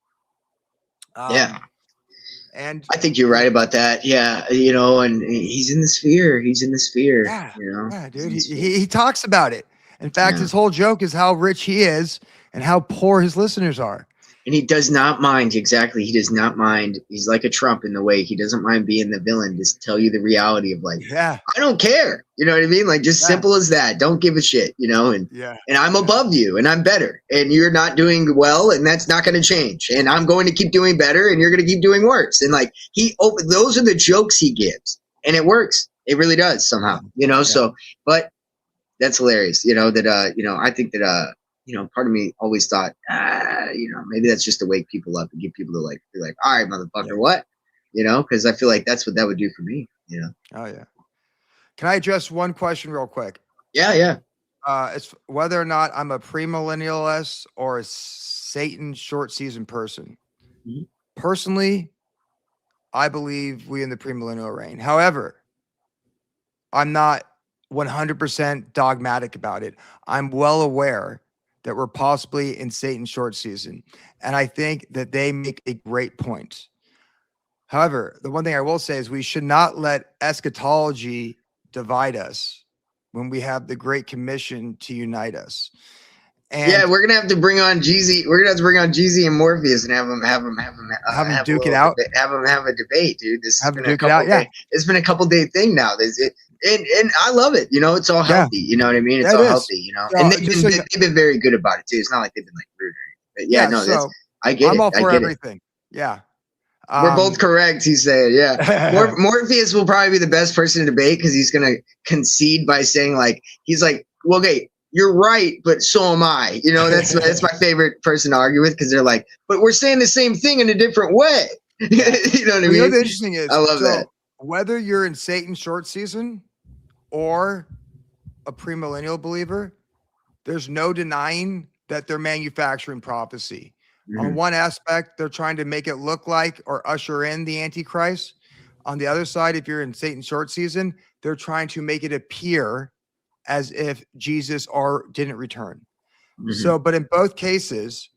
And I think you're right about that. Yeah. And he's in the sphere. Yeah, dude. He talks about it. In fact, his whole joke is how rich he is and how poor his listeners are. And he does not mind. Exactly. He does not mind. He's like a Trump in the way he doesn't mind being the villain. Just tell you the reality of like, I don't care. You know what I mean? Like just simple as that. Don't give a shit, and I'm above you and I'm better and you're not doing well and that's not going to change. And I'm going to keep doing better and you're going to keep doing worse. And like those are the jokes he gives and it works. It really does somehow, so, but that's hilarious. I think that, part of me always thought, maybe that's just to wake people up and get people to like be like, all right, motherfucker, what? Because I feel like that's what that would do for me. Oh yeah. Can I address one question real quick? Yeah. It's whether or not I'm a premillennialist or a Satan short season person. Mm-hmm. Personally, I believe we in the premillennial reign. However, I'm not 100% dogmatic about it. I'm well aware that we're possibly in Satan's short season. And I think that they make a great point. However, the one thing I will say is we should not let eschatology divide us when we have the Great Commission to unite us. And we're gonna have to bring on Jeezy. We're gonna have to bring on Jeezy and Morpheus and have them duke it out. Have them have a debate, dude. This has been a couple day. It's been a couple day thing now. And I love it. You know, it's all healthy. You know what I mean? It's all healthy. You know, and they've been very good about it too. It's not like they've been like rude. But I get it. I'm all for everything. Yeah. We're both correct, he said. Yeah. Morpheus will probably be the best person to debate because he's going to concede by saying, like, he's like, well, okay, you're right, but so am I. You know, that's my favorite person to argue with because they're like, but we're saying the same thing in a different way. You know what I mean? You know, the interesting is, I love that. Whether you're in Satan's short season or a premillennial believer, there's no denying that they're manufacturing prophecy. On one aspect, they're trying to make it look like or usher in the Antichrist. On the other side, if you're in Satan's short season, they're trying to make it appear as if Jesus didn't return. So, but in both cases,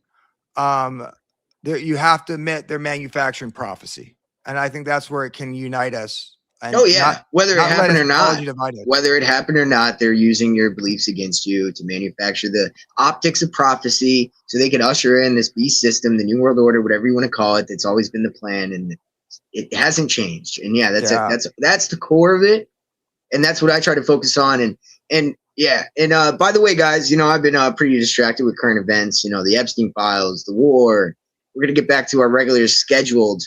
you have to admit they're manufacturing prophecy. And I think that's where it can unite us. And whether it happened or not, they're using your beliefs against you to manufacture the optics of prophecy so they can usher in this beast system, the New World Order, whatever you want to call it. That's always been the plan, and it hasn't changed. And that's the core of it, and that's what I try to focus on. And by the way, guys, you know, I've been pretty distracted with current events. You know, the Epstein files, the war. We're gonna get back to our regular scheduled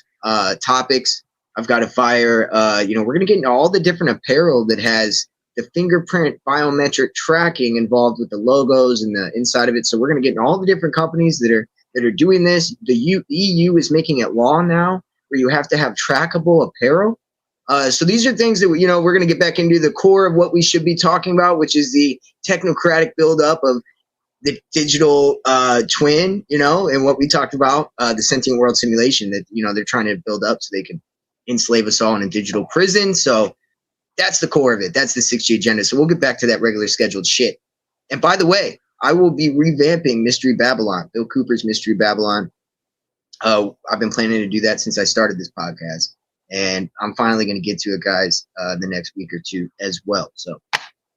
topics. I've got to fire, we're going to get into all the different apparel that has the fingerprint biometric tracking involved with the logos and the inside of it. So we're going to get into all the different companies that are doing this. The EU is making it law now where you have to have trackable apparel. So these are things that, you know, we're going to get back into the core of what we should be talking about, which is the technocratic buildup of the digital twin, you know, and what we talked about, the sentient world simulation that, you know, they're trying to build up so they can enslave us all in a digital prison. So that's the core of it. That's the 6G agenda. So we'll get back to that regular scheduled shit. And by the way, I will be revamping Mystery Babylon, Bill Cooper's Mystery Babylon. I've been planning to do that since I started this podcast. And I'm finally going to get to it, guys, the next week or two as well. So,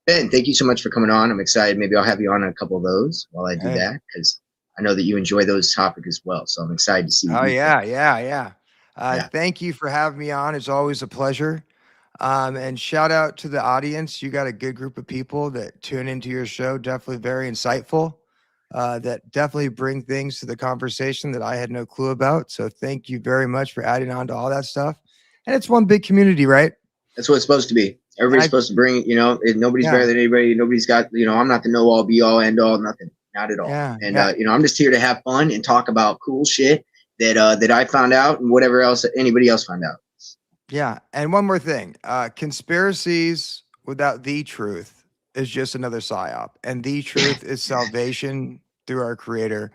Ben, thank you so much for coming on. I'm excited. Maybe I'll have you on a couple of those while I do that because I know that you enjoy those topics as well. So I'm excited to see. Thank you for having me on. It's always a pleasure. And shout out to the audience. You got a good group of people that tune into your show. Definitely very insightful. That definitely bring things to the conversation that I had no clue about. So thank you very much for adding on to all that stuff. And it's one big community, right? That's what it's supposed to be. Everybody's supposed to bring, you know, nobody's better than anybody. Nobody's got, you know, I'm not the know all, be all, end all, nothing. Not at all. You know, I'm just here to have fun and talk about cool shit that I found out and whatever else anybody else found out. Yeah. And one more thing, conspiracies without the truth is just another psyop. And the truth is salvation through our creator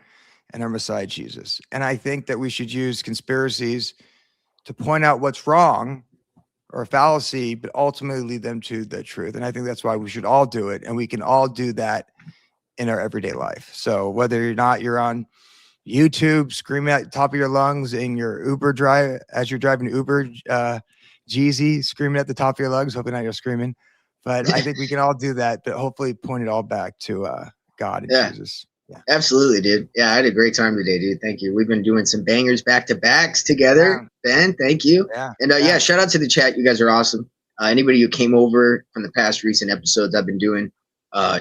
and our Messiah, Jesus. And I think that we should use conspiracies to point out what's wrong or a fallacy, but ultimately lead them to the truth. And I think that's why we should all do it. And we can all do that in our everyday life. So whether or not you're on YouTube screaming at the top of your lungs in your Uber drive as you're driving Uber, Jeezy screaming at the top of your lungs. Hopefully not you're screaming, but I think we can all do that, but hopefully point it all back to God and Jesus. Yeah, absolutely, dude. Yeah, I had a great time today, dude. Thank you. We've been doing some bangers back to backs together. Ben, thank you. And shout out to the chat. You guys are awesome. Anybody who came over from the past recent episodes I've been doing,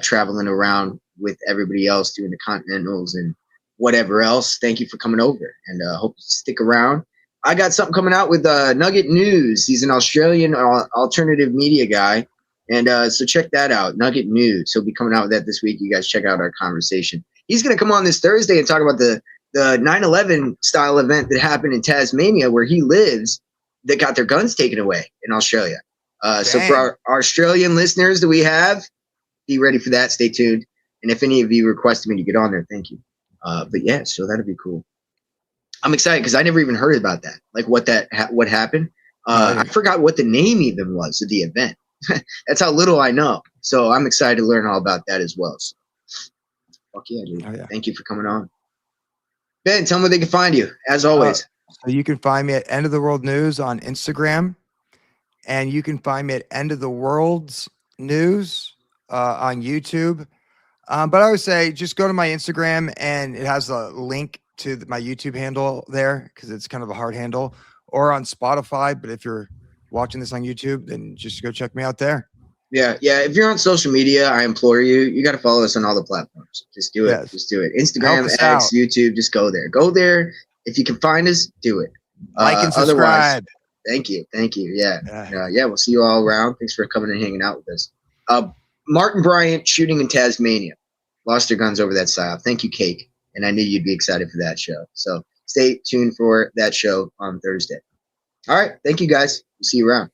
traveling around with everybody else doing the Continentals and whatever else. Thank you for coming over, and hope you stick around. I got something coming out with Nugget News. He's an Australian alternative media guy, and so check that out, Nugget News. He'll be coming out with that this week. You guys check out our conversation. He's going to come on this Thursday and talk about the 9/11 style event that happened in Tasmania, where he lives, that got their guns taken away in Australia. So for our Australian listeners that we have, be ready for that. Stay tuned. And if any of you requested me to get on there, thank you. But yeah, so that'd be cool. I'm excited because I never even heard about that. Like what happened. I forgot what the name even was of the event. That's how little I know. So I'm excited to learn all about that as well. So, Fuck yeah, dude. Oh, yeah. Thank you for coming on. Ben, tell them where they can find you, as always. So you can find me at End of the World News on Instagram, and you can find me at End of the World's News on YouTube. But I would say just go to my Instagram, and it has a link to my YouTube handle there because it's kind of a hard handle, or on Spotify. But if you're watching this on YouTube, then just go check me out there. Yeah. If you're on social media, I implore you got to follow us on all the platforms. Just do it. Yes. Just do it. Instagram, X, out. YouTube, just go there. Go there. If you can find us, do it. Like and Otherwise, subscribe. thank you. Yeah, we'll see you all around. Thanks for coming and hanging out with us. Martin Bryant shooting in Tasmania. Lost their guns over that psyop. Thank you, Cake. And I knew you'd be excited for that show. So stay tuned for that show on Thursday. All right. Thank you, guys. We'll see you around.